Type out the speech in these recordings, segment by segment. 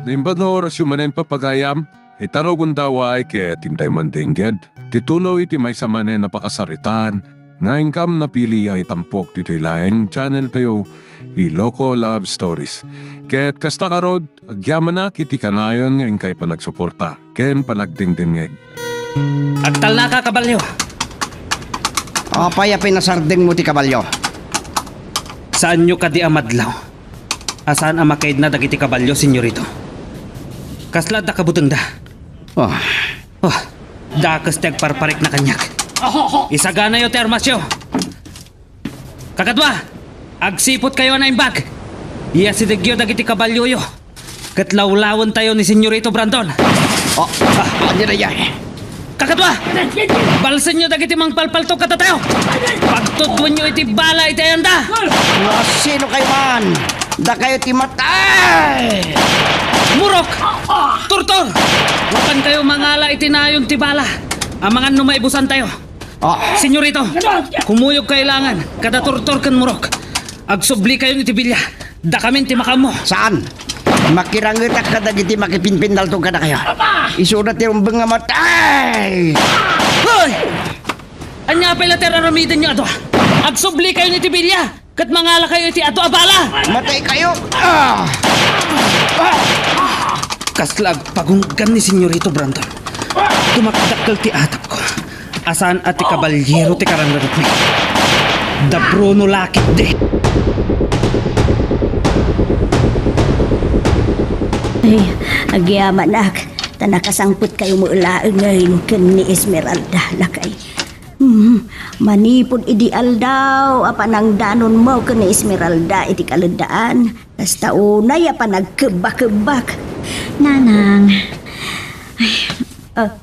Nimbano orasyon manen papagayam, itaro kung daway kaya tintay mandingged. Titulo iti may sa manen napakasaritan, na income na pili ay tampok dito laing channel kayo, Iloko Love Stories. Kaya't kasta karod, agyaman na kiti kanayon ngayon kay panagsuporta, ken panagdingdingeg. Agtal na ka, kabalyo. Apay pinasarding mo ti kabalyo. Saan nyo ka di amadlaw? Asaan ang makaid na dagiti kabalyo, senyorito? Kaslad na kabutang da. Oh, Dakas teg parparik na kanyak. Isagana yo termasyo. Kakadwa, agsipot kayo na imbag. Iya si Degyo dagiti kabalyo yo. Katlawlawan tayo ni senyorito Brandon. ano na yan? Kakadwa, balsan nyo dagiti mang palpalto katatayo. Pagtudwan nyo iti bala iti ayanda. Sino kayo man? Da kayo ti matay! Murok! Turtor! Wakan kayo mangala itinayon tibala. Ang mga numaibusan tayo. Senyorito, kumuyog kailangan. Kada turtor kan murok. Agsubli kayo ni tibilya. Da kami ti makamo. Saan? Makirangitak ka dagiti makipinpindal to ka na kayo. Isurat yung mga matay! Hoy! Anya pala teraramidan nyo ato. Agsubli kayo ni tibilya. Kat mangala kayo iti ato abala. Matay kayo! Kaslag pagunggan ni Senyorito Brandon. Tumakdakkel ti atap ko. Asaan at ti kabalyero ti karangarot mi. Da Bruno lakit de. Ay, agyaman nak. Tanakasangput kayo mo ulaang ngayon kan ni Esmeralda lakay. Manipod ideal daw apanang danon mo kan ni Esmeralda iti kalandaan. Basta unay nagkebak-kebak. Nanang,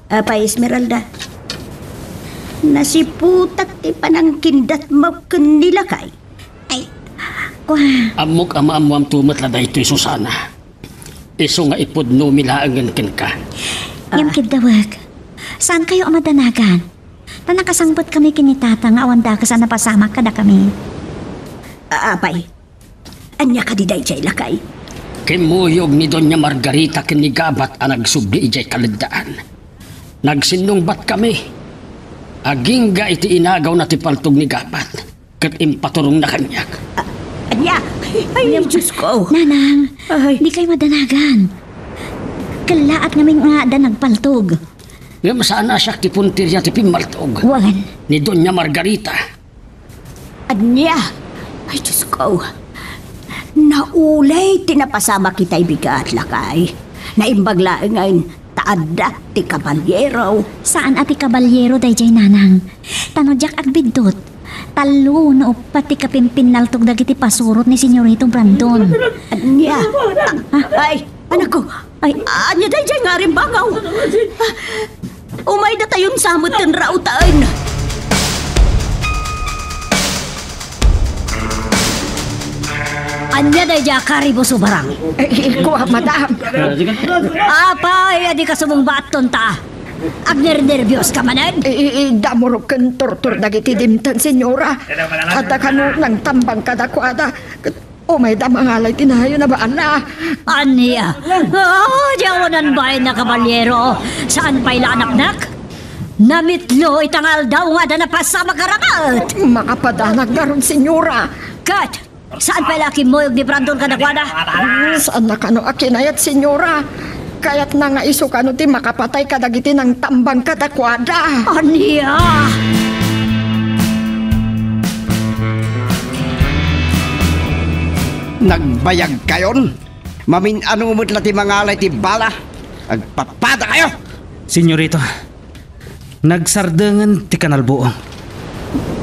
Apa Esmeralda? Nasiputak ti panangkindat mo kan nilakay. ay, Amok ama-amuam tumat la daytoy Susana. Iso nga ipod no milaangan ken ka. yung kidawag. Saan kayo amadanagan? Tanakasangbot kami kinitata nga awan da kasana pasama kada kami. Apay, anya ka di dayjay lakay. Kimuyog ni Doña Margarita ken ni Gabat ang nagsubli ijay kalandaan. Nagsinungbat kami. Agingga iti inagaw na ti paltog ni Gabat. Ket impaturong na kanyak. Anya? Ay, Diyos ko. Nanang, Ay. di kayo madanagan. Kalaat namin nga da nagpaltog. Nga masana siya ti puntirya ti pimaltog. Wan, Ni Doña Margarita. Anya? Ay, Diyos ko. Naulay, tinapasama kita'y bigat lakay. Naimbagla ngayon, taada ti kabalyero. saan ati kabalyero dayjay nanang? Tanodyak agbidot. Talo no pati kapimpinaltog dagiti pasurot ni Senyorito Brandon. Anya? Ay, anak ko. Ay, anya day dyan nga rin bangaw. Umay na tayong samot kan rautaan. Anya day dyan karibo subarang. Kuha, madam. Apay, adi ka sumong baton ta. Agner-nervyos ka manan. Damuro ken tortur dagiti dimtan, senyora. Ada kanu nang tambang kadakwada. May damangalay tinayo na ba, ana? Anya? Diyawanan ba na kabalyero? Saan pa'y anak-nak? Namitlo itangal daw nga na napasama karamat. Makapadanag na ron, senyora. Kat, saan pa'y laki mo yung di Brandon kadakwada? Saan na kano akinayat, senyora? Kaya't na nga iso kano ti makapatay kadagiti ng tambang kadakwada. Anya? Nagbayag kayon? Mamin anong umutla ti mangalay ti bala? Agpapada kayo! Senyorito, nagsardangan ti kanalbuong.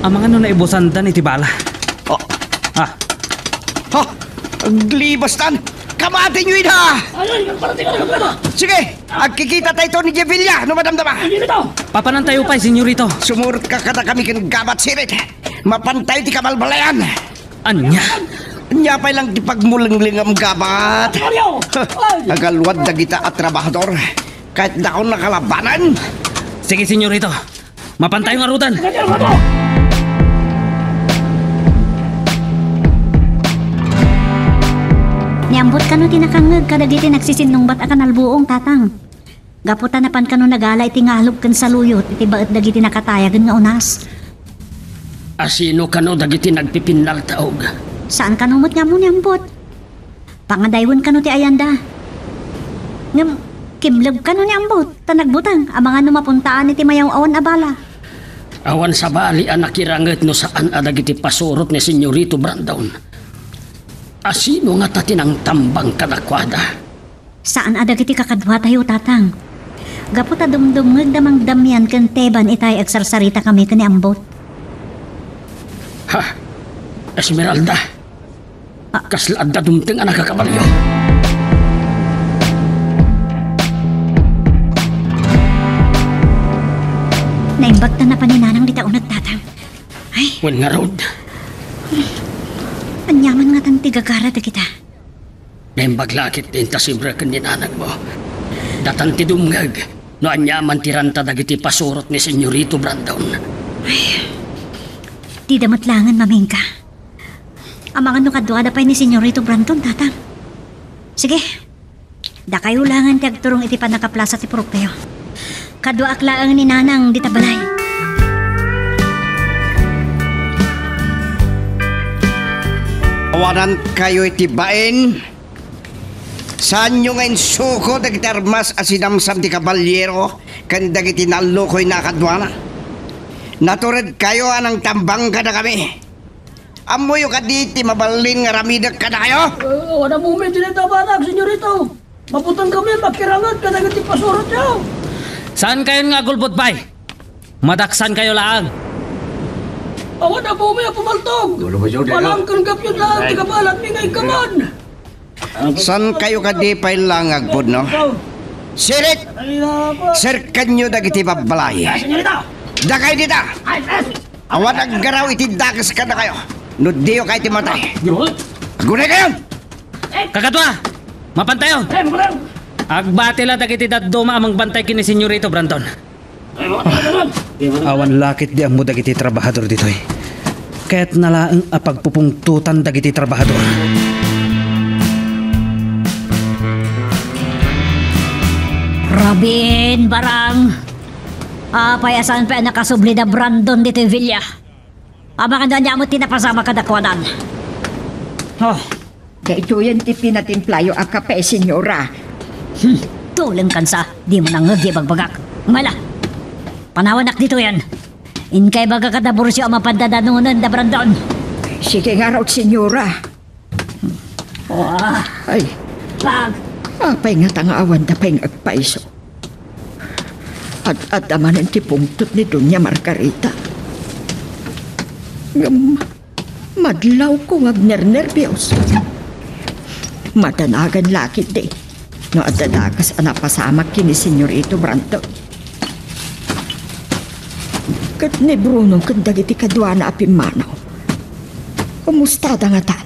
Ang mga naibusan dan iti bala. Oh, Ah, aglibas tan! Kamati nyo ina! Sige, agkikita tayo ni Jevilla, no madamdama? papanan tayo pa, senyorito. Sumurot ka kada kami ken Gabat sirit. Mapantay ti kamalbalayan. Anya? Nyapay lang ti pagmulangling ang Gabat. Nagalwad na kita at trabahador. Kahit na ako nakalabanan. Sige, senyorito. Mapantay ang arutan. niambot ka kano tinakangag kadagiti nagsisinungbat akan albuong tatang. Gaputan na pan kano nagala iti ngalog kan saluyot iti baet dagiti nakatayagan nga unas. Asino kano dagiti nagpipinal taog? Saan kanumot nga mo niyambot? Pangadaywan kano ti ayanda. Ngam, kimlag kano niyambot, tanagbutang, ang mga numapuntaan iti mayaw awan abala. Awan sa bali ang nakiranget no saan adagiti pasurot ni Senyorito Brandon. Asino nga tatinang tambang kadakwada? Saan adagiti kakadwa tayo tatang? Gaputa dumdumag damang damyan kan teban itay agsarsarita kami kani ambot. Ha? Esmeralda? Kaslaad na dumting anak kakabalyo. Naimbag na paninanang di taunag tatang. Ay, Wen nga road. anyaman nga tan tigagara da kita. Naimbag-lakit din ta sibra kan dinanag mo. Datan ti dumngag. No anyaman tiranta dagiti pasurot ni Senyorito Brandon. Di damatlangan mamingka. Ang mga nukadwa da pa ni Senyorito Brandon tatang. Sige, da kayo langan ti agturong iti panakaplasa ti purok tayo. Kadwa aklaan ni nanang di tabalay. Awanan kayo itibain. Saan nyo ngayon suko dagiti armas asinamsam ti kabalyero kan dagiti nalukoy nakadwana? Naturad kayo anang tambang kada kami. Amoy ka diti mabalin nga ramidag kada kayo? Wala mo may tinatabanag, senyorito. Maputan kami, makirangat ka na gati pasurot niyo. Saan kayo nga gulbot bay? Madaksan kayo laang. Awan na po may pumaltog. Walang kanggap yun lang, tigabalat ni ngay kaman. San kayo ka di pa'y langag po, no? Sirit! Sirkan nyo dagiti babalay. Dakay dita! Awan ang garaw iti dakas ka na kayo. No diyo kayo timatay. Agunay kayo! Kakadwa! Mapantayo! Agbatila dagiti dadduma amang bantay kini Senyorito Brandon. Awan lakit di ang mo dagiti trabahador ditoy. Kaya't nalaang apagpupungtutan dagiti trabahador. Robin, barang. Apay asan pa nakasubli na Brandon dito Villa. Abangan na niya mo tinapasama kadakwanan. Oh, kaito yan ti pinatimplayo a kape, senyora. Tulang kansa, di mo nang ngagi bagbagak. Umala, panawanak dito yan. Inkay baga kadabursyo ang mapadadanunan da Brandon. Sige nga raw, senyora. Wah, Ay, pag. apay nga tangaawan da pa'y agpaiso. At amanan ti pungtot ni Doña Margarita. Madlaw ko agner-nervyos. Matanagan lakit de. No adadagas anapasamak kini Senyorito Brandon. Kat ni Bruno kandagiti kadwana apimanaw. Kumusta da nga tan?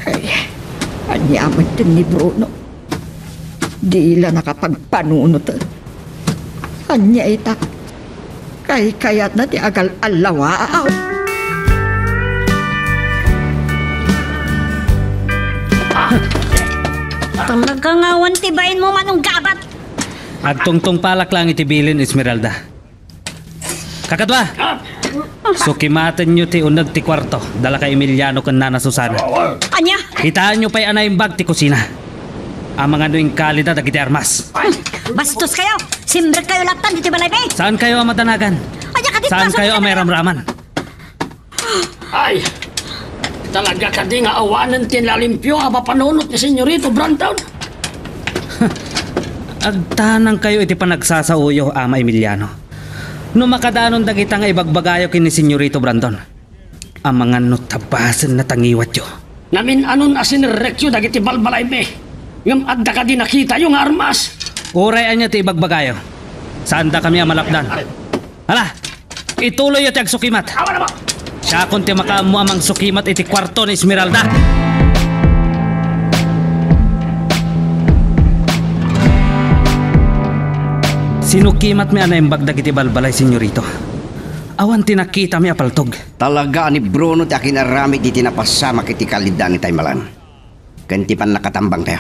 Ay, anyaman din ni Bruno. Di ila nakapagpanunot. Anya ita. Kayat na ti agal alawa. Talagang awan tibain mo manong gabat. Agtungtong palak lang itibilin Esmeralda. Kakadwa! Sukimatan nyo ti unag ti kwarto. Dala kay Emiliano kan Nana Susana. Anya? Kitaan nyo pa'y anay bag ti kusina. Ang mga nuing kalida dagiti armas. Bastos kayo! Simbrek kayo latan dito balay be! Saan kayo ang matanagan? Anya ka Saan kayo ang may ramraman? Ay! Talaga ka di nga awanan tinlalimpyo aba panunot ni Senyorito Brandon. Agtanang kayo iti panagsasauyo, Ama Emiliano. No makadanon dagita nga ibagbagayo kini Senyorito Brandon. Ang mga notabasan na tangiwat yo. Namin anon asinrekyo dagiti balbalay me. Ngam adda ka di nakita yung armas. Urayan niya ti ibagbagayo. Saan da kami ang malapdan? Hala! Ituloy yo ti agsukimat. Siya kung ti makaamu amang sukimat iti kwarto ni Esmeralda. Sinukimat mi anay bagdag iti balbalay, Senyorito. Awan tinakita mi apaltog. Talaga ni Bruno ti akin arami di tinapasama kiti kalidan ni Taymalan. Kantipan nakatambang tayo.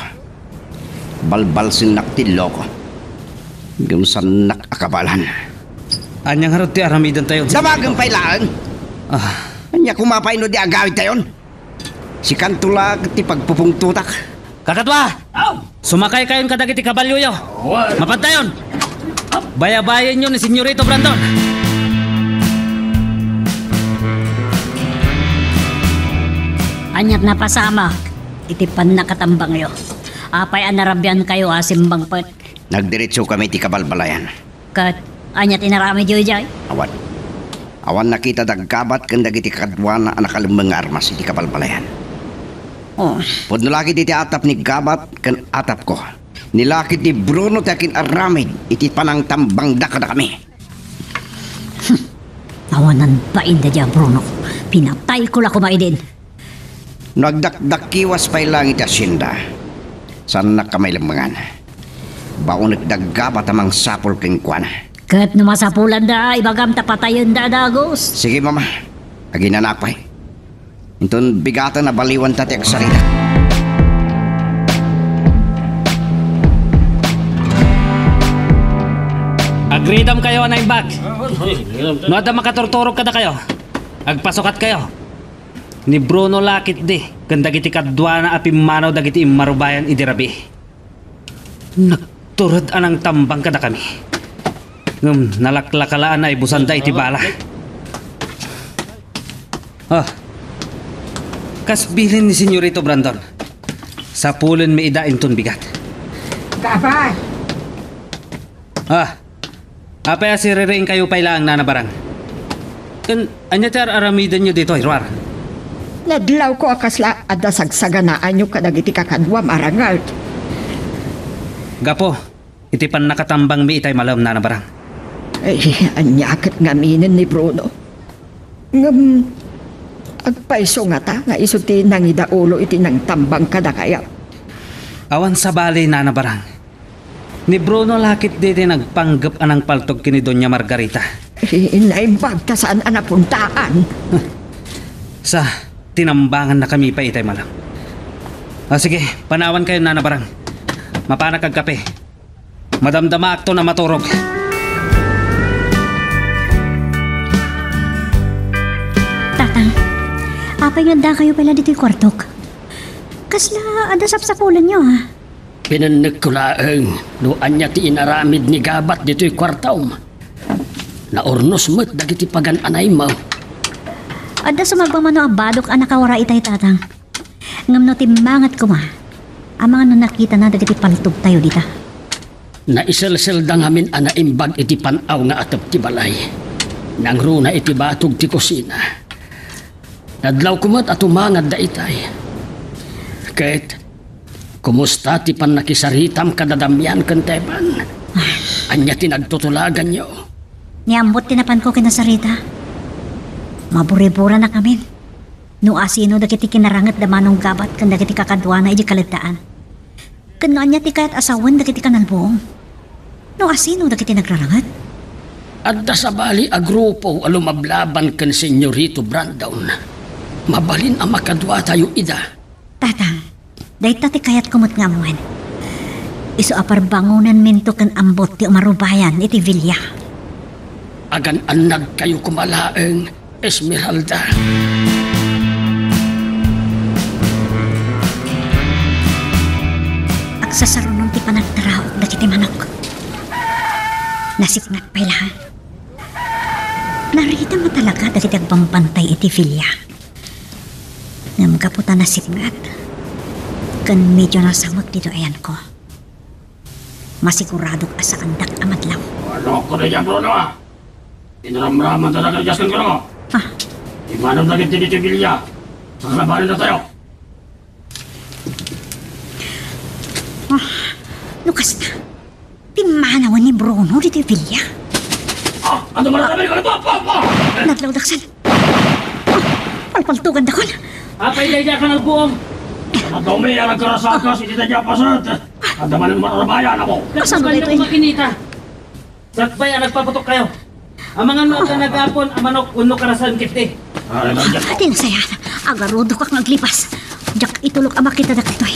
Balbal sinak ti loko. Gumsan nakakabalan. Anyang harot ti aramidan tayo. Damagang pailaan. Anya kumapay no di agawid tayon. Si Kantulag ti pagpupungtutak. Kakadwa! Sumakay kayon kadagiti kabalyo yo. Mapantayon! Bayabayan nyo ni Senyorito Brandon. Anyat na pasama. Itipan na katambang yo. Apay anarabyan kayo asimbang pet. Nagdiretso kami ti kabalbalayan. Kat anyat inarami joy. Awan nakita daggabat kan dagiti kadwa na anakalumbang armas iti kabalbalayan. Oh, Pudno laki iti atap ni Gabat kan atap ko. Nilakit ni Bruno takin aramid iti panang tambang dakada kami. awanan pa inda dyan, Bruno. Pinatay ko la kumay din. Nagdakdakiwas pa'y lang iti asyenda. Saan nakamay lambangan. Baon nagdaggabat amang sapol keng kwan. Kat numasapulan da, ibagam tapatayon da dagos. Sige mama, aginanapay. Intun bigatan na baliwan tati ag sarita. Agreedam kayo na imbag. No ada makatortorog kada kayo. Agpasukat kayo. Ni Bruno lakit di. Ganda giti kadwa na apimanaw dagiti marubayan idirabi. Nagturad anang tambang kada kami. Nalaklakalaan na ibusanda iti bala. Kasbilin ni Senyorito Brandon. Sapulin may idain ton bigat. Gabat! Apaya si Rering kayo pailaang nanabarang. Anya tar aramidan nyo dito, Irwar. Nadlaw ko akasla at dasagsaganaan nyo kadagiti kakadwa marangal. Gapo, itipan nakatambang mi itay malam nanabarang. Ay, anyakit ngaminin ni Bruno. Agpaiso nga ta, nga isuti nang idaulo iti nang tambang kada kaya. Awan sa bali nanabarang. Ni Bruno lakit dito nagpanggap anang paltog kini Doña Margarita. Naimbag ta saan anapuntaan. Sa tinambangan na kami pa itay malam. Sige, panawan kayo nanabarang. Mapana kag kape. Madamdama akto na maturog. Tatang, apay nga kayo pala dito yung kwartok. Kasla, adasap-sapulan nyo ha. Pinanek ko laeng, no anya ti inaramid ni Gabat dito'y kwartaw. Naornos mo't dagiti pagan anay mo. Ada sumagpamano abadok ang nakawara itay tatang. Ngam no timangat ko ma. Ang mga no nakita na dagiti paltog tayo dita. Naiselsel da ngamin anaimbag iti panaw nga atap ti balay. Nang runa iti batog ti kusina. Nadlaw kumot at umangad da itay. Kahit kumusta ti pan nakisaritam kadadamyan kanteban? Anya tinagtutulagan nyo. Niambot tinapan ko kinasarita. Maburi-bura na kami. No asino dagiti kinarangat da manong Gabat kan dagiti kakadwa na iti kaladaan. Kananya ti kayat asawan dagiti kanalbuong. No asino dagiti nagrarangat. Adda sa bali a grupo alumablaban kan Senyorito Brandon. Mabalin ang makadwa tayo ida. Tatang, dahil tati kayat kumot nga muwan. Iso apar bangunan minto kan ambot ti umarubayan iti Villa. Agan anag kayo kumalaeng, Esmeralda. Agsasarunong ti panagtaraok da kiti manok. Nasipnat pailahan. Narita mo talaga da kiti agpampantay iti Villa. Ngam kaputa nasipnat. Kan medyo nasamot dito ayan ko. Masiguradok asa andak amadlaw. Ano ko na yan, Bruno ah? Inaramraman talaga jaskan ko na mo. Imanam na ganti dito Villa. Sakalabanin na tayo. Lukas na. Pimanawan ni Bruno dito Villa. Ano ba na kami ko na to? Nadlaw daksan. Palpaltugan dakon. Apay daya ka nagbuong. Nadumi ang nagkarasakas, hindi na dyan pasat. Ang damanin mo na bayan ako. Kasano dito Kapal makinita. Sakbay ang nagpaputok kayo. Ang mga nota nagapon, ang manok uno karasan kiti. Ati na saya. Agarudo kak naglipas. Jak itulog ama kita dakitoy.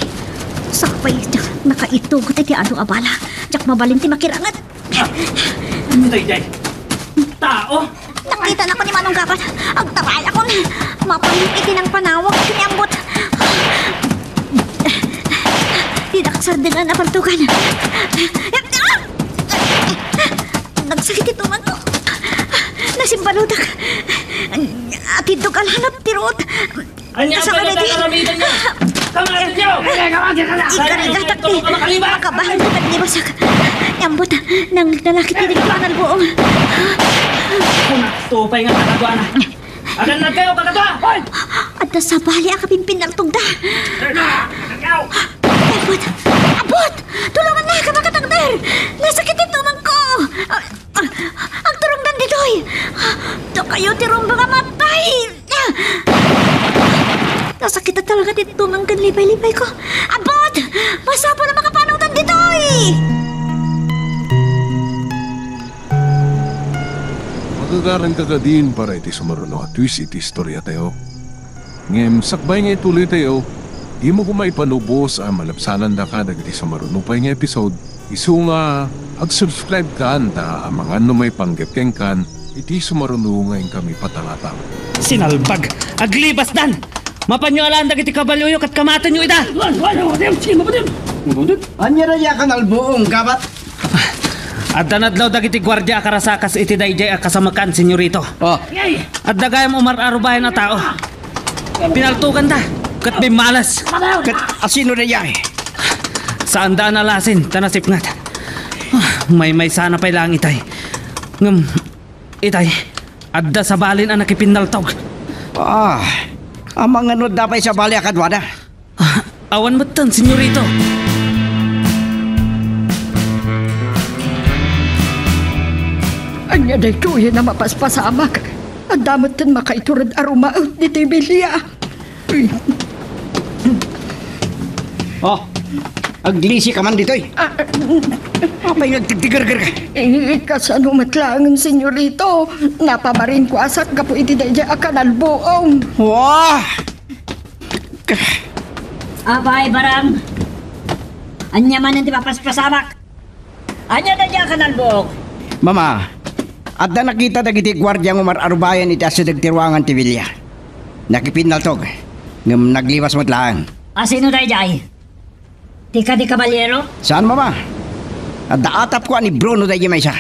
Sakpay, jak nakaitugot iti ado abala. Jak mabalinti makirangat. Day. Tao? Nakita na ko ni Manong Gabat. Ang taray akong mapalit iti ng panawag kiniambot. Di nakasardinan na pantukan. Nagsakit ito man to. Nasimbaludak. Atidog alhanap tirot. Anya Sa pa kanila na karamitan niyo? Kamatin niyo! Ikarigatak ti. Makabahan ko tagnibasak. Nyambot nang lalaki ti digpanan buong. Kung tupay nga kakadwana. Agan na kayo kakadwa! Hoy! At sa bali ang kapimpin ng tugda. Abot! Tulungan na ka makatagder! Nasakit ito man ko! Ang turungdan ditoy! Ito kayo tirong mga matay! Nasakit na talaga dito ng kanlibay-libay ko. Abot! Masapo na makapanutan ditoy! Magagaran ka din para iti sumaruno at twist iti istorya tayo. Ngem, sakbay nga ituloy tayo, di mo kumay panubos ang malapsanan da ka dagiti sumaruno pa nga episode. Isu nga, ag-subscribe ka anda ang mga may panggapkeng kan, iti sumaruno ngayon kami patalatang. Sinalbag! Aglibas dan! Mapanyolaan dagiti kabalyoyo kat kamatan nyo ida! Anya na ya kanal buong gabat. At danadlaw dagiti gwardya karasakas iti dayjay kasamakan, senyorito. Oh. At dagayam umar arubayan na tao. Pinaltukan ta, kat bimalas. Kat asino na ya Saan daan nalasin, tanasipngat. May sana pa'y lang itay. Ngam, itay, adda sa balin ang nakipindaltog. Ang mga nod dapay sa bali akadwada. Awan mo tan, senyorito. Anya day tuyo na mapaspasamak. Ang damot din makaiturad arumaot ni Tibilia. Aglisi ka man ditoy. Apay nagtigtigar-gar ka. Kasanumat lang, senyorito. Napamarin ko asak ka po iti dayja akanal buong. Wah! Abay, barang. Anya man ang di mapaspasamak. Anya na niya kanal buong. Mama, at na nakita dagiti gwardya ng Umar Arubayan iti aso dagtirwangan ti Villa. Nakipinaltog. Ngam nagliwas mo't lang. Asino day jay? Tika di kabalyero? Saan mama? At daatap ko ni Bruno day may isa.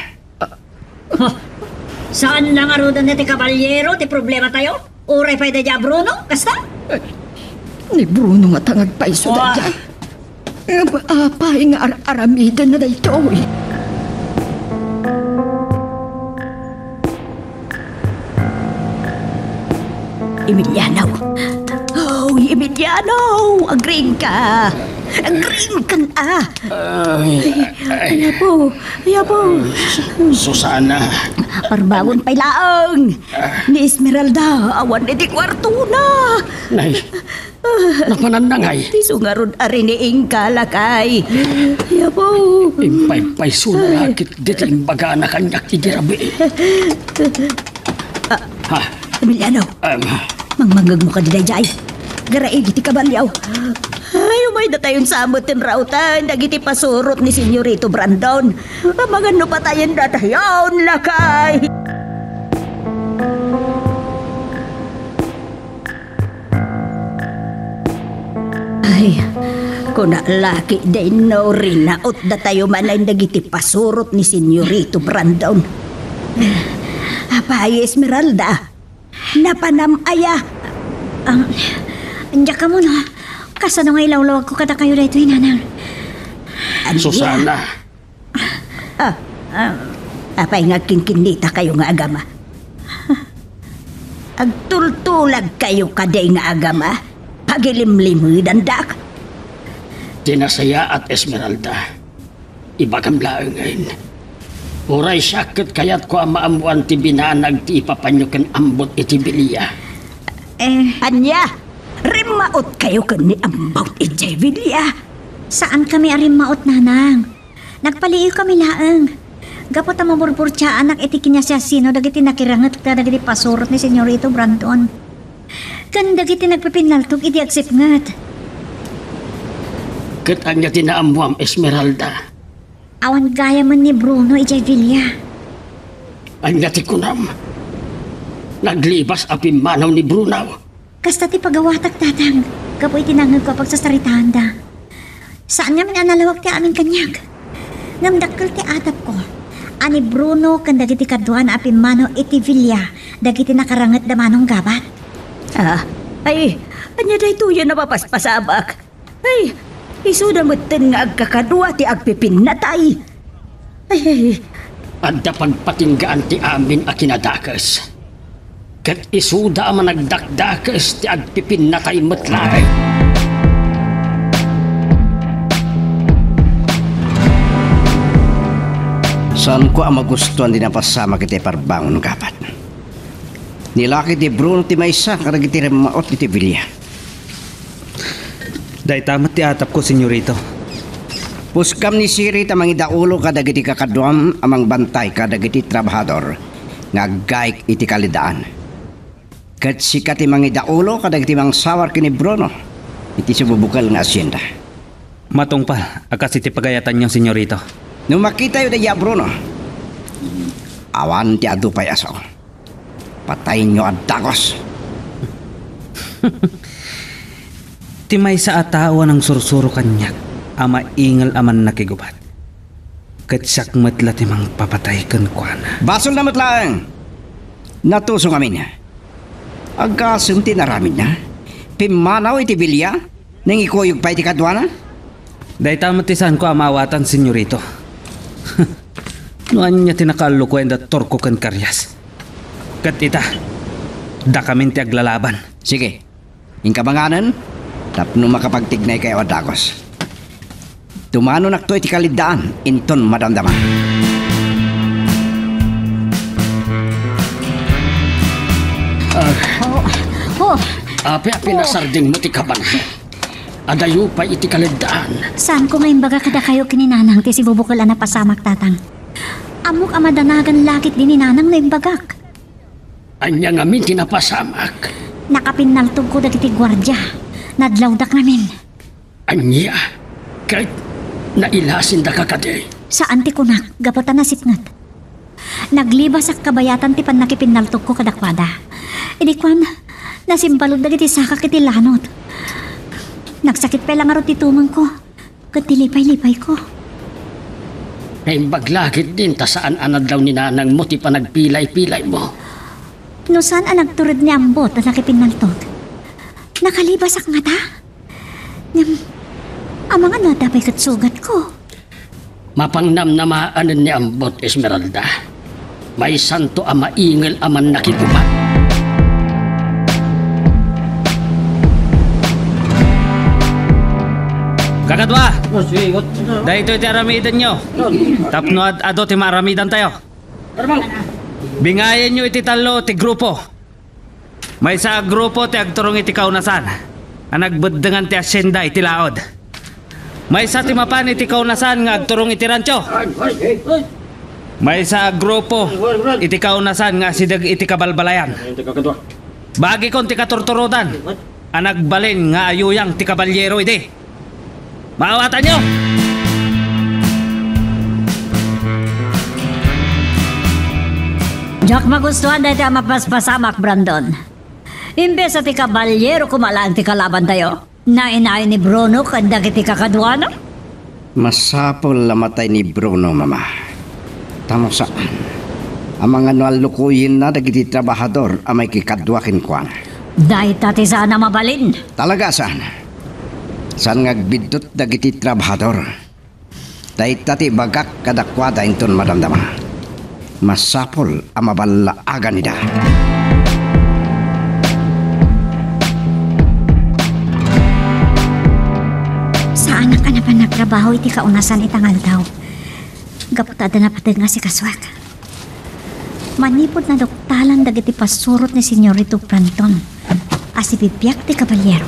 Saan lang arudan na ti kabalyero? Ti problema tayo? Uray pa'y day Bruno? Kasta? Ni Bruno nga tangag pa iso dayja. Apay nga aramidan na day to eh. Emiliano! Oh, Emiliano! Agring ka! Agring ka na! Ayapo! Susana. Parbangon pa'y laang! Ni Esmeralda, awan iti kwarto na! Nay, napanandangay. Ti sungarod ari ni Inka lakay! Ayapo! Impay-pay sunakit dito imbaga na kanyak tijirabi. Emiliano! Mangmangag mo ka di dayjay. Garaig iti kabalyaw. Ay, umay na tayong samutin rautan. Nagiti pasurot ni Senyorito Brandon. Mga no patayin na tayon, lakay. Ay, kung naalaki din no rin naot na tayo manay nagiti pasurot ni Senyorito Brandon. Apay, Esmeralda. Napanamaya. Andiyak ka muna. Kasano nga ilawlawag ko kada kayo dito, inanang. Susana. Apay nga kinkinita kayo nga agama. Agtultulag kayo kaday nga agama. Pagilimlimid ang dak. Tinasaya at Esmeralda. Ibagam laang ngayon. Uray sakit kayat ko ang maamuan ti binanag ti ipapanyukan ambot iti Villa. Anya, rimaot kayo kan ni ambot iti Villa. Saan kami arimaot, nanang? Nagpaliyo kami laang. Gapot ang maburburtya anak iti kinyasasino dagiti nakirangat ka dagiti pasurot ni Senyorito Brandon. Kan dagiti nagpipinaltog iti agsipngat. Kat ang niya tinaamuam Esmeralda. Awan gaya man ni Bruno ijay Villa. Ang niya ti kunam. Naglibas api manaw ni Bruno. Kasta ti pagawatak tatang. Kapoy tinangag ko pagsasaritahan da. Saan nga man analawag ti amin kanyag? Ngamdakkel ti atap ko. Ani Bruno kan dagiti kaduan api manaw iti Villa. Dagiti nakarangat da manong gabat. Ay, anya day tuyo na papaspasabak. Ay, isuda mo tin nga agkakadwa ti agpipin na tay. Ay, Adda pagpatinggaan ti amin a kinadakas. Kat isuda man nagdakdakas ti agpipin na tayo matlay. Saan ko ang magustuhan din ang pasama kiti parbangon gapat. Nilaki ti Bruno ti Maysa karag iti remaot iti Villa. Day tamat ti atap ko, senyorito. Puskam ni Siri tamang idaulo kadagiti kakaduam amang bantay kadagiti trabahador nga gaik iti kalidaan. Kat sikat ti mga idaulo kadagiti mang sawar kini Bruno iti sububukal nga asyenda. Matungpal, akas iti pagayatan niyo, senyorito. Nung makita yun na Bruno, awan ti adupay aso. Patayin nyo at dagos. Timay sa atawa ng sursuro kanyak, ama ingal aman nakigubat. Katsak matla timang papatay kan kuana. Basol na matlang! Natusong amin niya. Agasong tinaramin niya. Pimanaw iti Villa, nang ikuyog pa iti kadwana. Day tamatisan ko amawatan, senyorito. Nuan niya tinakalo ko enda torko kan karyas. Kat ita, da kami ti aglalaban. Sige, ingkabanganan, tapno makapagtignay kayo adagos. Tumano nakto iti kalidaan, inton madamdaman. Api-api na sarding mo ti kaban. Adayo pa iti kalidaan. Saan ko ngayon baga kada kayo kininanang ti si bubukal na pasamak tatang? Amok amadanagan lakit din ni nanang na imbagak. Anya ngamin tinapasamak. Nakapinaltog ko dagiti gwardya. Nadlawdak namin. Anya, kahit nailasin da kakade. Saan ti kunak, gapatan na sitngat. Naglibas ak kabayatan ti pan nakipinaltog ko kadakwada. Idi kwan, nasimbalod dagiti sakak iti lanot. Nagsakit pa lang arot ti tumang ko. Katilipay-lipay ko. Naimbag din ta saan anad daw ni nanang mo ti panagpilay-pilay mo. No saan ang nagturod ni ambot at nakipinaltog? Nakalibas ak nga ta? Amang ano dapay katsugat ko? Mapangnam na maanan ni ambot Esmeralda. May santo ama ingal aman nakituman. Kakadwa! Dahito iti aramidan nyo. Tapno at ado ti maramidan tayo. Bingayan nyo iti talo ti grupo. May sa grupo ti agturong iti kaunasan. Ang nagbuddangan ti asyenda iti laod. May sa ti mapan iti kaunasan nga agturong iti rancho. May sa grupo iti kaunasan nga sidag iti kabalbalayan. Bagi kon ti katurturudan. Ang nagbalin nga ayuyang ti kabalyero iti. Maawatan nyo! Jack magustuhan dahil ang mapaspasamak, Brandon. Imbes at ikabalyero kumalaan ti kalaban tayo. Nainayon ni Bruno kandag iti kakadwana? Masapol lamatay ni Bruno, mama. Tamo saan? Ang mga nalukuyin na dagiti trabahador amay kikadwakin kwan. Dahil tati sana mabalin. Talaga saan? Saan ngagbidot dagiti trabahador? Dahil tati bagak kadakwada inton madamdama. Masapol ang mabalaagan nida. Saan ka na pa nagtrabaho iti kaunasan itangal daw? Gaputada na patid nga si Kaswak. Manipod na doktalan dagiti pasurot ni Senyorito Branton. Asibibiyak ti kabalyero.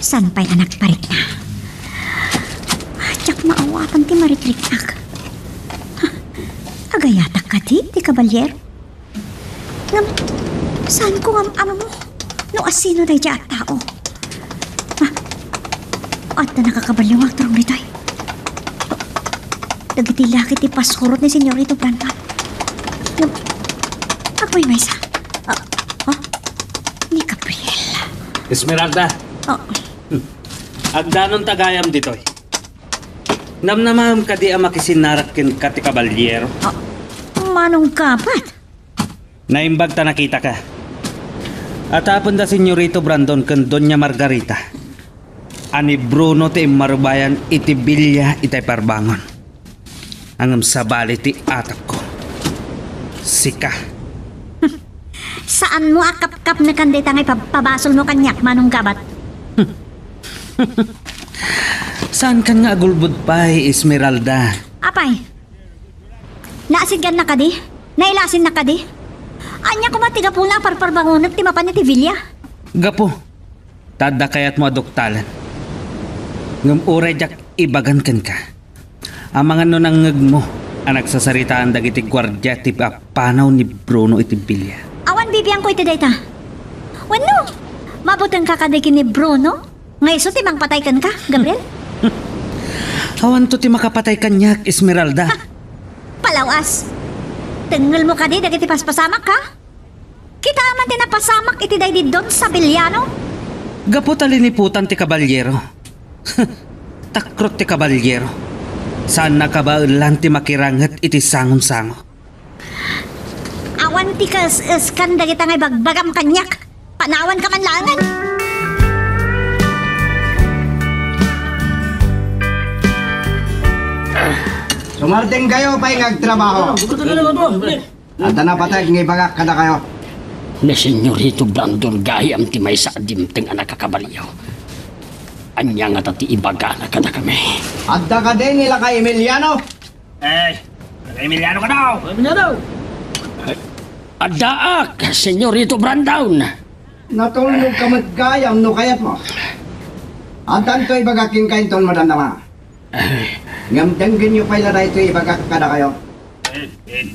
San pa'y anak parit na? Tiyak maawatan ti maritriknak. Agayatak ka ti kabalyero? Ngam, saan ko ang ama mo? No asino day dya at tao? At na nakakabaliw ang turong nito'y. Dagiti lakit ti pasurot ni Senyorito Brandon. Ako'y may isa. Ni Gabriel. Esmeralda, Oh, agdanon tagayam ditoy. Namnamam ka di ang makisinarak kin kati kabalyero. manong kapat. Naimbag ta nakita ka. At apon da Senyorito Brandon ken Doña Margarita. Ani Bruno ti marubayan iti bilya itay parbangon. Angam sabali ti atak ko. Sika. Saan mo akap-kap na kandita ngay pabasol mo kanyak manong gabat? Saan kan nga agulbud pa Esmeralda? Apay, naasigan na kadi? Nailasin na kadi? Anya kumatiga po na parparbangunag ti mapan ni Villa. Gapo. Tada kayat mo adoktalan. Ngam uray jak ibagan kan ka. Ang mga nunangag mo ang nagsasaritaan dagiti gwardya ti panaw ni Bruno iti bilya. Awan bibiyang ko iti dayta. Wano? Mabutang ka kadikin ni Bruno? Ngayso ti mang patay kan ka, Gabriel? Awan to ti makapatay kanyak, Esmeralda. Palawas. Tengel mo kadi dagiti paspasamak ka? Kita man ti napasamak iti daydi doon sa Bilyano? Gapo taliniputan ti kabalyero. Takrot ti kabalyero. Saan nakabaulan ti makirangat iti sangon-sango. Awan ti kaskan dagita ngay bagbagam kanyak. Panawan ka man langan. Sumarting kayo pa yung agtrabaho. At napatay ng ibagak kada kayo. Ni Senyorito Brandon gayam ti may sa adimteng anak kakabalyaw. Anya nga tati ibaga na kada kami. At ka din nila kay Emiliano. Emiliano ka daw! Emiliano! Adaak, Senyorito Brandon. Natulog ka magkayam no kayat mo. At tanto ibagakin kayo ton madandama. Ngamdanggin nyo pala na ito ibagak kada kayo.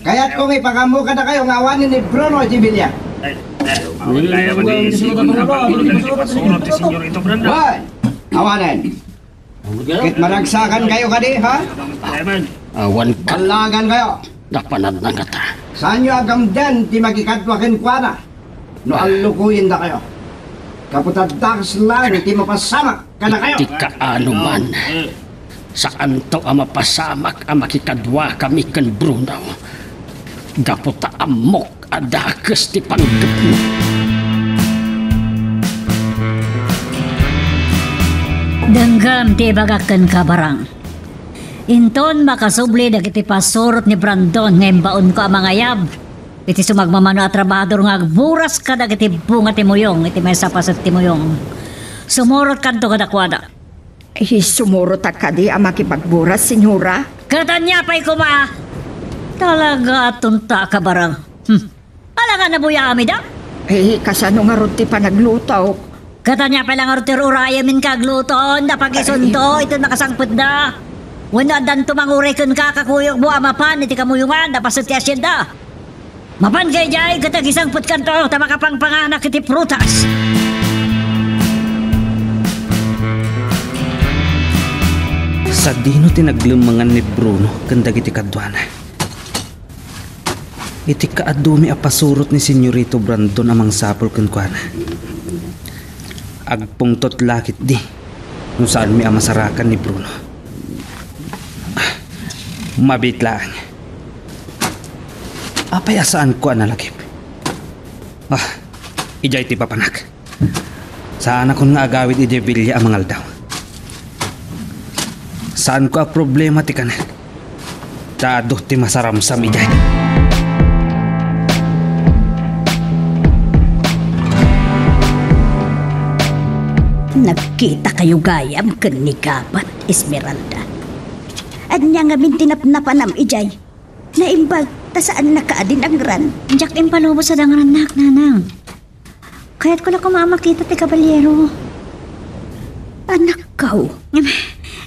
Kaya't kung ipakamu kada kayo ngawanin ni Bruno at Villa. Kaya ba di pasurot ti Senyorito Brandon? Hoy! Awanin! Kit maragsakan kayo kadi, ha? Awan ka Kalagan kayo. napanad na nga ta. Saan nyo agam den di magikadwakin kwa na? No alukuyin na kayo. Kaputadakas lang iti mapasamak kada kayo. Iti kaano man. Saan to ang mapasamak ang makikadwa kami kan Bruno. Gaputa amok adakas ti panggap mo. Danggam ti bagakan ka barang. Inton makasubli dagiti pasurot ni Brandon ngayon baon ko ang mga yab. Iti sumagmamano at trabador nga agburas ka dagiti bunga ti muyong iti may sapasat ti muyong. Sumurot kanto kadakwada. Sumurot ka di ang makipagburas, senyora. Katanya pa'y kuma. Talaga tunta ka barang. Alangan na buya kami da? Kasano nga ron ti panaglutaw. Katanya pa lang artir uraya min kagluton na pag-isundo ito nakasangput na. Wala dan tumanguray kun kakakuyok mo amapan iti kamuyungan na pasat ti asyenda. Mapan kay jay katagisangput kanto tama kapang panganak iti prutas. Sa dino tinaglumangan ni Bruno kandag iti kadwana. Iti kaadumi a pasurot ni Senyorito Brandon amang sapol ken kuana. Agpungtot lakit di no saan mi amasarakan ni Bruno. Mabitlaan. Apay asaan ko analagip? Ijay ti papanak. Saan akong nga agawid ijay bilya ang mga aldaw. Saan ko ang problema ti kanan? Tado ti masaramsam ijay. Nagkita kayo gayam kan ni Gabat, Esmeralda. At niya nga mintinap-napan am ijay. Naimbag, ta saan nakaadin ang ran. Jack impalobo sa dangran nak nanang. Kaya't ko na kumamakita ti kabalyero. Anak kau.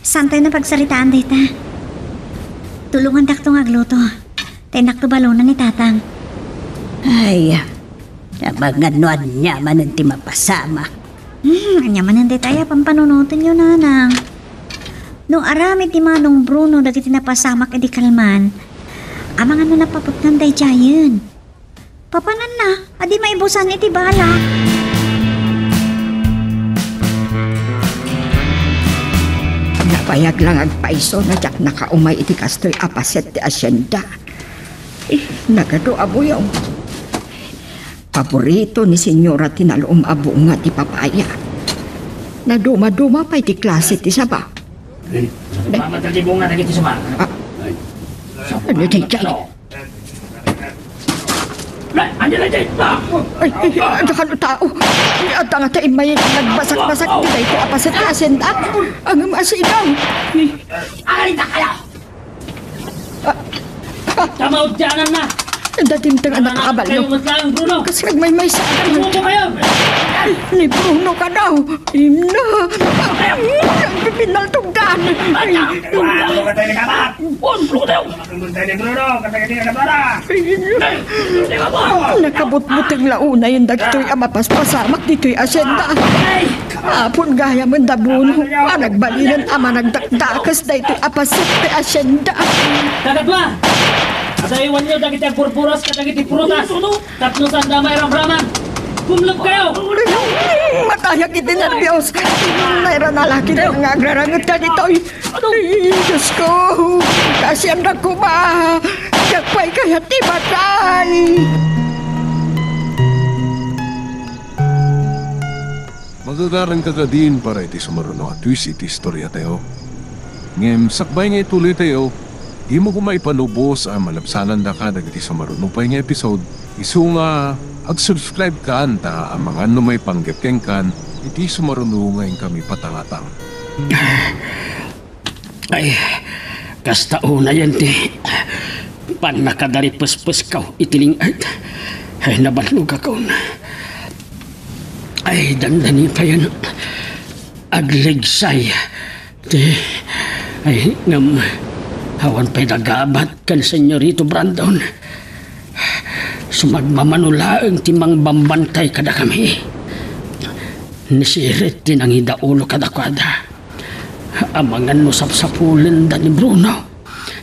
Saan tayo na pagsaritaan dita? Tulungan dakto nga agluto. Tenak to balonan ni tatang. Ay, nabanganuan niya man ti mapasamak. Anyaman hindi tayo pampanunutin yun nanang. Nung arami ti Manong Bruno dagiti napasamak edi kalman, amang ano napaputnan day jayen. Papanan na, adi maibusan iti bala. Napayag lang agpaiso na jak nakaumay iti kastoy apaset ti asyenda. Nagado abuyaw. Paborito ni Senyora tinalom abunga ti papaya. Naduma-duma pa iti klase ti saba. Mamadali bunga na kita sama. Ano di dyan? Andiyan na dyan! Ano ka no tao? At ang atain may nagbasak-basak ti day ti apaset ti asyenda. Ang masinaw. Ay, na kayo! Kamaudyanan na! Datimtang anak kabalyo. Kayo matlang, Bruno! Kasi may sa akin. Ano mo kayo? Ni Bruno ka daw. Ina. Ang pinaltugdan. Ano ka tayo ni Kabat? Bruno daw! Ano tayo ni Bruno? Katagal ka na para! Nakabutbuting launa yung dagtoy amapaspasamak dito'y asyenda. Apon gaya man dabuno. Nagbalinan ama nagdakdakas na ito'y apasit ti asyenda. Kagatwa! Asaywan nyo dagiti ang purpuras kadagiti prutas. Tatlo sanda may ramraman. Kumlog kayo! Matayak iti nervyos. Mayroon na laki na nga agrarangot ka dito'y. Ay, Diyos ko. Kasyenda ko ba? Yakpay kaya ti batay. Magagaran ka din para iti sumaruno at twist iti istorya tayo. Ngem, sakbay nga ituloy tayo. Di mo kung maipanubos ang malapsanan da ka dagiti sumaruno pa yung episode. Isu nga, ag-subscribe ka anta ang mga ano may panggapkeng kan iti sumaruno ngayon kami patangatang. Ay, kasta una yan ti. Panakadari pus-pus kaw itiling ay nabalog ako na. Ay, dandani pa yan. Aglegsay. Ay, ngam. Hawan pa'y nagabat kan Senyorito Brandon. Sumagmamanulaang timang bambantay kada kami. Nisirit din ang idaulo kada kada. Amangan no sapsapulen da ni Bruno.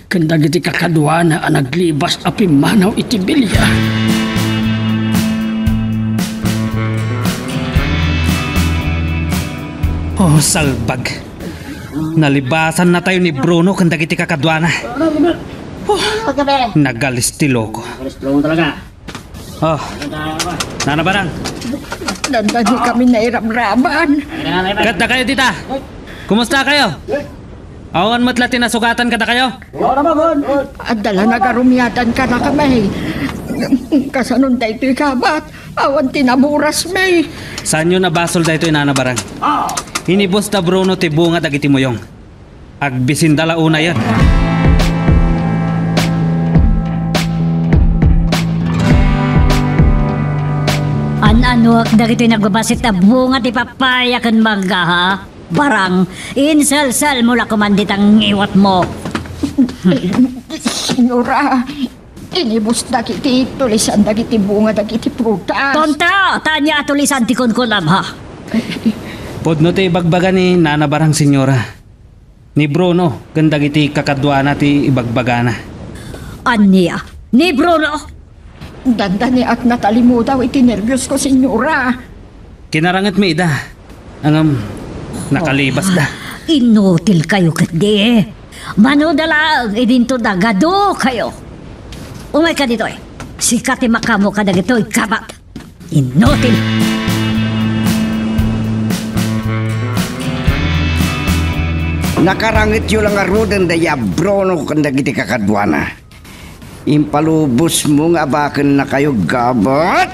Kanda giti kakadwana ang naglibas api manaw iti bilya. Oh, salbag. Nalibasan na tayo ni Bruno kung dagiti kakadwana. Nagalistiloko ko. Strong talaga. Oh, nanabarang. Dandani kami na iramraman. Kada kayo, tita. Kumusta kayo? Awan mo't lati nasugatan kada kayo? At dala nagarumyatan ka na kami. Kasanon da ito'y kabat. Awan tinaburas may. Saan nyo nabasol da ito inanabarang? Hinibos da Bruno ti bunga dagiti moyong. Agbisin dala una yan. Ano dagiti nagbabasit na bunga ti papaya kan mangga ha? Barang, insal-sal mo la kumandit ang iwat mo. Senyora, inibus da kiti tulisan da kiti bunga da kiti prutas. Tonta, tanya tulisan ti kunkulam ha. Podno ti ibagbaga ni nanabarang senyora. Ni Bruno, ganda iti kakadwana ti ibagbagana. Anya, ni Bruno? Dandani at natalimu daw iti nervyos ko, senyora. Kinarangat mi ida. Ang nakalibas da. Inutil kayo kadi. Manudala, idinto dagado kayo. Umay ka dito eh. Sikati makamo ka dagito ikabat. Inutil. Nakarangit yun lang arudan da ya Bruno kanda giti kakadwana. Impalubos mo nga bakan na kayo gabat.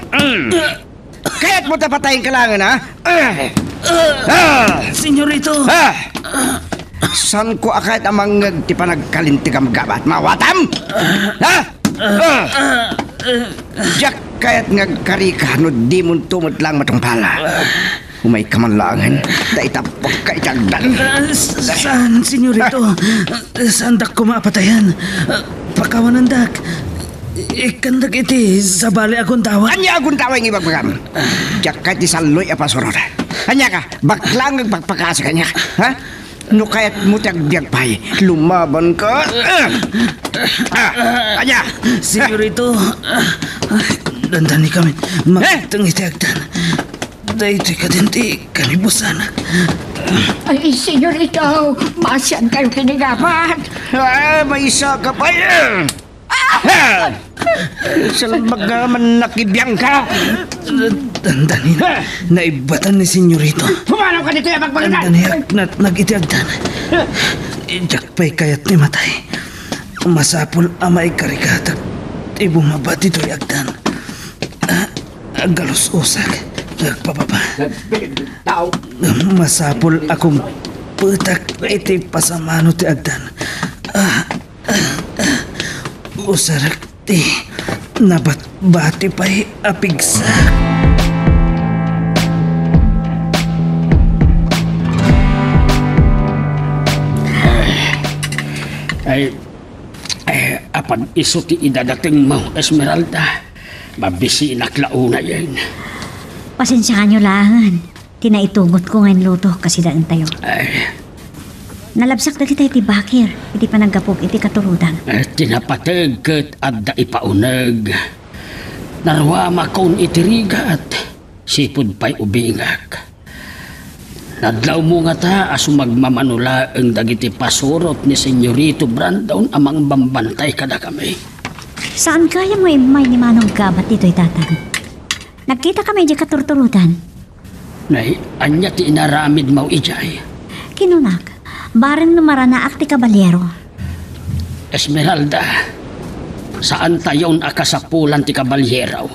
Kaya't mo tapatayin kalangan ha? Senyorito! San ko akit amang ti panagkalintikam gabat? Mawatam? Ha? Diyak kaya't ngagkarika no di mo tumot lang matungpala. Umay kamanlangan, da itapok ka itagdan. Saan, senyorito? Saan dak kumapatayan? Pakawanandak. Ikandak iti sa bali akong tawag. Anya akong tawag ng ibagbagam? Diyak kahit isaloy apasurot. Anya ka, baklang agpagpakasa kanya. Ha? No kaya't mo tagbiag pa'y, lumaban ka. Anya! Senyorito, dandani kami. Magtang itiagdan. Dahito ka din di kanibusan. Ay, senyorito, masyan kayo kinigabat. May isa ka pa yan. Salambag man nakibiyang ka. Dandani na. Naibatan ni senyorito. Pumanaw ka dito yung magpagandaan. Dandani nagitiagdan. Ijakpay kaya't ni matay. Masapol amay karikata. Ibumaba dito yagdan. Galos usag. Nagpapapa. Masapol akong putak iti pasamano ti agdan. Usarak ti nabat-bati pa'y apigsa. Apan iso ti idadating mo, Esmeralda. Mabisi inaklauna yan. Pasensyahan nyo lang. Tinaitugot ko ngayon luto kasi daan tayo. Nalabsak na kita iti bakir. Iti panagapog iti katurudan. Tinapatag kat adda ipaunag. Narwama kon itirigat. Sipod pa'y ubingak. Nadlaw mo nga ta aso magmamanula ang dagiti pasurot ni Senyorito Brandon amang bambantay kada kami. Saan kaya mo imay ni Manong Gabat dito'y tatang? Nagkita kami di katurturudan. Nay, anya ti inaramid mau ijay. Kinunak, bareng numarana akti kabalyero. Esmeralda, saan tayon akasapulan ti kabalyeraw?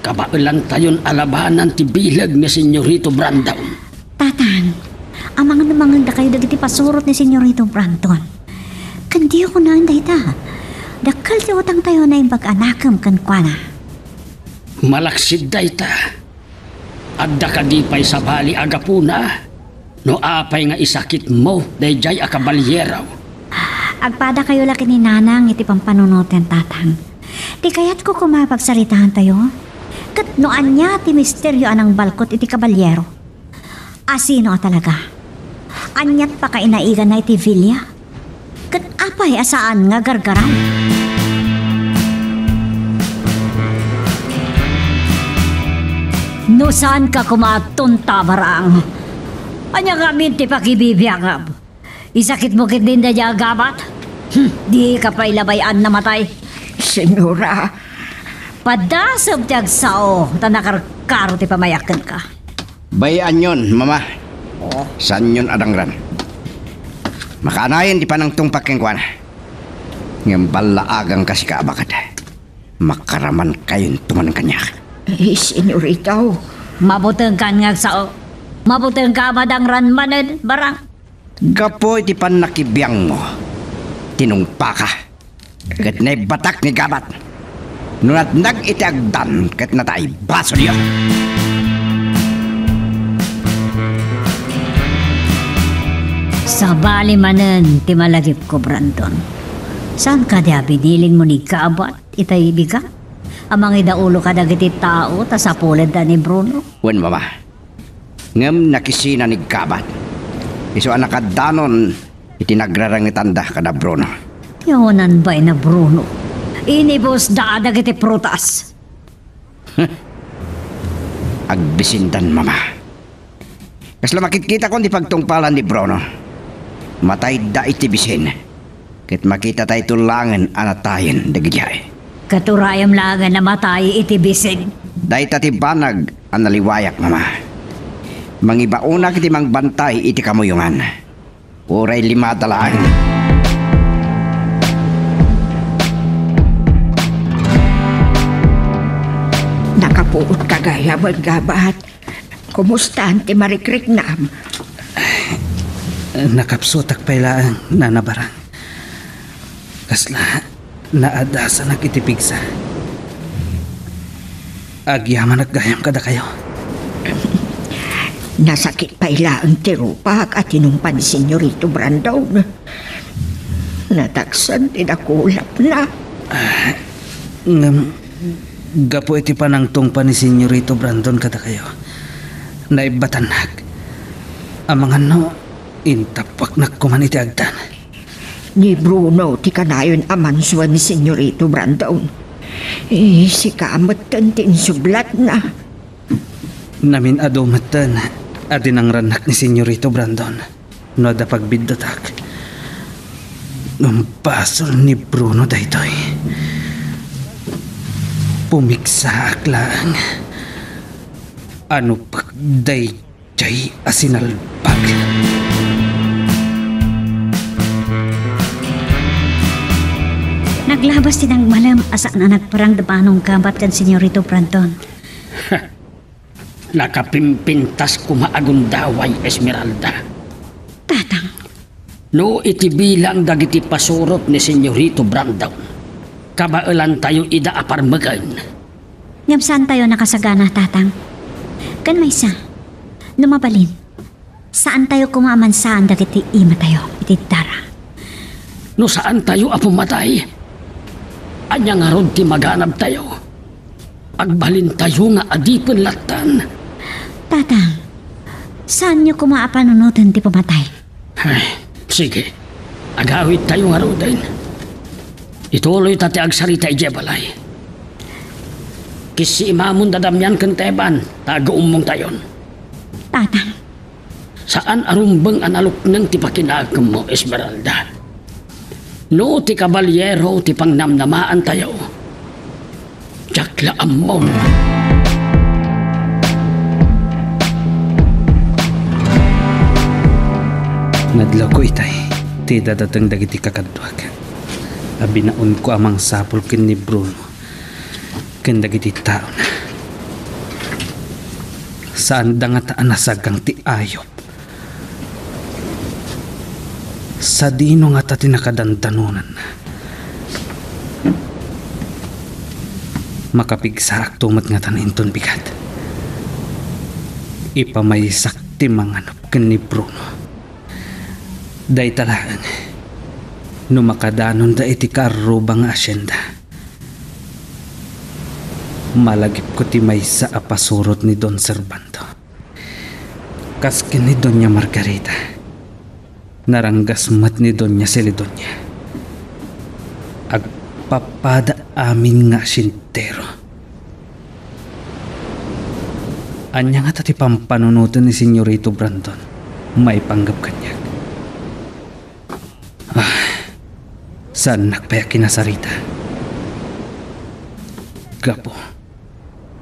Kabailan tayon alabanan ti bilag ni Senyorito Brandon. Tatang, amang namanganda kayo dagiti pasurot ni Senyorito Brandon. Kandi ako na anday ta. Dakal ti utang tayo na yung pag-anakam kan kwa na. Malaksid day ta. Adda ka di pa'y sa bali agapuna. No apay nga isakit mo dayjay akabalyeraw. Agpada kayo laki ni Nanang iti pampanunutin tatang. Di kaya't ko kumapagsaritahan tayo. Kat noan niya ti misteryo anang balkot iti kabalyero. Asino talaga? Anyat pa kainaigan na iti Villa? Kat apay asaan nga gargaran? No saan ka kumatunta barang? Anya kami ti pakibibiyangab. Isakit mo kit din na gabat? Di ka pa ilabayan na matay. Senyora, Padasab ti agsao, tanakarkaro ti pamayakan ka. Bayan yun, mama. San yun adangran? Makanayan di pa ng tungpak yung kwan. Ngayon balaagang kasi kaabakat. Makaraman kayong tumanang kanya. senyorito, Mabutang kan nga agsao. Mabutang ka madangran maned barang. Gapoy ti pan nakibiyang mo. Tinungpa ka. Kat na batak ni gabat. Nunat nag-itiagdan kat natay baso niyo. Sa bali manen ti malagip ko, Brandon. Saan ka dia biniling mo ni Gabat itay biga? Amang idaulo ka dagiti tao ta sa pulad da ni Bruno. Wen mama. Ngem nakisina ni gabat. Iso anakadanon itinagrarangitanda kada Bruno. Yawanan ba'y na Bruno? Inibos da dagiti prutas. Agbisindan mama. Kasla makikita ko di pagtungpalan ni Bruno. Matay da itibisin. Kit makita tayo tulangan anatayin dagijay. Katurayam lang na matay itibisin. Dahi tatibanag ang naliwayak mama. Mangibauna kiti mangbantay iti kamuyungan. Uray 5 talaan. nakapuot kagaya Gabat. Kumusta ti marikrik nam? Nakapsutak pailaan na nabarang. Kasla, naadasa nagitipigsa. Agyaman naggayam kada kayo. Nasakit pailaan ti rupak at tinumpan ni Senyorito Brandon. Nataksan tinakulap na. Gapo iti panangtong pa ni Senyorito Brandon kada kayo. Naibatanak. Amang ano, Intapak na kuman iti agdan. Ni Bruno, ti kanayon amanswa ni Senyorito Brandon. Si kamatan tinsublat na. Namin adumatan adin ang ranak ni Senyorito Brandon. No da pagbidatak. Numbasol ni Bruno daytoy. Pumiksaak lang. Ano pagday jay asinalpag. Naglabas din ang malam asaan na nagparang dabanong gabat kan Senyorito Brandon. Nakapimpintas kumaagundaway, Esmeralda. Tatang, No iti bilang dagiti pasurot ni Senyorito Brandon. Kabailan tayo ida aparmagan. ngam saan tayo nakasagana, tatang? Kan may isa, lumabalin. Saan tayo kumamansaan dagiti ima tayo, iti tara? No saan tayo apumatay? Anya nga rod ti maganap tayo. Agbalin tayo nga adipon latan. Tatang, saan nyo kumaapanunutan ti pumatay? Ay, sige. Agawit tayo nga rodin. Ituloy tati agsarita ijebalay. Kisi imamon dadamyan kenteban, taga-umong tayon. Tatang, Saan arumbang analok ng ti pakinagam mo, Esmeralda? No ti kabalyero ti pangnamnamaan tayo. Jakla amon. Nadlaw ko itay, ti dadatang dagiti kakadwag. Abinaon ko amang sapol ken ni Bruno, ken dagiti taon. Saan da nga taan nasagang ti ayop? Sa dino nga ta tinakadandanunan. Makapigsaak tumat nga taninton bigat. Ipamaysak ti manganap ken ni Bruno. Day talaan, numakadanon da iti karubang asyenda. Malagip ko ti maysa a pasurot ni Don Servando. Kaskin ni Doña Margarita. Naranggas mat ni Doña Celedonia. Agpapada amin nga sintero. Anya nga tati pampanunutan ni Senyorito Brandon. May panggap kanya. Saan nakpaya kinasarita? Gapo,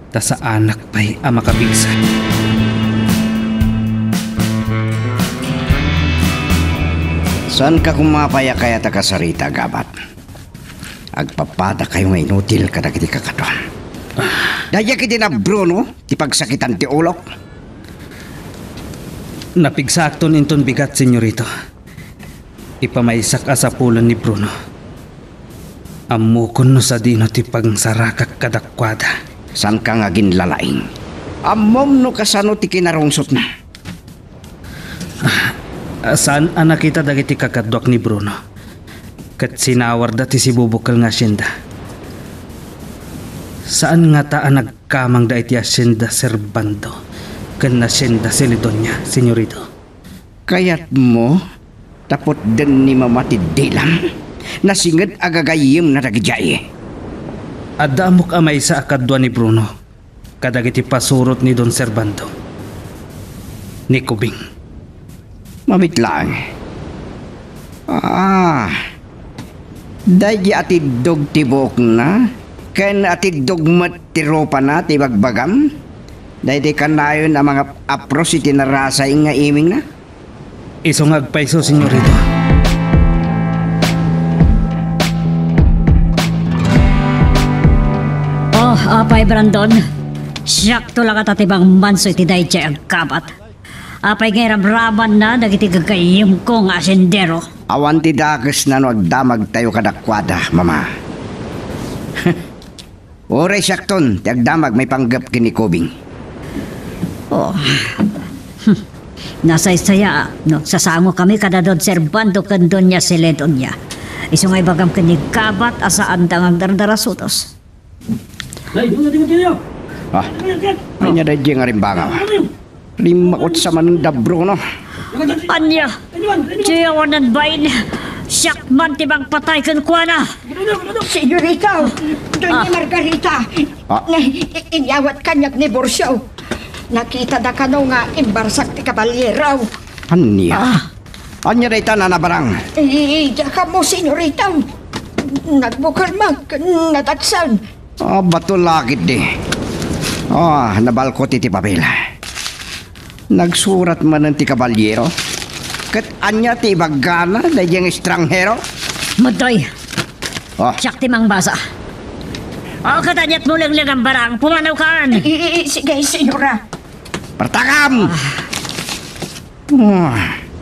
ta sa anak pa'y amakabigsa. Saan ka kumapaya kaya takasarita, gabat? Agpapada kayo nga inutil kada kiti kakadon. Daya kiti na Bruno, ti pagsakitan ti ulok. Napigsakton inton bigat, senyorito. Ipamaysak asapulan ni Bruno. Amukon no sa dino ti pagsarakak kadakwada. San ka nga ginlalaing? Amom no kasano ti kinarungsot na. Saan anak kita dagiti kakadwak ni Bruno? Kat sinawar dati si bubukal nga asyenda. Saan nga taan nagkamang da iti asyenda Servando? Kan asyenda Celedonia, senyorito. Kayat mo, tapot din ni mamati dilam, nasingad agagayim na dagijay. Adamok amay sa akadwa ni Bruno, kadagiti pasurot ni Don Servando. Ni Kubing. Mamit lang. Dahil atidog tibok na, ken atidog mat tiropa na tibagbagam, dahil di kanayon ang mga apros itinarasay nga iming na. Isong agpaiso, senyorito. Oh, apay Brandon. Siyakto lang katatibang manso iti dahi siya agkabat. Apay ngay ramraman na dagiti gagayim ko nga asyendero. Awan ti dakas na no agdamag tayo kadakwada, mama. Oray syakton, ti agdamag may panggap kini Kubing. Oh. Nasa isaya, no, sasango kami kada Don Servando kan Doña Celedonia. Isungay bagam kanikabat asaan tangang dardarasutos. Anya da nga rin banga. Limakot sa manang dabro, no? Anya, Tiyawanan bain. Siyak man tibang patay kan kuha na. Senyorita, Doña Margarita, inyawat kanyak ni Borsyo. Nakita da kano nga imbarsak ti kabalyeraw. Anya? Anya na ita na barang? Iya ka mo, senyorita. Nagbukal mag, nataksan. Bato lakit di. Nabalkot iti papel. Nagsurat man ng ti kabalyero. Kat anya ti bagana na yung estranghero. Madoy. Oh, Siyak timang basa. O katanyat mo lang ang barang. Pumanaw kaan. Sige, senyora. pertakam!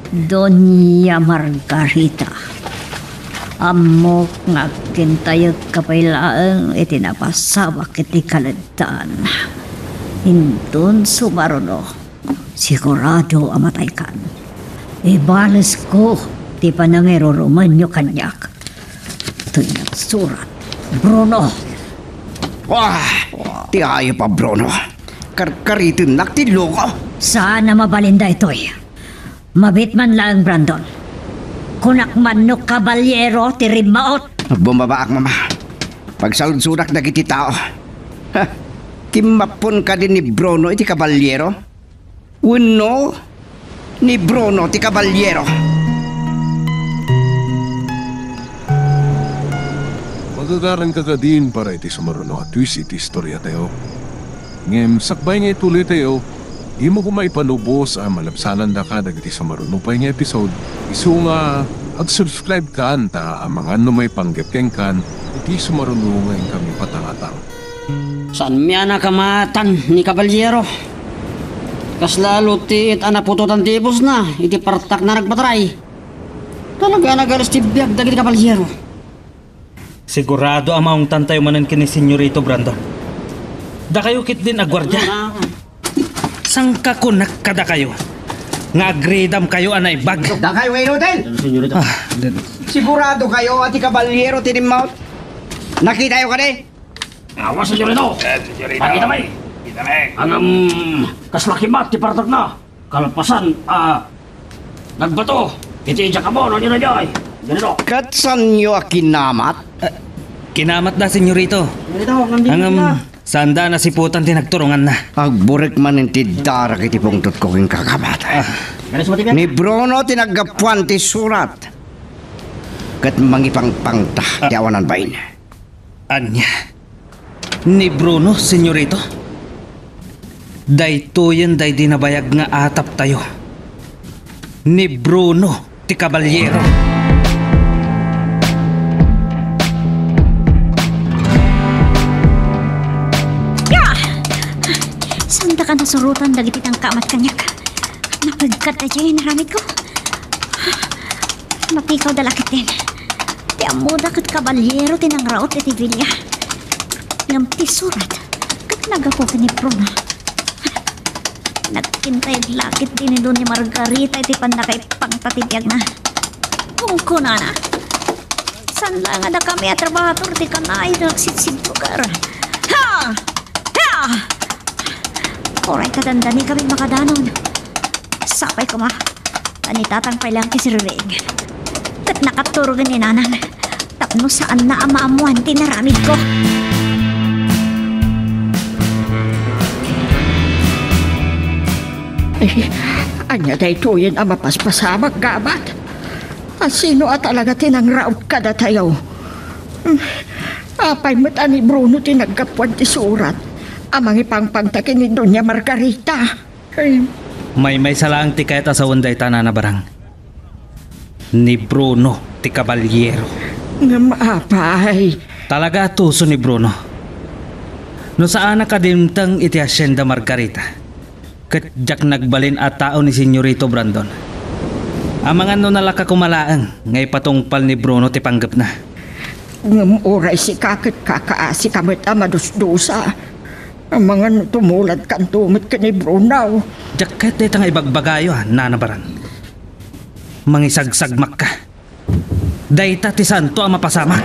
Doña Margarita. Amok nga kintayot kapailaang itinapasawak iti kalantaan. Hintun sumaruno. Sigurado amatay kan. Ibales ko ti panangero Romanyo kanyak. Ito'y nagsurat. Bruno. Ti ayo pa Bruno. Karkaritin nakti loko. Sana mabalinda ito'y. Mabit man lang Brandon. Kunak man no kabalyero ti rimaot. Bumabaak mama. Pagsaludsudak na kiti tao. Kimapon ka din ni Bruno iti kabalyero. Uno ni Bruno ti kabalyero. Magagaran ka din para iti sumaruno at twist iti istorya tayo. Ngem sakbay nga ituloy tayo, imo ko maipanubos ang malapsanan da ka dagiti sumaruno pa nga episode. Isu nga ag-subscribe ka anta ang mga may panggepkeng kan iti sumaruno nga kami patangatang. Saan miya nakamatan ni kabalyero? Kas lalo ti it anaputotan tibos na, iti partak na nagpatray. Talaga nagalas ti biyag dagiti kabalyero. Sigurado amaong tantay manan kini Senyorito Brandon. Da kayo kit din agwardya. Sangka ko nakada kayo. Nga agredam kayo anay bag. Da kayo kayo hotel. Sigurado kayo at kabalyero tinimaut. Nakita yung kani? Awas, senyorito. Pakita may. Ang kaslakimat, ti partak na. Kalpasan, nagbato. Iti ka mo, no nyo na jay. Ganito. Katsan nyo kinamat? Kinamat na Senyorito. Ang sanda na siputan tinagturungan na. Agburek man inti darak iti pungtot ko king kakamat. Ni Bruno tinagapuan ti surat. Kat mangipangpangta ti awanan bain. Anya? Ni Bruno, Senyorito? Dayto yan day dinabayag nga atap tayo. Ni Bruno, ti kabalyero. Sanda ka nasurutan dagiti tang kamat kanyak. Napagkat na dyan naramid ko. Mapikaw dalakit din. Ti amuda kat kabalyero tinangraot iti Villa. Ngam ti surat. Kat nagapo ka ni Bruno. Nagkintay lakit din ni Doña Margarita iti panakay pangtatibiyag na. Kung kuna na. San lang ada kami at trabahator ti kanay nagsitsig lugar. Ha! Ha! Oray katandani kami makadanon. Sapay ko ma. Tanitatang pailang kisiriring. Kat nakaturugan ni nanan. Tapno saan na amaamuan tinaramid ko. Anya day tuyin ang mapaspasamag gabat. Sino at talaga tinangraot ka da tayo? Apay mo't ani Bruno tinagkapuan ti surat. Amang ipangpangtakin ni Doña Margarita. May salang ti kayat asawan day tanana barang. Ni Bruno, ti kabalyero. Nga maapay. Talaga tuso ni Bruno. No saan nakadimtang iti Hacienda Margarita. Katjak nagbalin at tao ni Senyorito Brandon. Amangan no nalaka kumalaang, ngay patungpal ni Bruno ti panggap na. Ngam oray si kakit kakaasi kamit amadusdusa. Amangan tumulad kan tumit ka ni Bruno. Jak kahit itang ibagbagayo nanabaran. Mangisagsagmak ka. Dayta ti santo ang mapasamak.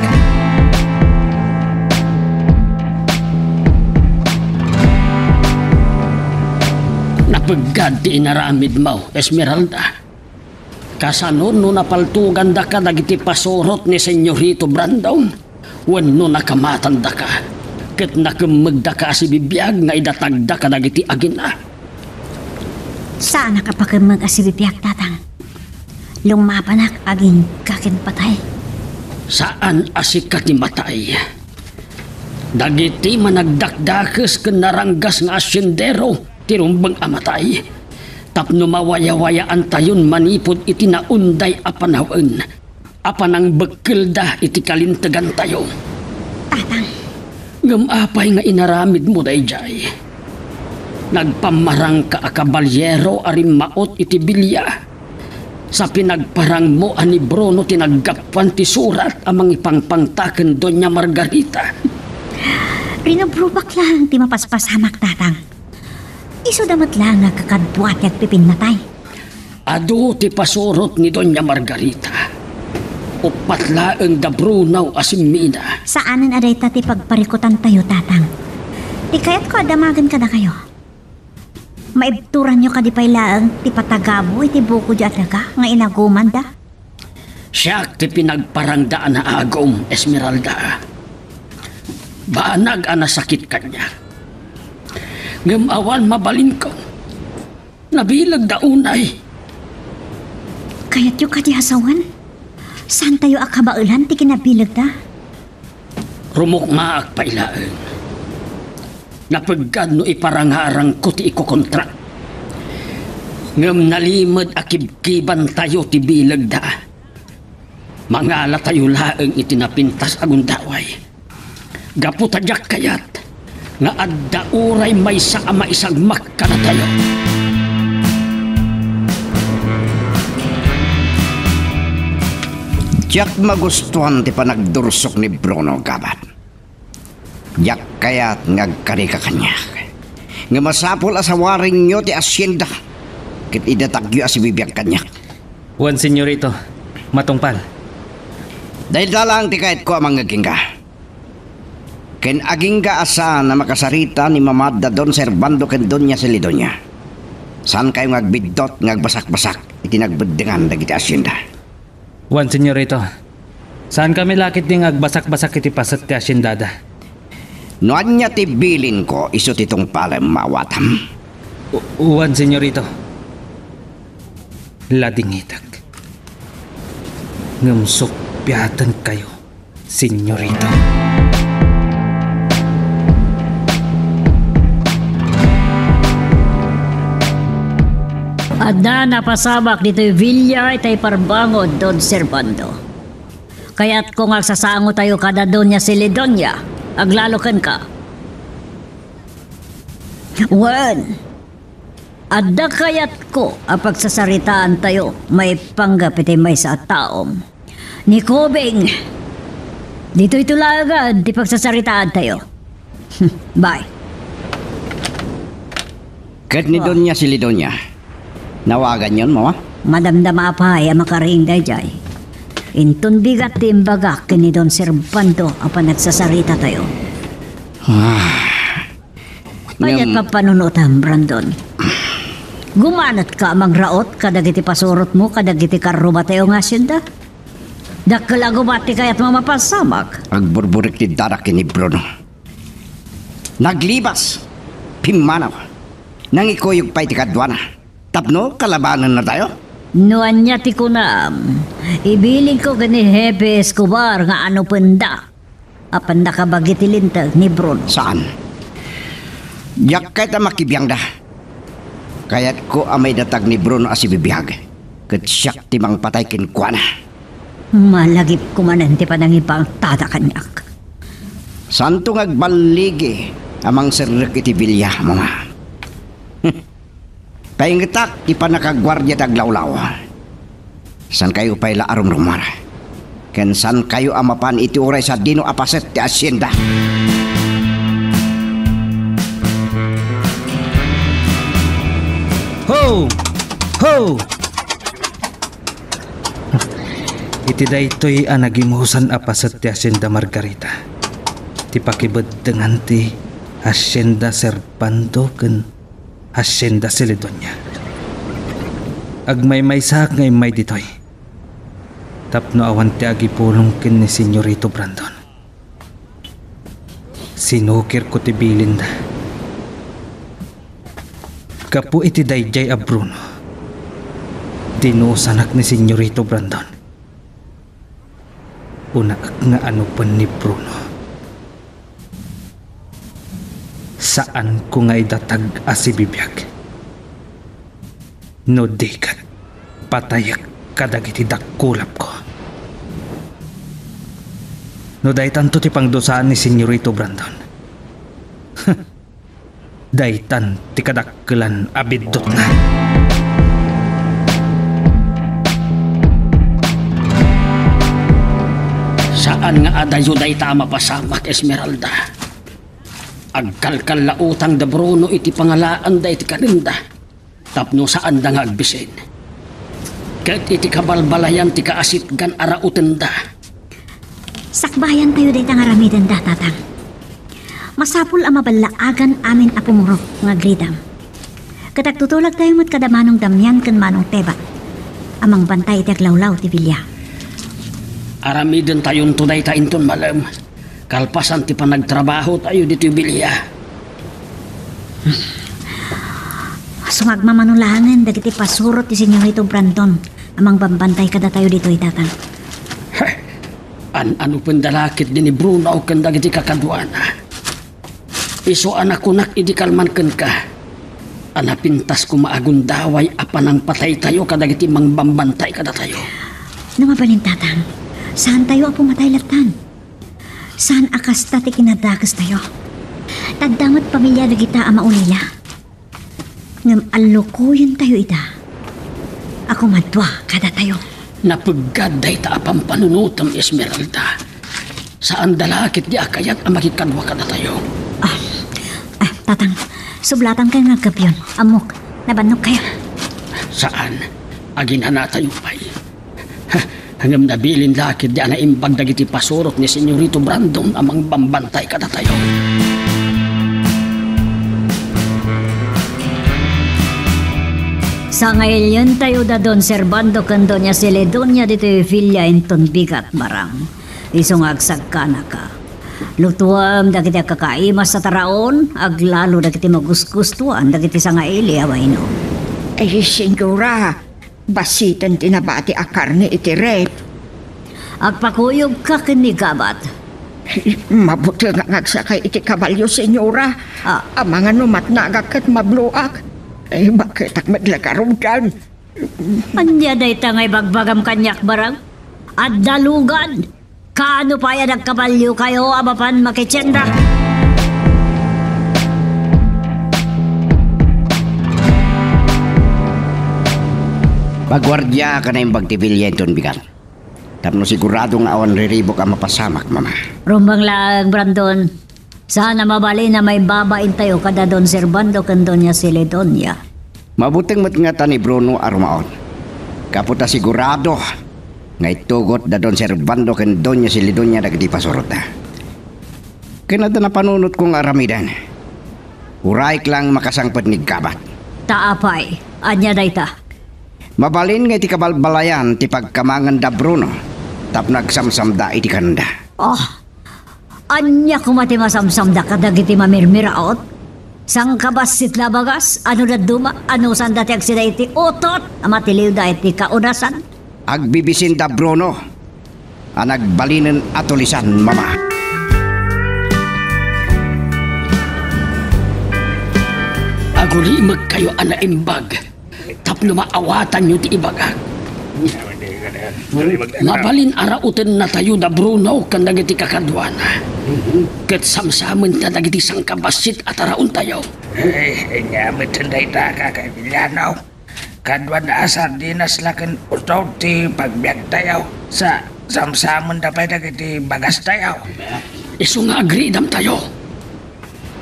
Napagad ti inaramid mo, Esmeralda. Kasanon no napaltugan da ka dagiti pasurot ni Senyorito Brandon. Wenno nakamatanda ka. Ket nakemegda ka si bibiyag nga idatagda ka dagiti agina. Saan nakapakimag asibibiyag, tatang? Lumapanak aging kakin patay. Saan asikat ni matay? Dagiti managdakdakes ken naranggas nga asyendero tirumbeng amatay. Tapno mawaya-wayaan tayon manipod iti naunday apanawen. Apanang bekelda iti kalintegan tayo. Tatang, Gamapay nga inaramid mo dayjay. Nagpamarang ka akabalyero arim maot iti bilya. Sa pinagparang mo ani Bruno tinaggapan ti surat amang ipangpangtaken Doña Margarita. rinubrubak lang ti mapaspasamak, tatang. Iso damat lang nga kakadbuat yag pipinmatay. Adu ti pasurot ni Doña Margarita. Upatlaeng da Brunaw asimina. Saanan aday ta ti pagparikutan tayo, tatang? Di kaya't ko adamagan ka na kayo. Maibturan nyo ka di pailaang ti patagabo iti buko di atlaga nga inaguman da. Siyak ti pinagparangdaan na agom, Esmeralda. Banag ana sakit kanya. Ngamawan mabalin ko. Nabilag da unay. Kaya't yung kadihasawan? Saan tayo akabaulan ti kinabilag da? Rumukmaak pailaan. Napagad no iparangarang ko ti ikokontra. Ngam nalimod akibkiban tayo ti bilag da. Mangala tayo laeng itinapintas agundaway. Gaputadyak kayat nga adda uray may sa ama isagmak ka na tayo. Diyak magustuhan ti panagdursok ni Bruno Gabat. Diyak kayat ngagkari ka kanya. Nga masapol asawaring nyo ti asyenda. Kit idatagyo asibibiyag kanya. Juan Senyorito, matungpal. Dahil dalang ti kahit ko amang agingga. Ken agingga asa na makasarita ni Mamada Don Servando ken Doña Celidonia. Saan kayo ngagbidot ngagbasak-basak iti nagbeddengan dagiti asyenda. Juan Senyorito, saan kami lakit ni agbasak-basak iti pasat ti asyendada? Noan niya ti bilin ko iso titong palem mawatam. Juan Senyorito, ladingitag. Ngamsok piyatan kayo, Senyorito. Adda napasabak dito'y Villa itay Parbangod, Don Servando. Kaya't kung agsasango tayo kada Doña Celidonia, aglalokan ka. Wen, adda kayat ko ang pagsasaritaan tayo, may panggap itay may sa taom. Ni Kobing, dito'y tulagan di pagsasaritaan tayo. Bye. Ket ni Doña Celidonia. Nawagan yon mo, ha? Madamdama pa ay makaring dayjay. Intun bigat din bagak ni Don Servando ang nagsasarita tayo. Payat pa panunutan, Brandon. Gumanat ka amang raot kadagiti pasurot mo kadagiti karuba tayo nga asyenda. Dakala gumati kaya't mamapasamak. Agburburik ti darak ni Bruno. Naglibas. Pimanaw. Nangikuyog pa iti kadwana. Tapno, kalabanan na tayo? Nuan niya ti kunam. Ibiling ko gani Hepe Escobar nga ano penda. Apan nakabagitilintag ni Bruno. Saan? Yak kahit makibiyang da. Kaya't ko amay datag ni Bruno asibibiyag. Kat siyak timang patay kinkwana. Malagip kumanan ti panangipang tatakanyak. Santo ngagbaligi amang serrek iti bilya, mga. Paingitak, di pa nakagwardya taglawlaw. San kayo pa'y laarom rumar? Ken san kayo amapan iti uray sa dino apaset ti asyenda? Ho! Ho! Iti daytoy ang nagimuhusan apasat ti asyenda Margarita. Ti pakibeddengan ti asyenda Servando ken asyenda Celidonia. Agmay sak ngay may ditoy. Tapno awan ti agipulong kin ni Senyorito Brandon. Sinukir ko ti bilinda. Kapu iti dayjay a Bruno. Dinusanak ni Senyorito Brandon. Unaak nga ano pa ni Bruno. Saan ko nga idatag asibibiyag? No dikat patayak kadagiti dakkulap ko. No daytan to ti pangdosaan ni Senyorito Brandon. Daytan ti kadakkelan abidot na. Saan nga adayo day tama pasamak, Esmeralda? Agkalkal lautang da Bruno iti pangalaan da iti kaninda. Tapno saan da nga agbisin. Kat iti kabalbalayan ti kaasitgan arauten da. Sakbayan tayo day nga ramidan da, tatang. Masapul ang mabalaagan amin apumurok nga gridam. Katagtutulag tayo mo't kadamanong damyan kan manong teba. Amang bantay iti aglawlaw ti bilya. Aramidin tayon tunay tainton malam. Kalpasan ti panagtrabaho tayo dito bilya. Sumagmamanulangan dagiti pasurot ti Senyorito Brandon. Amang bambantay kada tayo dito itatang. Ano pandalakit din ni Bruno o kanda giti kakaduana. Iso anak kunak idi kalmanken ka. Anapintas ko maagundaway apanang patay tayo kada giti mangbambantay kada tayo. Namabalin, tatang. Saan tayo ang pumatay latan? Saan akas tati kinadagas tayo? Tagdamot pamilya na kita ang maunila. Ngam alukuyan tayo ita. Ako madwa kada tayo. Napaggaday ta apang panunutam, Esmeralda. Saan dalakit di akayat ang makikadwa kada tayo? Tatang, sublatan kayo nga gabyon. Amok, nabanok kayo. Saan? Agin na tayo pa'y. Hanggang nabilin lakit di ana imbag dagiti pasurot ni Senyorito Brandon amang bambantay kada tayo. Sa ngayon tayo da Don Servando kan Doña Celedonia dito filya inton bigat barang. Isong agsagkana ka. Lutuam dagiti kakaimas sa taraon, aglalo dagiti magusgustuan dagiti sa ngaili away no. Eh, Senyora, basitan tinabati akar ni iti rep. Agpakuyog ka kinigabat. Mabuti nga ngagsakay iti kabalyo, Senyora. Ang mga numat na agak mabluak. Eh, bakit ak madlakarom kan? Anya day tangay bagbagam kanyak barang? At dalugan! Kaano pa yan nagkabalyo kayo abapan makitsenda? Pagwardya ka na yung bagtibilya ito bigat. Tapno siguradong awan riribok ang mapasamak, mama. Rumbang lang, Brandon. Sana mabali na may babain tayo kada Don Servando kan Doña Celedonia. Mabuting matngatan ni Bruno arumaon. Kaputa sigurado nga itugot da Don Servando kan Doña Celedonia dagiti pasurot na. Kinada na panunot kong aramidan. Uraik lang makasangpad ni Gabat. Taapay, anya dayta. Mabalin nga iti kabalbalayan ti pagkamangan da Bruno. Tap nagsamsam da iti kanda. Anya kumati masamsam da kadagiti mamirmiraot? Sang kabasit labagas, ano na duma, ano saan dati agsida iti utot, amatiliw da iti kaunasan? Agbibisin da Bruno. Anagbalinan atulisan, mama. Agulimag kayo ana imbag. Tapno maawatan nyo ti ibagag. Mabalin arauten na tayo da Bruno kan dagiti kakadwana. Ket samsamen ta dagiti sangkabasit at araon tayo. Nyamit henday ta kakaibilyanaw. Kadwan na asar dinas lakin utaw ti pagbiag tayo. Sa samsamen dapay dagiti bagas tayo. Iso nga agridam tayo.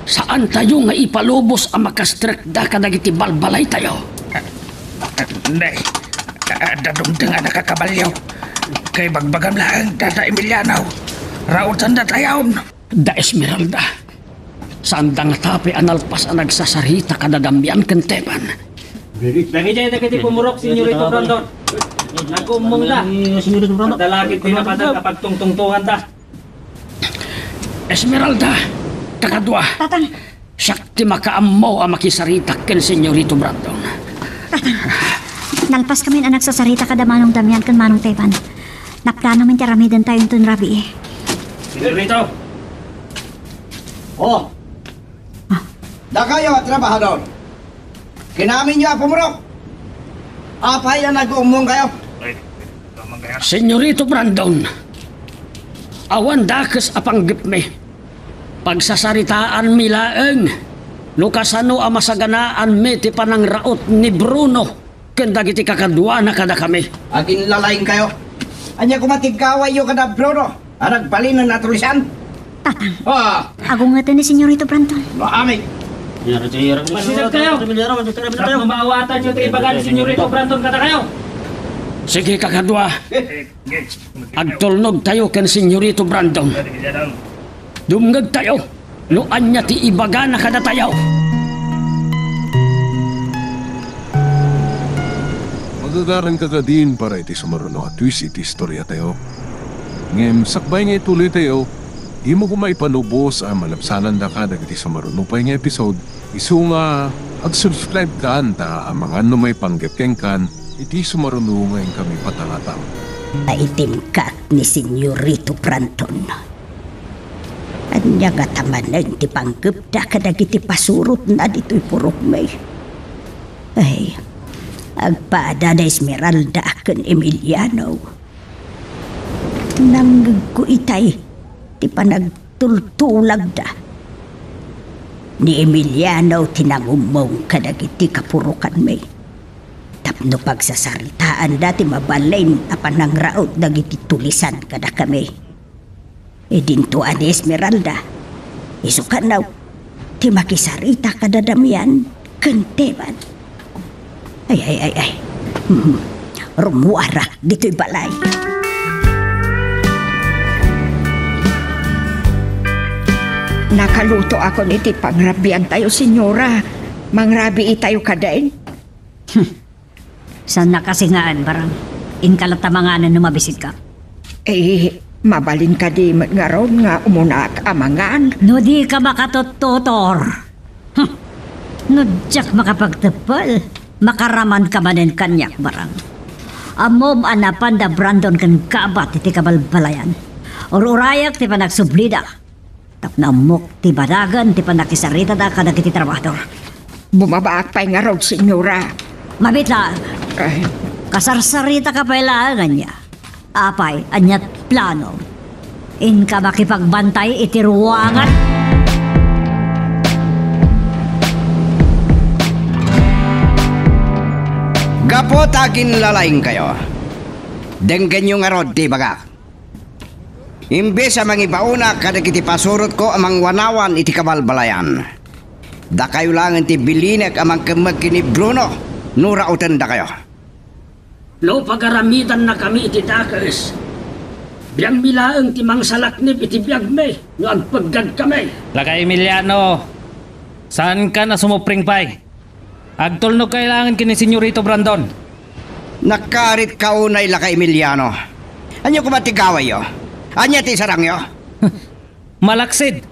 Saan tayo nga ipalubos ang makastrek da kadagiti balbalay tayo? Nay, dadumdeng anak kakabalyaw. Kay bagbagam lang dada Emilianaw. Rautan da tayaw. Da Esmeralda. Saan da nga tapi analpas ang nagsasarita kadadamyan kentepan. Dagiti pumurok, Senyorito Brandon. Nagumong na. Pagdalagit pinapadag kapag tungtungtungan ta. Esmeralda, kakadwa. Tatang, Sakti makaammo ang makisarita ken Senyorito Brandon. nalpas kami anak sa sarita kada manong Damian kan manong Teban. Naplano man tiaramidan tayo itong rabi eh. Senyorito, Oh! Da kayo, trabahador. Kinamin niyo ang pumurok. Apay na nag-umong kayo. Senyorito Brandon, awan dakes apanggip me. Pagsasaritaan mi laeng, lukasano ang masaganaan me ti panang raot ni Bruno, ken dagiti kakadwa na kada kami. Agin lalaing kayo. Anya kumatigkaway yung kada Bruno. Arag balin na natulisan. Tatang, Ah! ako nga ito ni Senyorito Brandon. Maami. masinag kayo. Dapat mamaawatan nyo ito ibagan ni Senyorito Brandon kada kayo. Sige kakadwa, agtulnog tayo ken Senyorito Brandon. Dumngag tayo, no anya ti ibaga na kada tayo. Magagaran ka din para iti sumaruno at twist iti istorya tayo. Ngem, sakbay nga ituloy tayo, di mo kumaipanubos ang malapsanan da ka dagiti sumaruno pa nga episode. Isu nga, ag-subscribe ka ta ang mga may panggapkeng kan, iti sumaruno ngayon kami patalatang. Naitim ka ni Senyorito Brandon. Anya nga tamanan ti panggap da kadagiti pasurot na dito'y purok may. Ay, agpada na Esmeralda ken Emiliano. Nanggag ko itay, ti panagtultulag da. Ni Emiliano tinangumong kadagiti kapurukan may. Tapno pagsasaritaan dati mabalain apan ng raot dagiti tulisan kada kami. E dintuan ni Esmeralda, isukan naw, ti makisarita kada Damian, kenteban. Ay. Rumuara, dito'y balay. Nakaluto ako niti pangrabian tayo, senyora. Mangrabi tayo kadain. Saan nakasingaan, barang? Inkalatamanganan numabisit ka. Eh, mabalin ka di nga ron nga umunak amangan. No di ka makatututor. No diyak makapagtapal. Makaraman ka manin kanyak, barang. Amom anapan da Brandon kan kabat iti kabalbalayan. Ururayak ti panagsublida. Tapnamok ti badagan ti panakisarita da kada kiti trabador. Bumabaak pa nga ron, senyora. Mabitla, Ay, kasarsarita ka pailangan niya. Apay, anyat plano. In ka makipagbantay iti ruwangan. Gapo tagin lalaing kayo. Denggan yung arod, di baga. Imbes sa mga ibauna, kada kiti pasurot ko amang wanawan iti kabalbalayan. Da kayo lang ti bilinek amang kamagkini Bruno, nurautan da kayo. No pagaramitan na kami iti dakes. Biyang milaeng timang salaknip iti biyag me, no agpaggad kami. Laka Emiliano, saan ka na sumupring pay? Agtulnog kailangan kini Senyorito Brandon. Nakarit kaunay la ka Emiliano. Anyo kumatigaway yo? Anya ti sarang yo? Malaksid.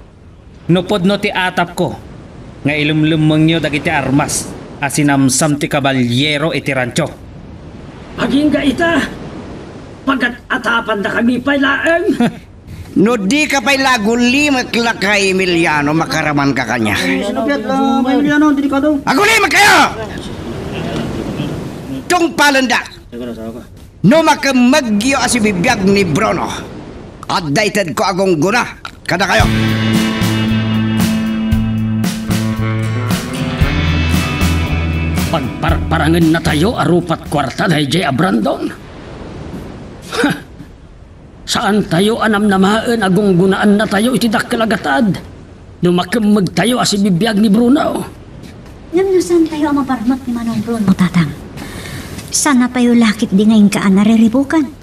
Nupod no ti atap ko. Nga ilumlumang nyo dagiti armas. Asinamsam ti kabalyero iti rancho. Aging ita, pagat atapan na kami pailaeng. No di ka pa'y lagulimak la ka Emiliano, makaraman ka kanya. Agulimak kayo! Tung palanda! No makamagyo asibibiyag ni Bruno. At daited ko agong guna. Kada kayo. Pagparparangan na tayo arupat kwarta dahil Jay Brandon. Ha! Saan tayo anamnamaan agong gunaan na tayo itidak kalagatad? Numakamag tayo asibibiyag ni Bruno. Saan tayo ang maparmat ni Manong Bruno, tatang? Sana tayo lakit di ngayon ka nariribukan.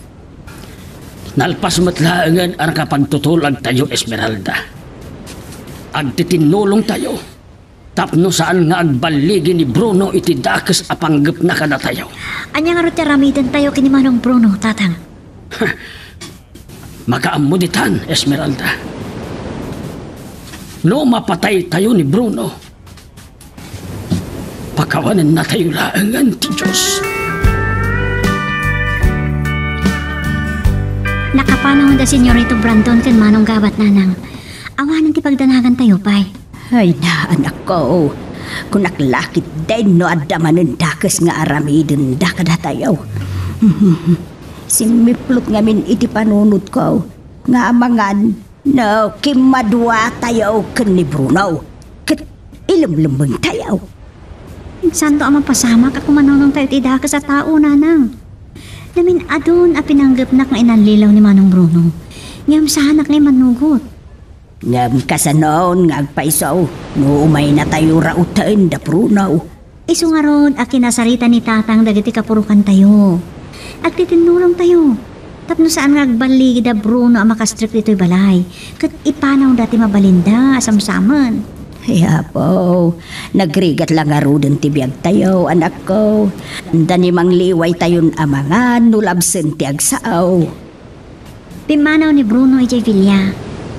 Nalpas matlaangan ang kapagtutulag tayo, Esmeralda. Agtitinulong tayo. Tapno saan nga agbaligi ni Bruno iti dakes apanggap na kadatayaw. Anya nga ro ramidan tayo kini Manong Bruno, tatang. Magaamuditan, Esmeralda. No mapatay tayo ni Bruno, pakawanan na tayo laangan ti Diyos. Nakapanahon da Senyorito Brandon kan Manong Gabat nanang. Awanan ti pagdanagan tayo, pay. Ay na, anak ko. Kung naklakit din no adamanin dakas nga aramidin da kadatayaw. Simiplot ngamin iti panunod ko. Nga amangan no kimadwa tayo ken ni Bruno. Ket ilumlumeng tayo. Santo ang mapasama ka kumanonong tayo ti daka sa tao, nanang. Namin adun a pinanggap na kang inanlilaw ni Manong Bruno. Ngam sahanak ni manugot. Ngam kasanoon nga agpaisaw. No umay na tayo rautain da Bruno. Isu nga ron a kinasarita ni tatang dagiti kapurukan tayo. Agtitinulong tayo. Tapno saan nga agbaligi da Bruno ang makastrip dito'y balay. Kat ipanaw dati mabalinda asamsaman. Kaya po, nagrigat lang nga rudin tibiyag tayo, anak ko. Dani mang liway tayon amangan, nulabsen ti agsaaw. Pimanaw ni Bruno ijay Villa.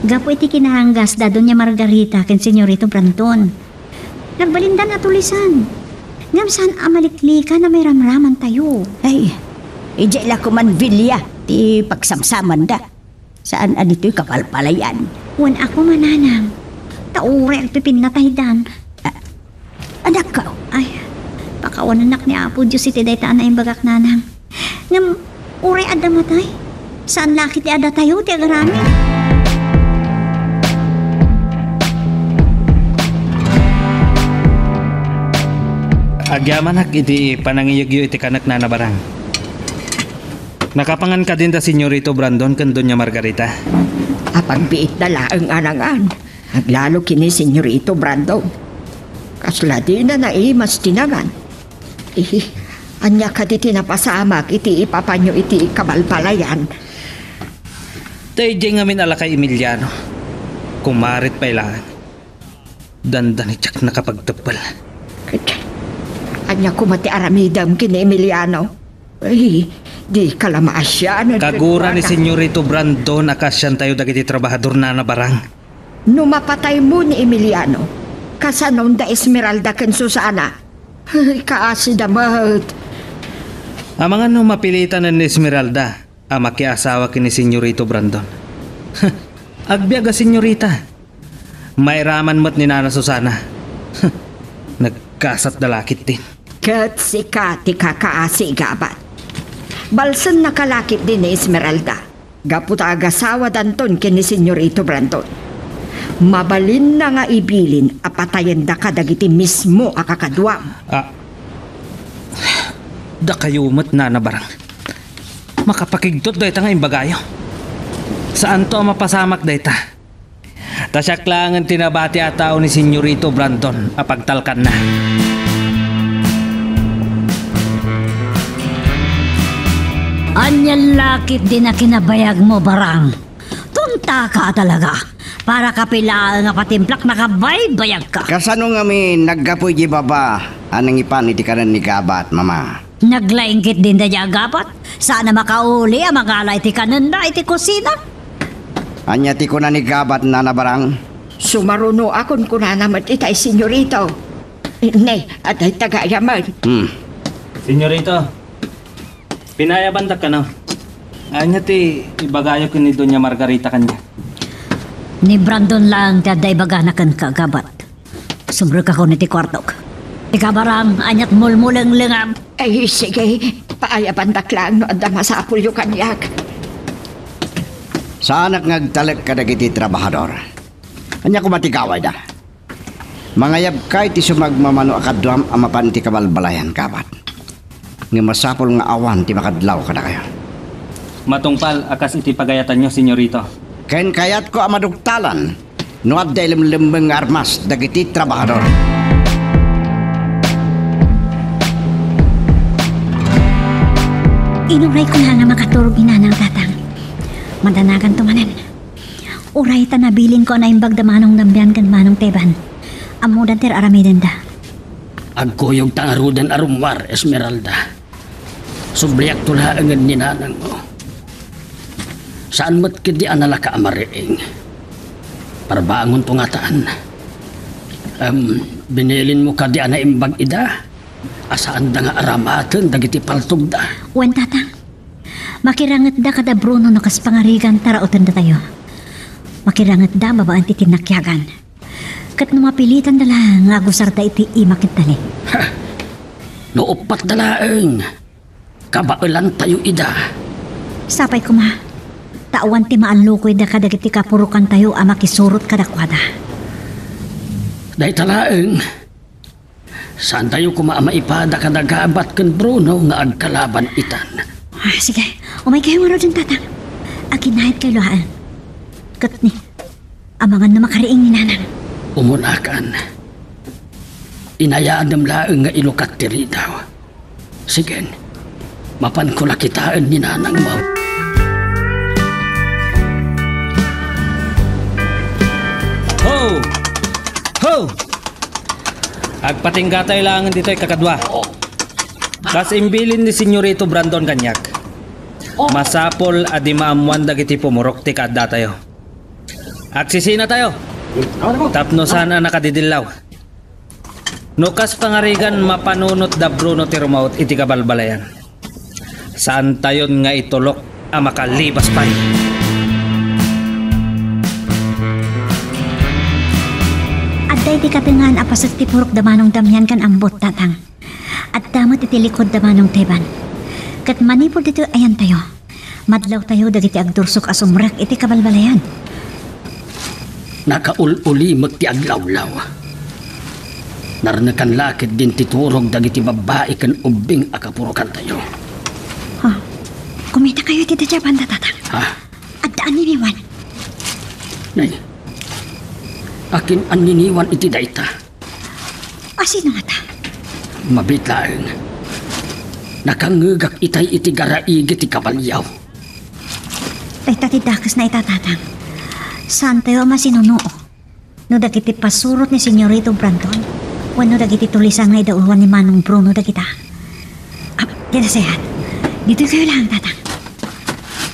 Gapo iti kinahanggas da doon niya Margarita ken Senyorito Branton. Nagbalinda na tulisan. Ngam saan amaliklikan na may ramraman tayo. Ay, ijay la kuman Villa, ti pagsamsaman da. Saan adito'y kapalpalayan? Wan ako mananang. Taure ang pipin na tahidan. Anak ko? Ay, pakawan anak ni Apo Diyos iti daytaan na imbagak nanang. Ngam, ure ada matay. Saan lakit ti ada tayo ti agarami? Agyamanak iti panangiyagyo iti kanak na nabarang. Nakapangan ka din ta Senyorito Brandon kan Doña Margarita. Apagbiit na laang anangan. Naglalo kini Senyorito Brandon. Kasla di na naimas tinagan. Anya ka di tinapasamak iti ipapanyo iti kabalpalayan. Tay ngamin ala kay Emiliano. Kumarit pa ilangan. Dandan itsak nakapagtapal. Anya kumati aramidam kini Emiliano. Ay, di kalamasya. Kagura ni Senyorito Brandon akasyan tayo dagiti trabahador na nabarang. Numapatay mo ni Emiliano. Kasanon da Esmeralda ken Susana. Ay, kaasidamat. Amangan no mapilitan ni Esmeralda ang makiasawa kini Senyorito Brandon. Agbiaga Senyorita. May raman mo't ni Nana Susana. Nagkasat dalakit din. Kat si Kati kakaasi gabat. Balsan nakalakit din ni Esmeralda. Gaputa agasawa danton kini Senyorito Brandon. Mabalin na nga ibilin apatayan da kadagiti mismo akakadwam. Da kayo mo't na nabarang. Makapakigtot dayta nga imbagayo. Saan to mapasamak dayta? Tasyak lang ang tinabati ataw ni Senyorito Brandon apagtalkan na. Anyang lakit din na kinabayag mo, barang. Tunta ka talaga. Para kapilaan nga patimplak nakabaybayag ka. Kasano nga mi naggapoy di baba anang ipan iti kanan ni Gabat, mama. Naglaingkit din da niya gapat. Sana makauli ang magala iti kananda iti kusina. Anya ti ko na ni Gabat na nabarang. Sumaruno akon kuna naman itay Senyorito. Nay, at ay tagayaman. Senyorito, pinayabandak ka no? Anya ti ibagayo ko ni Doña Margarita kanya. Ni Brandon lang taday baganakan ka gabat. Sumrug ako ni ti kwartok. Ikabarang anyat mulmulang lingam. Ay, sige. Paayabandak lang no anda masapul yung kanyak. Saanak ngagtalag ka dagiti trabahador. Anya ko matigaway da. Mangayab ka iti sumagmamano akadwam amapan ti kabalbalayan Gabat. Nga masapol nga awan ti makadlaw ka na kayo. Matungpal akas iti pagayatan nyo, Senyorito. Ken kayat ko amadugtalan no adda ilimlimbeng armas dagiti trabahador. Inuray ko na nga makaturog inanang tatang. Mandanagan tumanan. Uray ta nabilin ko na imbag damanong dambian kan manong teban. Amudan ter aramiden da. Agkuyog tangarudan arumar, Esmeralda. Subliyak tulaangan ni nanang mo. Saan mo't kidi anala ka amariing? Parbangon tungataan. Binilin mo ka di ana imbag ida. Asaan da nga aramatan dagiti paltog da. Wen tatang. Makirangat da kada Bruno no kas pangarigan taraotan da tayo. Makirangat da babaan ti tinakyagan. Kat numapilitan dala nga gusar da iti imakit dali. No upat dalaeng. Kabailan tayo ida. Sapay ko ma. Tawan ti maanlukoy da kadagiti kapurukan tayo ama kisurot kadakwada. Day talaeng. Saan tayo kumaamaipada kadagabat ken Bruno nga agkalaban itan. Sige, umay kayo nga dyan tatang. Akinahit kay luhaan. Kat ni, amangan na makariing ni nanang. Umunakan. Inayaan ng laeng nga ilukat tiri daw. Sige, mapan ko lakitaan ni nanang mo. Ho! Ho! Agpatingga tayo lang dito ay kakadwa. Kas imbilin ni Senyorito Brandon kanyak. Masapol adi maamuan dagiti pumurok ti kadda tayo. Aksisina tayo. Tapno sana nakadidilaw. Nukas pangarigan mapanunot da Bruno ti rumaut iti kabalbalayan. Saan tayon nga itulok ang makalibas pa. Aday di katingan apasat ti purok damanong damyan kan ambot tatang. At damot iti likod damanong teban. Kat manipod dito ayan tayo. Madlaw tayo dagiti agdursok asumrak iti kabalbalayan. Nakaul-uli magtiaglawlaw. Naranakan lakit din titurog dagiti babae kan ubing akapurukan tayo. Ha? Kumita kayo iti Japan tatang. Ha? At daan niniwan. Nay, akin ang niniwan iti dayta. Asino nga ta? Mabitlaeng. Nakangugak itay iti garaig iti kabalyaw. Dayta ti dakas na itatatang. Saan tayo masinuno? No dagiti pasurot ni Senyorito Brandon. Wano dagiti tulisan nga idauhan ni Manong Bruno dagita. Dinasayan. Dito kayo lang tatang.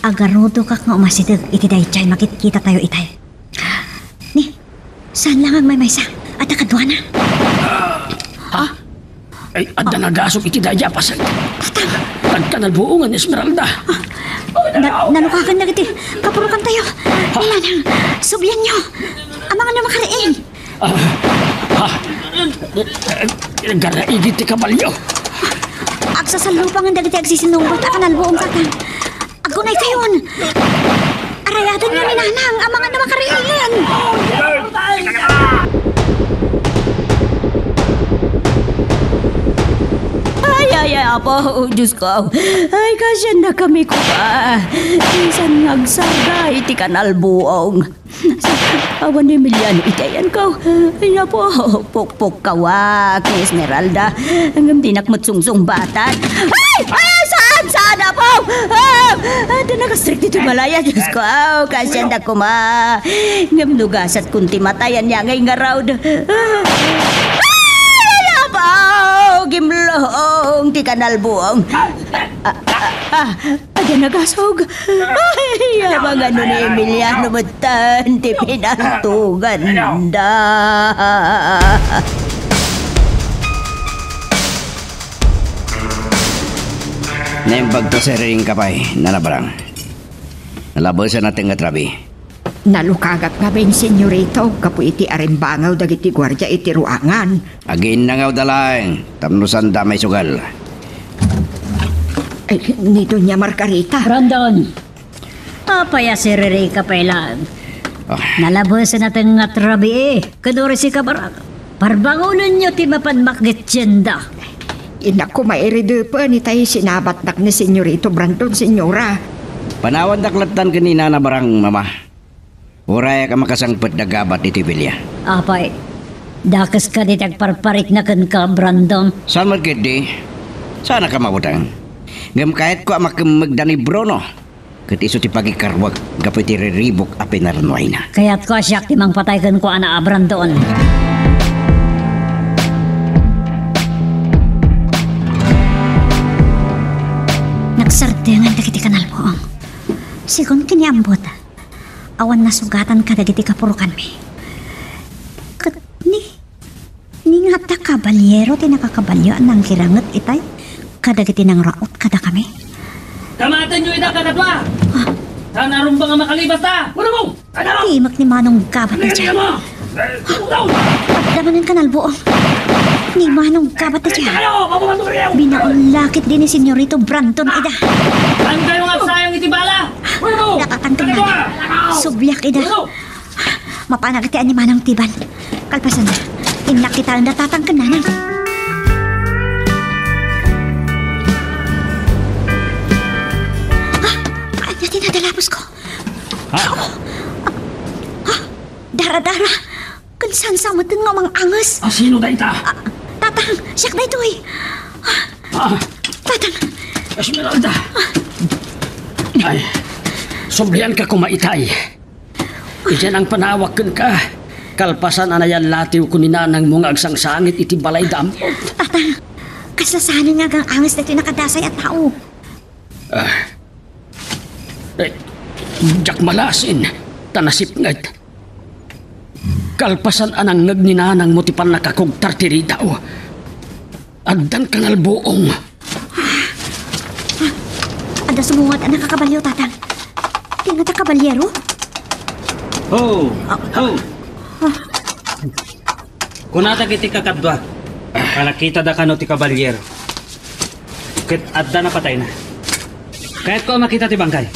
Agarudo kak nga umasidag iti daychay makikita tayo itay. Ni, saan lang ang may maysa at nakadwa na? Ha? Ay, adda nagasok iti daya pasag. Nagkanalbuungan, Esmeralda. Nalukakan na giti. Kapurukan tayo. Nanang, subyan nyo. Amang ano makaraing. Garaig iti kabalyo. Agsasalupang ang dagiti agsisinunggot at kanalbuong kakang. Agunay kayon. Arayadan nyo ni nanang. Amang ano makaraing. Ay, apo, Diyos ko. Ay, kasyan na kami ko pa. Isan nagsaga, iti kanalbuong. Awan ni Emiliano, itayan ko. Ay, apo, pukpuk kawa, kay Esmeralda. Hanggang dinakmat sungsong batan. Ay, saan, apo? Ito nakastrict dito malaya, Diyos ko. Kasyan na kuma. Hanggang nugasat kunti matayan niya ngay nga raw. Gimlong ti kanalbuong. Ada nagasog. Ay, abang ano ni Emiliano matan ti pinantugan da. Naimbag to sa ring kapay, nanabarang. Nalabosan natin nga trabi. Nalukagak nga ben senyorito, kapu iti arimbangaw dagiti gwardya iti ruangan. Agin na nga dalang, tamnusan damay sugal. Ay, ni Doña Margarita. Brandon, apaya si Rere ka pailan. Nalabosan natin nga trabi eh. Kadori si kabarak. Parbangunan nyo ti mapanmakgit yenda. Inaku mairido pa ni tayo sinabatnak ni senyorito Brandon, senyora. Panawan daklatan kanina na barang mama. Uraya ka makasangpet na gabat iti Bilya. Apay, dakas ka di tagparparik na kan ka, Brandon. Saan magkidi? Sana ka mabutang. Ngam kahit ko makamagda ni Bruno. Katiso ti pagikarwag, gapoy ti riribok a pinaranoy na. Kaya't ko siyak timang patay kan ko ana, Brandon. sardengan dagiti kanalpoong. Sigon kiniambot, awan nasugatan ka dagiti kapurukan mi. Kat ni nga ta kabalyero ti nakakabalyoan ng kiranget itay, kadagiti nang raot kada kami. Kamatan nyo ita kadapa! Sana rumba nga makalibas ta! Wala mo! Timak ni Manong Gabat na dyan. Pagdamanin kanalpoong. Ni Manong Gabat na dyan. Binaulakit din ni Senyorito Brandon ida. Saan kayo nga sayang itibala? Nakakantong na. Subyak ida. Mapanagtian ni Manang Tiban. Kalpasan na. Inakita ang natatangkan na. Ano tinadalapos ko? Dara-dara. Kansan sa matan nga mga angas. Sino da ita? Tatang, siyak na ito eh. Tatang. Esmeralda. Ay, soblihan ka kumaitay. Iyan ang panawakan ka. Kalpasan anayan latiw ko ni nanang mga agsangsangit iti balay dampot. Tatang, kasasanan nga gang angas na ito nakadasay at tao. Jak malasin, tanasip ngad. Kalpasan anang nagninanang mo ti pan nakakugtar ti ridaw. Agdan kangal buong. Ada sumuwat ang nakakabalyo, Tatang. Tingnan ta kabalyero. Ho! Ho! Kunata kiti kakadwa. Kalakita da kano ti kabalyero. Kit adda na patay na. Kahit ko makita ti bangkay.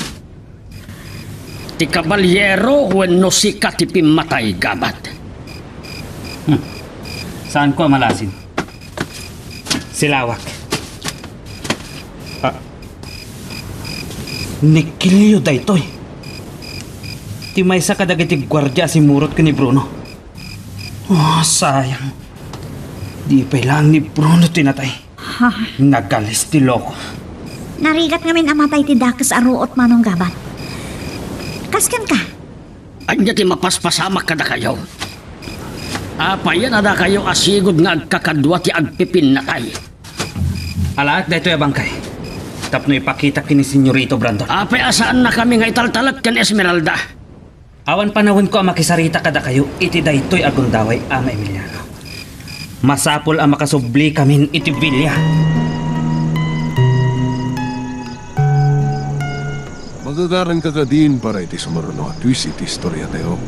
Ti kabalyero wenno sika ti pimatay Gabat. Saan ko malasin? Silawak. Nikilyo daytoy. Ti may sa kadagiti gwardya si murot ko ni Bruno. Sayang. Di pa lang ni Bruno tinatay. Nagalis ti loko. Narigat ngamin amatay ti dakas aruot Manong Gabat. Kaskan ka? Anya ti mapaspasamak kada kayo. Apayan ada kayo asigod nga agkakadwa ti agpipin na kay. Alaak daytoy abangkay. Tapno ipakita kini Senyorito Brandon. Apay asaan na kami nga italtalat kan Esmeralda. Awan panahon ko ang makisarita kada kayo iti daytoy agundaway Ama Emiliano. Masapol ang makasubli kamin iti bilya. Magagaran ka din para iti sumaruno at twist iti istorya tayo.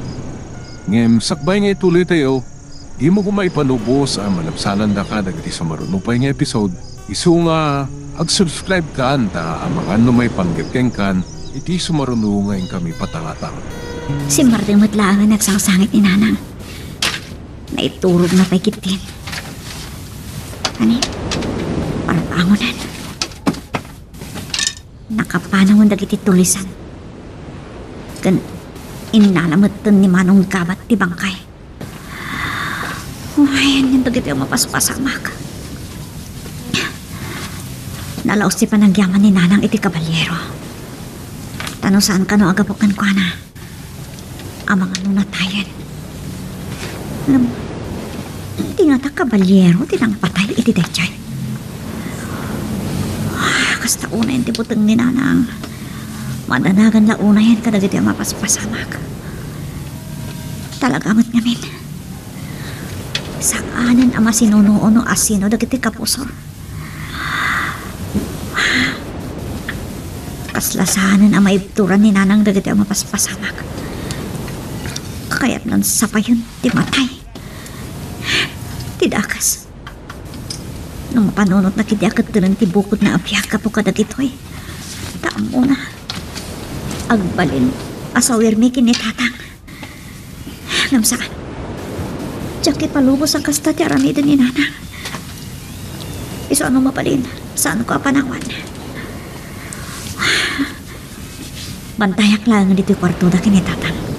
Ngem sakbay nga ituloy tayo, di mo kumaipanubo sa manapsanan da ka iti sumaruno pa nga episode. Isu nga ag-subscribe ka anta ang mga may panggipkeng kan iti sumaruno ngayon kami patangatang. Si Marting matlaangan nagsangsangit ni Nanang. Naiturog na pa'y kitin. Ani, parapangunan. Nakapanangon dagiti tulisan. Kan inalamatan ni Manong Gabat ti bangkay. Ayan yung dagiti ang mapaspasamak. Nalaos ti panagyaman ni Nanang iti kabalyero. Tano saan ka no agapukan ko na? Amang ano na tayan. Di nga ta kabalyero, tinang patay iti dechay. Kasta una yung tibutang ni Nanang. Madanagan la una yan kadagiti ang mapaspasamak. Talaga amat ngamin. Saanan ama sinunuono asino dagiti kapusor. Kaslasanan ang maibturan ni Nanang dagiti ang mapaspasamak. Kaya't nan sapayon ti matay. Tidakas. Nung mapanunot na kitiakat tinan ti bukod na abiyag kapo kadagitoy. Taam una. Agbalin asawir mi kinitatang. Namsaan. Diyak palubos ang kasta ti aramidan ni Nanang. Iso ano mapalin. Saan ko apanawan. Bantayak lang dito kwarto da kinitatang.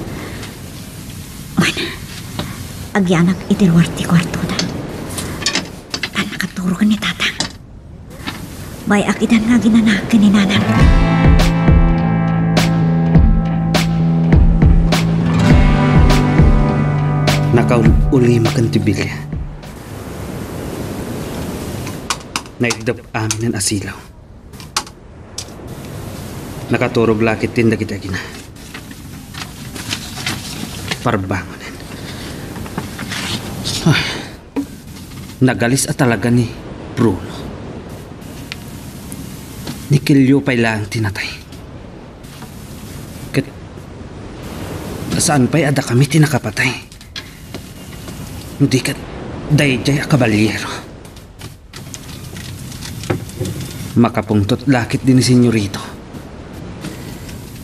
Agyanak itiluar ti kwarto da. Tan nakaturo ka ni Tatang. Bayak idan nga ginanak ka ni Nanang. Nakauli makantibilya. Naigdap amin ang asilaw. Nakaturog lakit tinda kita gina. Parbangonin. Nagalis at talaga ni Bruno. Ni Kilyo pa'y lang tinatay. Kat saan pa'y ada kami tinakapatay? Hindi kat dayjay a kabalyero. Makapungtot lakit din ni senyorito.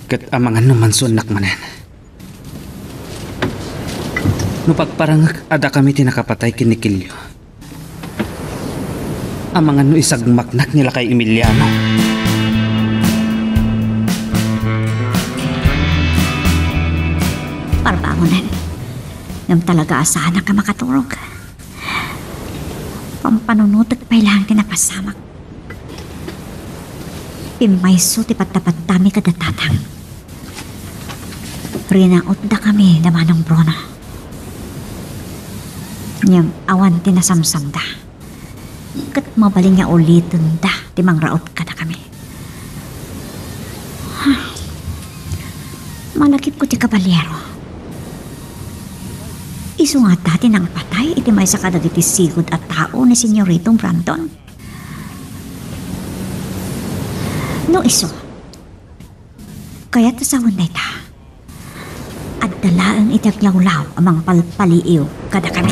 Kat amangan naman sunak manen. No pagparang ada kami tinakapatay kinikilyo. Amangan no isagmaknak nila kay Emiliano. Parbangonan. Ngam talaga asahan na ka makaturog. Pampanunutot pa'y lang tinapasamak. Pimayso ti patapatami kadatatang. Rinaot da kami naman ng Brona. Niyang awan tinasamsam da. Kat mabaling nga ulitin da timang raot ka na kami. Malakip ko ti kabalyero. Isu nga dati ng patay iti may sa kadagiti sigod at tao ni Senyoritong Brandon. No iso, kaya tasawin na ita. At dalaan itaglawlaw amang palpaliiw kada kami.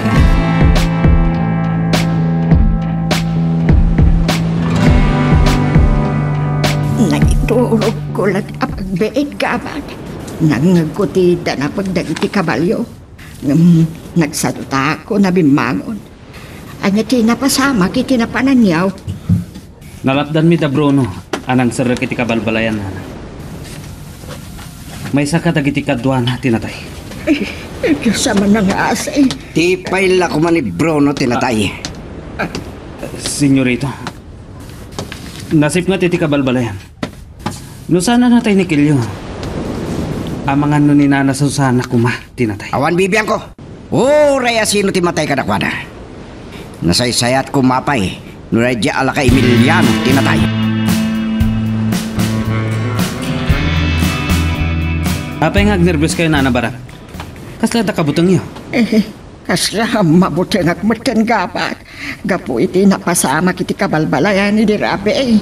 Nagitulog ko lang apagbeid gabat. Nangagkutida na pagdagiti kabalyo. Nagsaduta ako na bimangon. Anya tinapasama kiti na pananyaw. Nalapdan mi da Bruno, anang sarak iti kabalbalayan na. May saka dagiti kadwana tinatay. Diyos sama na nga asay. Ti paila ko man ni Bruno tinatay. Senyorito, nasip nga titi kabalbalayan. No sana natay ni Kilyo. Amangan no ni Nana Susana kuma tinatay. Awan bibiyang ko. Raya sino timatay kadakwada. Nasaysayat kumapay. Nuradya ala ka Emiliano tinatay. Apay nga nervous kayo Nana Barak. Kasla da kabutang niyo. Kasla mabuti ngakmatan gabat. Gapu iti napasama kiti kabalbalayan ni Dirabe eh.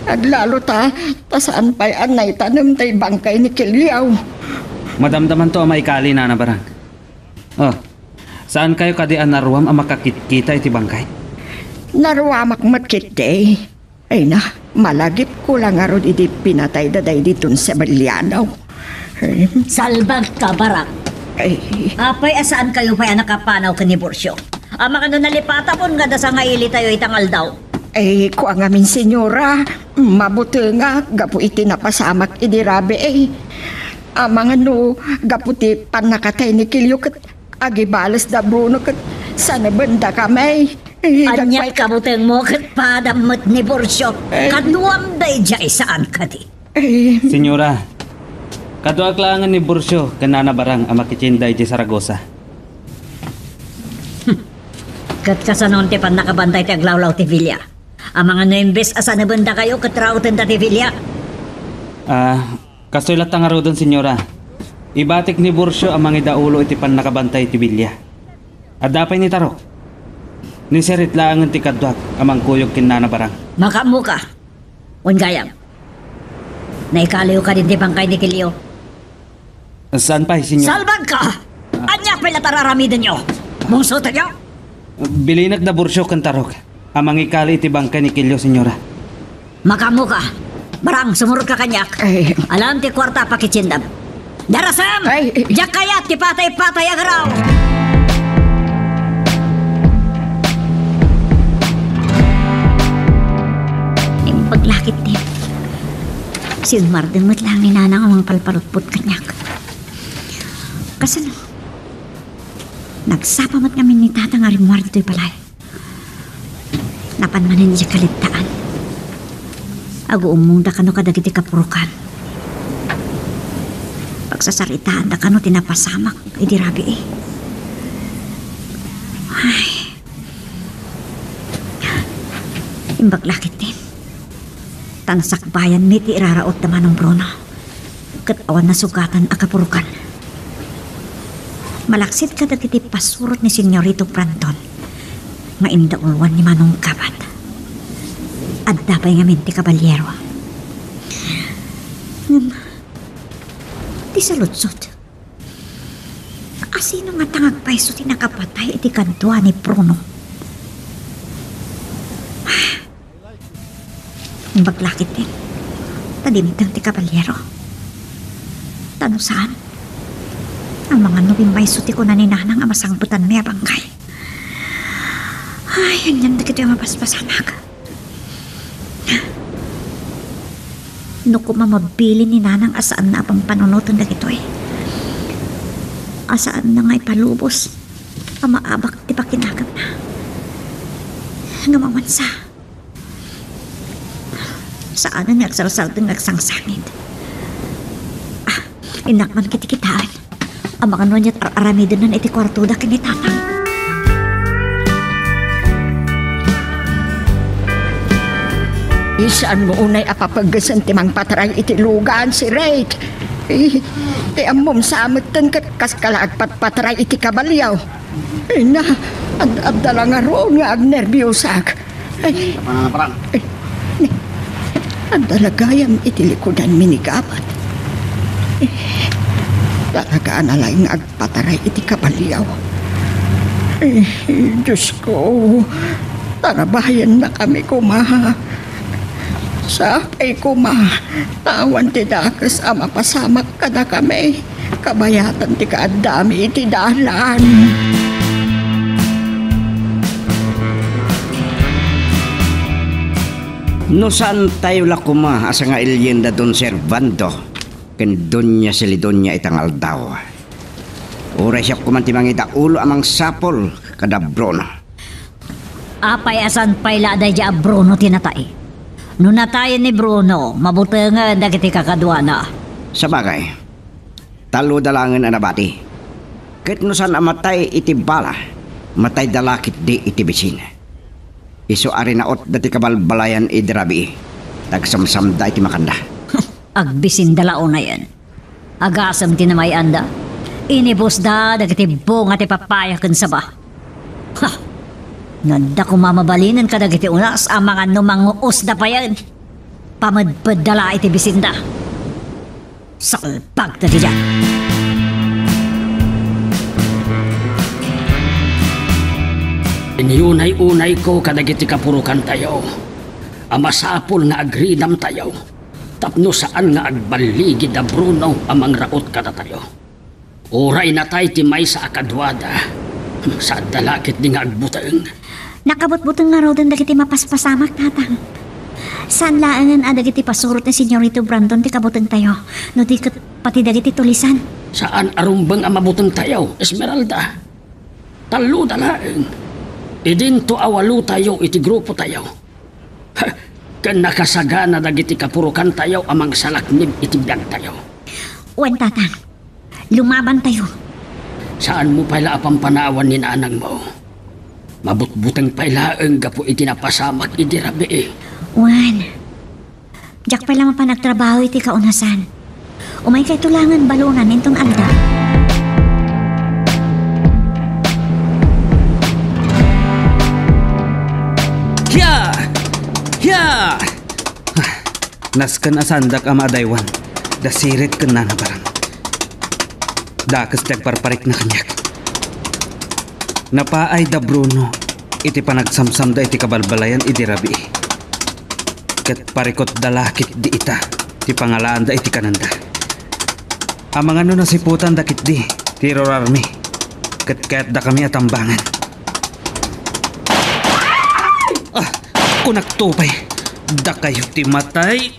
At lalo saan pa'y anay tanam tay bangkay ni Kilyaw. Madamdaman to may kali Nana Barang. Oh, saan kayo kadian naruam ang makakita iti bangkay? Naruamak matkit eh. Ay na, malagip ko lang arod iti pinatay daday ditun sa Balyanaw. Salbag ka, Barak. Ay, Apay, asaan kayo pa'y nakapanaw ka ni Borsyo? Amang ano nalipata po nga da sa ngaili tayo itangal daw. ay ko ang amin senyora, mabuti nga, gapu iti napasamak idirabe eh. Amang ano, gapu ti panakatay ni Kilyo kat agibalas da Bruno kat sana benda kami. Anyat kabuteng mo kat padamot ni Borsyo. Kaduam day jay saan ka di. Senyora, kaduaklangan ni Borsyo kanana barang ang makichinday di Saragosa. Kat kasanon ti pan nakabantay ti aglawlaw ti Villa. Ang mga noimbes asa na banda kayo katrauten ta ti Villa. Kastoy latang araw doon, senyora. Ibatik ni Borsyo ang mga idaulo iti pan nakabantay ti Villa. At dapay ni Tarok. Ni Serit laangan ti kadwak amang kuyog kinana barang. Makamuka. Ungayam. Naikaliw ka din ti bangkay ni Kilyo. Saan pa, senyora? Salbag ka! Anya pala tararamidin nyo? Mungsutan nyo? Bilinag na Borsyo kan Tarok. Amang ikali iti bangkay ni Kilyo, senyora. Makamuka. Barang, sumurot ka kanyak. Alam ti kwarta pakitsindam. Darasam! Diyak kaya ti patay-patay agaraw! Yung paglakit din. Si Umar din mo't lang ni Nanang amang palparutput kanyak. Kasi nagsapamat kami ni Tatang Arimwar dito'y palay. Napanmanin niya kaligtaan. Ago umong da kano kadagiti kapurukan. Pagsasaritaan da kano tinapasamak, idirabi eh. Ay. Imbag lakit din. Tansakbayan mi ti iraraot naman ng Bruno. Kat awan na sugatan akapurukan. Malaksit ka dagiti pasurot ni Senyorito Branton. Maindaulwan ni Manong Gabat. At dapay nga ti kabalyero. Ti salutsot. Asino nga tangagpaiso ti nakapatay iti kadwa ni Bruno? Baglakit din. Tadimtang ti kabalyero. Tano saan? Ang mga nubimbay suti ko na ni Nanang ang masangbutan may abangkay. Ay, yan na kito yung mapaspasanak. No ko mamabili ni Nanang asaan na apang panunutan na kito eh. Asaan na nga'y palubos. Ang maabak di pa kinagam na. Ngamawansa. Saan na nagsarsaldang nagsangsangit. Inakman kitikitaan. Ang mga nunya't aramidon na iti kwartuda kinitatang. Isaan mo unay apapagasan timang pataray iti lugaan si Raid. Ti amom sa amatan kaskalaagpat pataray iti kabalyaw. Na, adala nga roon nga agnerbiyosak. Parang. Adalagayam iti likodan minigabat. Talagaan na lang agpataray iti kabalyaw. Diyos ko, tarabayan na kami kumaha. Sapay kuma, tawan ti dakas ama pasamak ka na kami. Kabayatan ti kaadami iti dalan. No saan tayo lakuma asa nga ilyenda don servando ken donya Silidonya itangal daw. Oray siya kumantimang ulo amang sapol kada Bruno. Apay asan pay laday di Bruno tinatay. No natayan ni Bruno, mabuti nga dagiti kakadwana. Sa bagay, talo dalangan na nabati. Kahit no saan amatay iti bala, matay dalakit di iti bisin. Iso ari naot dati kabalbalayan idirabi. Tagsamsamda iti makanda. Agbisin dalao na yan. Agasam tinamay anda. Inibos da dagiti bunga ti papaya ken saba. Ha! Nanda ko mamabalinan ka dagiti unas ang mga numanguos da pa yan. Pamadpad dala iti bisinda. Salpag na diyan. Iniyunay-unay ko kadagiti kapurukan tayo. Amasapol nga agridam tayo. Tapno saan nga agbaligid da Bruno amang raot kada tayo. Oray na tayo timay sa akadwada. Sa dalakit di nga agbutang. Nakabutbutang nga raw din dagiti mapaspasamak tatang. Saan laangan dagiti pasurot ni Senyorito Branton ti kabutang tayo. No di pati dagiti tulisan. Saan arumbang ang mabutang tayo, Esmeralda? Talo dalaan. Idin to awalo tayo iti grupo tayo. Kan nakasagana dagiti kapurukan tayo amang salaknib iti biyag tayo. Wen tatang, lumaban tayo. Saan mo pala apang panawan ni nanang mo? Mabutbutang pailaeng gapo iti napasamak iti rabi eh. Wen, jak pala mapanagtrabaho iti kaunasan. Umay kay tulangan balunan nintong alda. Hiya! Hiya! Naskan asandak ama adaywan. Dasirit ken na barang. Dakas tagparparik na kanyak. Napaay da Bruno. Iti panagsamsam da iti kabalbalayan iti rabi. Ket parikot dalakit di ita. Ti pangalaan da iti kananda. Amang ano nasiputan dakit di. Tiror army. Ket da kami atambangan. Kunak tupay. Da kayo ti matay.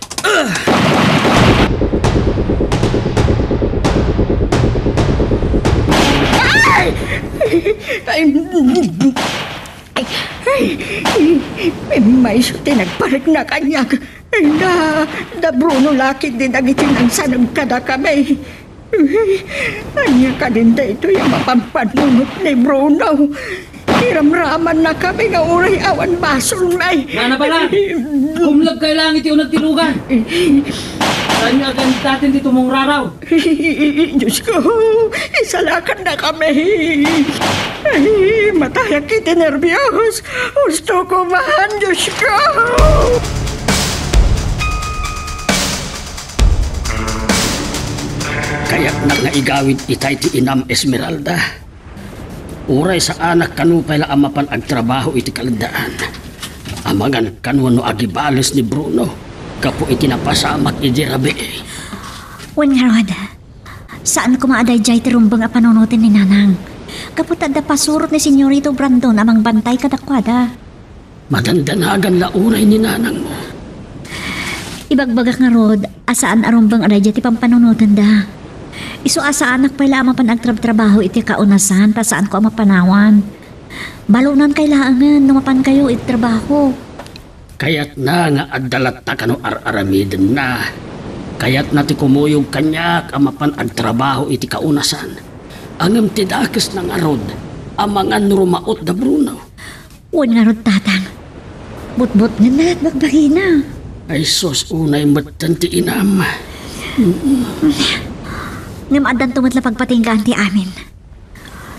May suti nagparik na kanyak. Da Bruno lakit din agiti ng sanag kada kami. Anya ka din da ito yung mapampanunot ni Bruno. Iramraman na kami nga uray awan basol may. Nga na pala, kumlag kay langit yung nagtilugan. Saan nga ganit natin dito mong raraw? Diyos ko, isalakan na kami. Ay, matayak kita nervyos. Gusto ko man, Diyos ko. Kaya't nagnaigawid itay ti Inam Esmeralda. Uray sa anak kanupay la amapan agtrabaho iti kalandaan. Amagan kanwano agibalos ni Bruno. Kapo iti napasamak iti rabi. Wen nga Rod, saan ko maaday jay tirumbang a panunutin ni Nanang? Kaputad na pasurot ni Senyorito Brandon amang bantay kadakwada. Madandanagan la uray ni Nanang mo. Ibagbagak nga Rod, asaan arumbang aday jay ti pampanunutin da. Isu asa anak pala ama panagtrabaho iti kaunasan ta saan ko ama panawan. Balunan kailangan numapan kayo iti trabaho. Kaya't na nga adalat ta kano ar-aramiden na. Kaya't na ti kumuyog kanyak amapan agtrabaho iti kaunasan. Angem ti dakes ng arod amangan rumaot da Bruno. Wen nga Rod tatang. Butbut nga na't magbagina. Ay sos unay matan ti Inam. Ngam adan tumatla pagpatinggaan ti amin.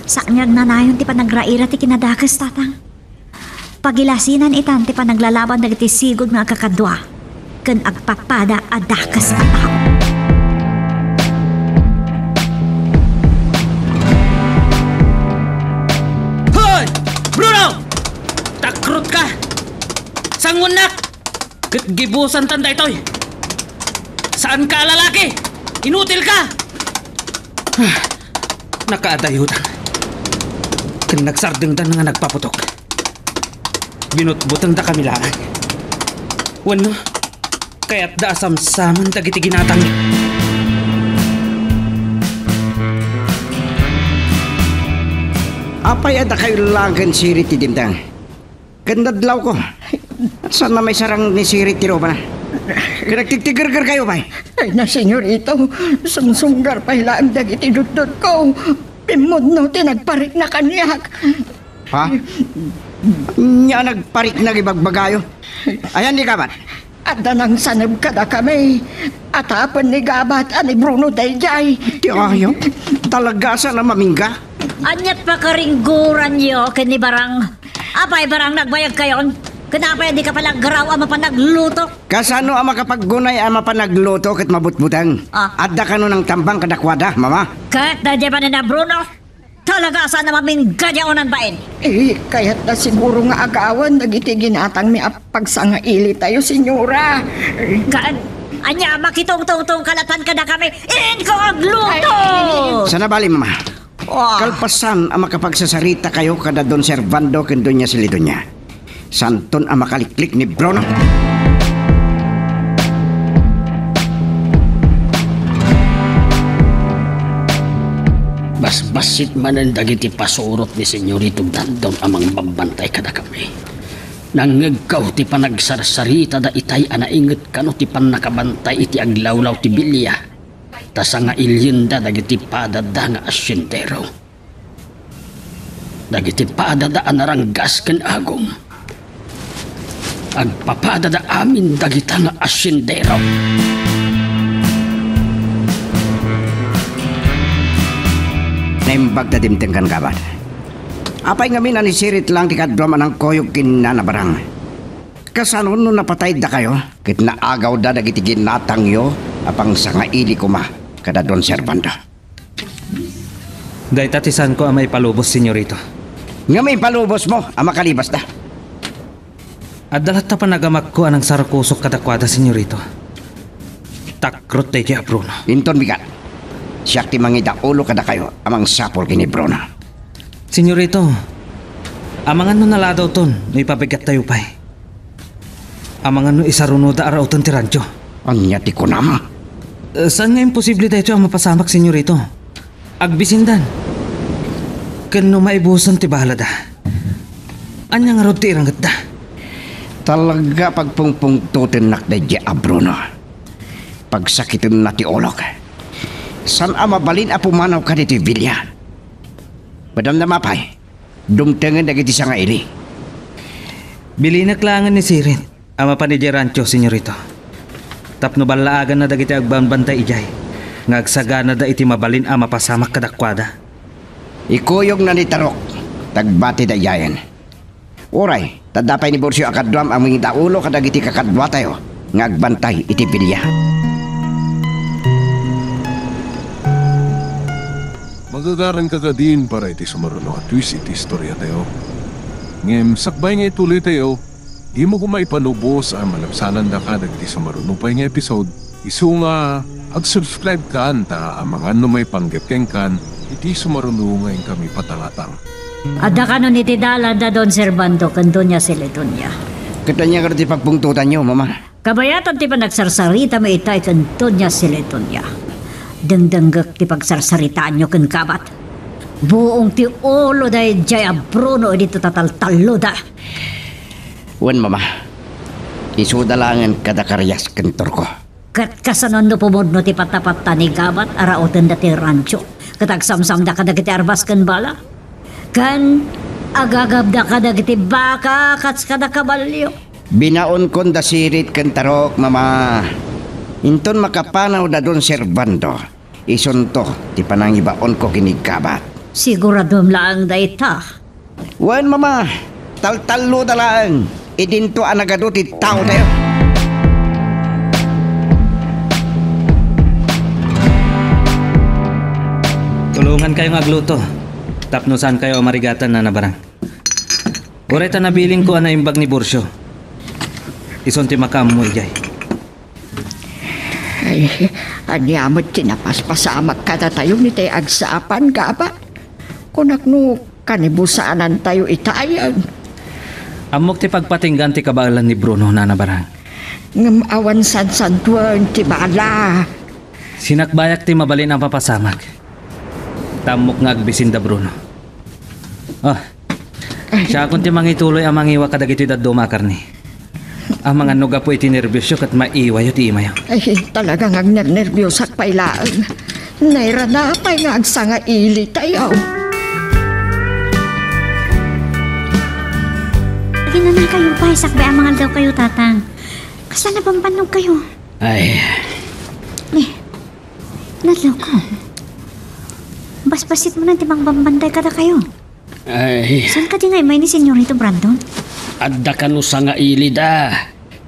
Saan nga nanayon ti panagraira ti kinadakas tatang. Pagilasinan itan ti panaglalaban dagiti sigod nga kakadwa. Ken agpapada adakas nga tao. Hoy! Bruno! Takrut ka! Sangunak! Gibusan tanda ito'y! Saan ka lalaki? Inutil ka! Nakaadayutan. Kan nagsardengdan nga nagpaputok. Binutbutang da kami lang. Wano, kaya't da asam-saman dagiti ginatang. Apay ada kayo lang kan siri ti dimtang. Kandadlaw ko. Saan na may sarang ni siri ti Roba na? Nagtigtigar-gar kayo ba? Ay na, senyorito, sumsunggar pa hilaan dagiti dudod ko. Pimod no, tinagparik na kanyak. Ha? Nya nagparik na ibagbagayo. Ayan di kabat. At danang sanab kada kami. At hapon ni Gabat ani Bruno Dayjay. Di ayo. Talaga sa na mamingga. Anyat pa karingguran nyo, kini barang. Apay barang nagbayag kayon? Kenapa di ka pala garaw ama pa nagluto? Kasano ang makapaggunay ama pa nagluto kat mabutbutang? Adda ka no ng tambang kadakwada, mama? Kahit na di ba na Bruno? Talaga saan naman min gadyaonan bain? Kaya't na siguro nga agawan nagiti ginatang mi pagsanga ili tayo, senyora. Kaan? Anya, makitong-tong-tong kalatan ka na kami. In ko ang luto! Sana bali, mama. Kalpasan ang makapagsasarita kayo kada Don Servando ken Doña Silidonya. Santon ang makaliklik ni Bruno. Basbasit man ang dagiti pasurot ni Senyorito Brandon amang babantay kada kami. Nangagkaw ti panagsarsarita da itay anainget kano ti pan nakabantay iti aglawlaw ti bilya. Tas nga ilyenda dagiti padada nga asyentero. Dagiti padada anaranggas ken agom. Agpapadada amin dagita nga asyendero. Naimbag na dimteng kan kabat. Apay nga minanisirit lang ti kadwa manang koyog kinanabarang. Kasano no napatay da kayo? Kit naagaw da dagiti ginatang yo apang sanga ili kuma kada Don Servando. Day tatisan ko ang may palubos, senyorito. Nga may palubos mo, ang makalibas da. At dalat na panagamak ko anang sarakusok kadakwada, senyorito. Takrot tayo kaya Bruno. Inton bigat. Siyak ti mangida ulo kada kayo amang sapol kini Bruno. Senyorito, amangan no naladaw ton, no ipabigat tayo pa'y. Amangan no isaruno da araw ton tirancho. Ang nyati ko nama. Saan nga imposible tayo ang mapasamak, senyorito? Agbisindan. Kano maibusan ti bahala da. Anya nga rod ti irangat da. Talaga pagpungpungtutin nak da a Bruno. Pagsakitin na ti olok. San amabalin a pumanaw ka dito Villa? Madam na mapay. Dumtengan dagiti sa nga ili. Bilinaklangan ni Sirit, ama pa ni Gerancho, senyorito. Tapno balaagan na dagiti agbambantay ijay. Ngagsagana da iti mabalin ama pasamak kadakwada. Ikuyog na ni Tarok, tagbati da yayan. Uray, tadapay ni Borsyo akadwam ang mga daulo kadagiti kakadwa tayo, ngagbantay iti pilya. Magagaran ka din para iti sumaruno at twist iti istorya tayo. Ngem, sakbay nga ituloy tayo, di mo kumaipanubos ang malapsanan da ka dagiti sumaruno pa nga episode. Isu nga, ag-subscribe ka ta ang mga may panggapkeng kan, iti sumaruno ngayon kami patangatang. Ada ka nun iti dala da Don Servando kan Doña Celedonia. Katanya ka rin pagpungtutan nyo, mama. Kabayatan ti pa nagsarsarita may itay kan Doña Celedonia. Dengdenggak ti pagsarsaritaan nyo kan kabat. Buong ti ulo day Jaya Bruno dito tataltalo da. Wan, mama. Isudalangan kada karyas kantor ko. Kat kasanon no pumudno ti patapata ni Gabat araoten da ti rancho. Katagsamsam da kadagiti arbas kan bala. Kan agagab da kadagiti baka kats kada kabalyo. Binaon kon da Sirit kan Tarok, mama. Inton makapanaw da Don Servando. Isunto ti panangibaon ko kini Gabat. Siguradom lang da ita. Wan, mama. Taltalo da lang. Idinto anagado ti tao tayo. Tulungan kayong agluto. Tapnusan kayo marigatan na nabarang. Ureta nabiling ko ana imbag ni Borsyo. Isunti makamu ijay. Ay, anyamot tinapaspasamak kada tayo ni tayo agsapan, Gabat. Kunak no, kanibusaanan tayo itayan. Amok ti pagpatinggan ti kabalan ni Bruno na nabarang. Ngam awan san-santuan ti bala. Sinakbayak ti mabalin ang papasamak. Tamok nga agbisinda Bruno. Oh, siya kung ti mangituloy ang mangiwa kadagito daddo makarni. Ang mga nuga po iti nervyosyo kat maiwayo ti imayo. Ay, talagang agnernervyosak pailaan. Naira na pa'y nga agsanga ili tayo. Lagi na kayo pa, sakbay ang mga daw kayo, tatang. Kasal na bang panog kayo? Ay, Nadlaw ko. Basbasit mo na timang bambantay kada kayo. ay, Saan ka di nga may ni Senyorito Brandon? adda ka no sa nga ili da.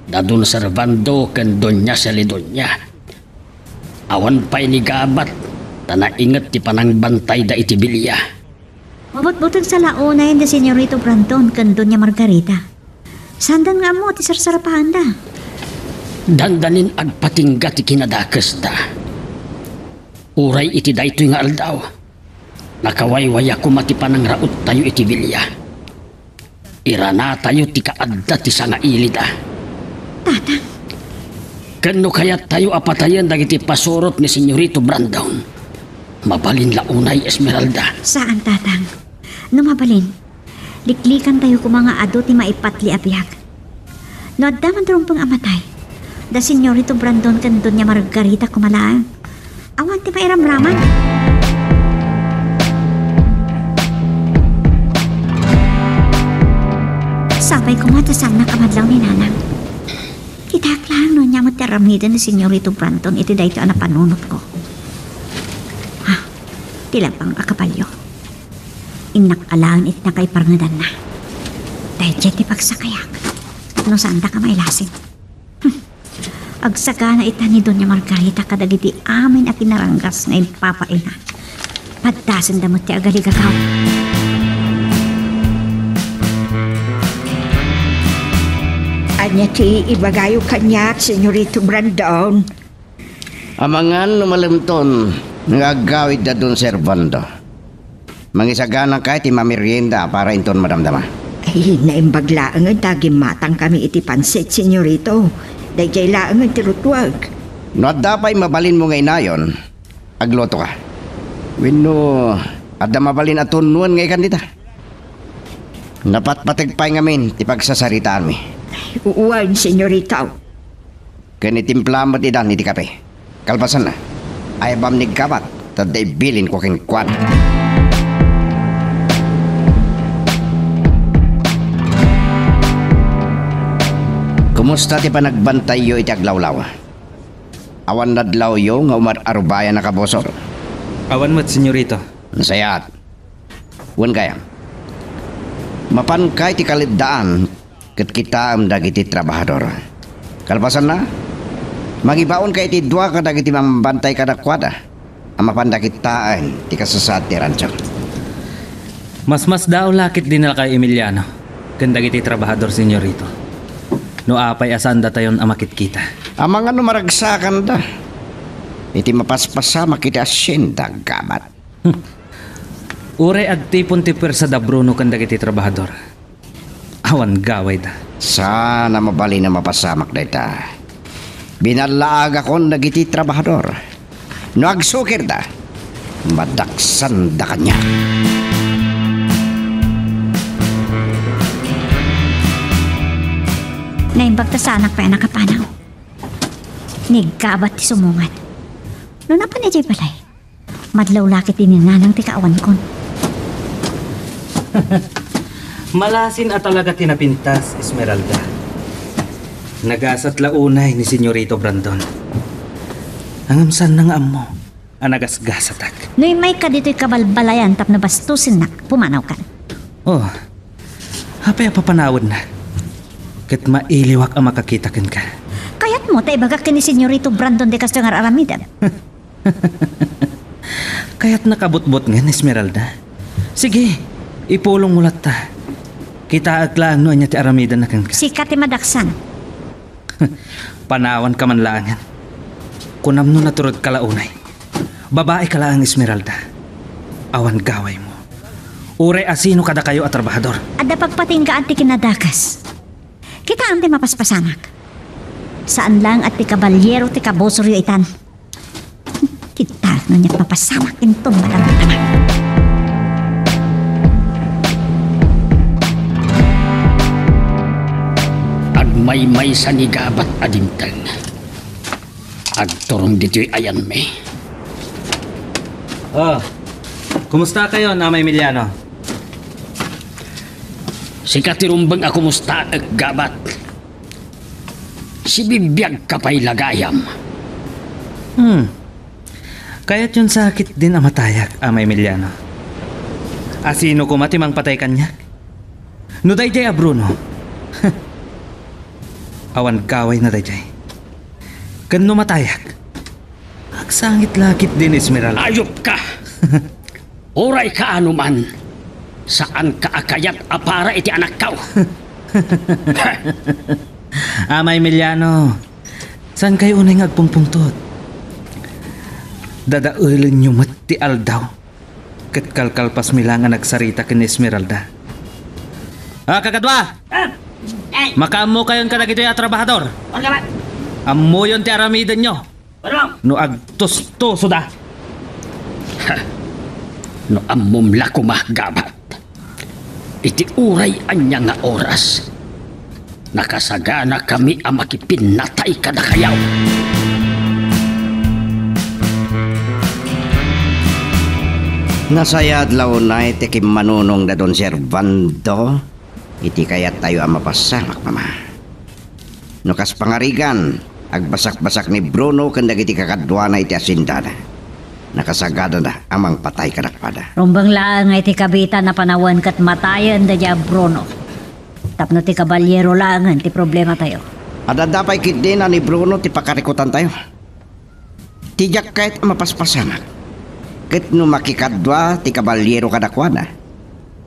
Dadun Servando ken Doña Celedonia. Awan pa ini Gabat. Tana ingat ti panangbantay da iti bilya. Mabot-botog sa launa yun ni Senyorito Brandon kan Doña Margarita. Sandan nga mo, ti sarsarapahan da. Dandanin agpatingga ti kinadakas da. Uray iti daytoy nga aldaw. Nakawaywaya kumati panang raot tayo iti bilya. Irana tayo ti kaadda ti sanga ili da. Tatang, Kano kaya tayo apatayan dagiti pasurot ni Senyorito Brandon? Mabalin launay Esmeralda. saan tatang? Numabalin, liklikan tayo kung mga ado ti maipatli abiyag. No addaman tarong pang amatay. Da Senyorito Brandon kan Doña Margarita kumalaan. Awan ti mairamraman. Sabay ko nga tasang nakamadlaw ni Nanang. Kitak lang no niya mataramidan ni Senyorito Brandon iti dahito na panunot ko. Ha, tila pang akapalyo. Inakalaan iti na kay parangadan na. Dahil dyan ti pagsakayak. No saan da ka mailasin. Agsagana ita ni Doña Margarita kadagiti amin at tinaranggas na ipapaina. Paddasan damot ti agaligagaw. Anya ti ibagayo kanya, Senyorito Brandon. Amangan lumalimton, nagagawid da Don Servando. Mangisagana ka iti mamerienda para inton madamdama. Ay, naimbaglaan nga daging matang kami iti pansit, Senyorito. Dahil laan nga tirutwag. No at dapay mabalin mo ngay nayon, agloto ka. Wino, adda mabalin atunuan ngay kandita. Napatpatigpay ngamin, ti pagsasaritaan mi. Uwan, Senyorito. Kanitimplamot idan iti kape. Kalpasan na, ay bam ni Gabat, taday bilin ko king kwan. Kumusta ti panagbantay yo iti aglawlaw? Awan nadlaw yo nga umararubaya na kabosor. Awan mo't, senyorito. Nasayat. Wan kaya. Mapan kay ti kalidaan ket kita am dagiti trabahador. Kalpasan na, magibaon kay ti dua ka dagiti mambantay kadakwada. Ang mapandakitaan ti kasasad ti rancho. Mas daw lakit din na kay Emiliano. Kanda kiti trabahador, senyorito. No apay asanda tayon amakit kita. Ang mga numaragsakan da. Iti mapaspasa makiti asyenda gabat. Ure agtipon ti pwersa da Bruno kanda kiti trabahador. Awan gaway da. Sana mabali na mapasamak da ita. Binalaag akong nagiti trabahador. No agsukir da, madaksan da kanya. Naimbag ta sa anak pa nakapanaw. Nigkabat ti sumungat. No napan ejay balay. Madlaw lakit din nanang ti kaawan kon. Malasin at talaga tinapintas, Esmeralda. Nagasat launay ni Senyorito Brandon. Angamsan na nga mo, anagasgasatak. Noy may ka dito'y kabalbalayan tap na bastusin na pumanaw kan. Oh, hapay papanawad na. Kat mailiwak ang makakitakin ka. Kayat mo, tayo baga kini Senyorito Brandon de Castangar Aramida. Kaya't nakabutbot nga, Esmeralda. Sige, ipulong mulat ta. Kita aglaan no niya ti Aramida na kan ka. Sikat ti madaksan. Panawan ka man laangan. Kunam no naturod kalaunay. Babae ka lang, Esmeralda. Awan gaway mo. Ure asino kada kayo at trabahador. Ada pagpating ka at ti kinadakas. Kita ang ti mapaspasamak. Saan lang at ti kabalyero ti kabosoryo itan. Kita na niya't mapasamak intong malamang. Agmay-may sa nigabat adimtang. Agturong dito'y ayan me. Oh, kumusta kayo, Namay Emiliano? Si katirumbang ako musta gabat. Si bibiyag kapay lagayam. Kaya't yun sakit din ang matayak, Ama Emiliano. Asino ko matimang patay kanya? No dayjay a Bruno. Awan gaway na dayjay. Kan no matayak. Agsangit lakit din, Esmeralda. Ayop ka! Oray ka anuman. Saan ka akayat apara iti anak kaw? Ama Emiliano, saan kayo unay ngagpungpungtot? Dadaulan nyo mati aldaw. Kat kalkalpas milangan nagsarita kin Esmeralda. Kakadwa! Makaamo kayon kadagito ya trabahador. Amo yon ti aramidan nyo. No agtos-toso da. No amom lakumah gabat. Iti uray anya nga oras. Nakasagana kami ang makipinatay kada kayaw. Nasayad launay ti kim manunong da don Servando. Iti kayat tayo ang mapasamak, mama. No kas pangarigan, agbasak-basak ni Bruno kanda iti kakadwa na iti asindana. Nakasagada na amang patay kadakpada. Rumbang lang ay ti kabita na panawan kat matayan da dya Bruno. Tapno ti kabalyero langan ti problema tayo. Adadapay kit din na ni Bruno ti pakarikutan tayo. Tijak kahit mapaspasamak. Ket no makikadwa ti kabalyero kadakwana.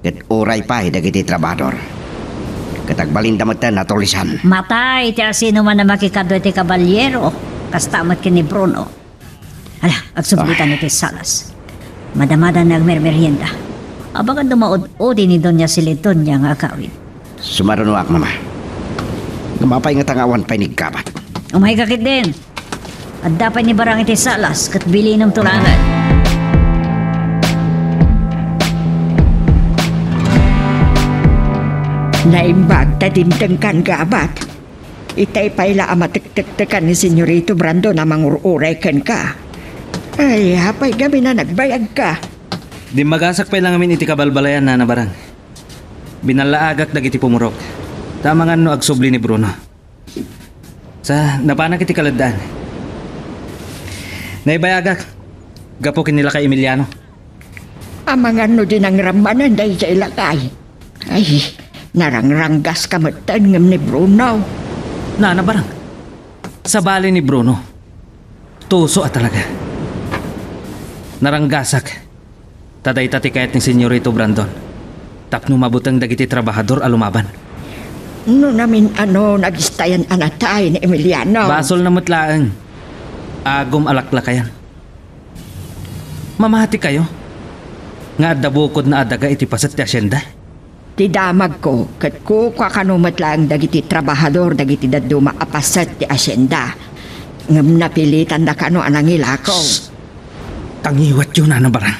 Ket oray pa dagiti trabador. Katagbalinda mo tayo natulisan. Matay ti sino man na makikadwa ti kabalyero. Kastamat kini Bruno. Ala, agsublitan iti salas. Madamada nagmermerienda. Abangan dumaod-odi ni Doña Siliton niya nga akawin. Sumarunuak, mama. Gamapay nga tangawan pa ni gabat. Umay kakit din. At dapat ni barang iti salas kat bili ng tulangan. Naimbag tadimtang kan gabat. Itay payla ang matiktik-tikan ni Senyorito Brando na mangururay kan ka. Ay, hapay gabi na nagbayag ka. Di magasak pa lang amin iti kabalbalayan na nabarang. Binalaagak dagiti pumurok. Tama nga no agsubli ni Bruno. Sa napanag iti kaladaan. Naibayagak. Gapo kinila kay Emiliano. Amang ano din ang ramanan dahil sa ilakay. Ay, narangranggas kamatan ngam ni Bruno. Nabarang. Sa bali ni Bruno. Tuso at talaga. Naranggasak. Taday tatikayat ni Senyorito Brandon. Tapno mabutang dagiti trabahador alumaban. No namin nagistayan anatay ni Emiliano. Basol na mutlaang. Agom alaklakayan. Mamahati kayo. Nga adabukod na adaga iti pasat ti asyenda. Ti damag ko, kat ko kakanumat lang dagiti trabahador dagiti daduma apasat ti asyenda. Ngam napilitan da kano anang ilakaw. Tangiwat yun na barang.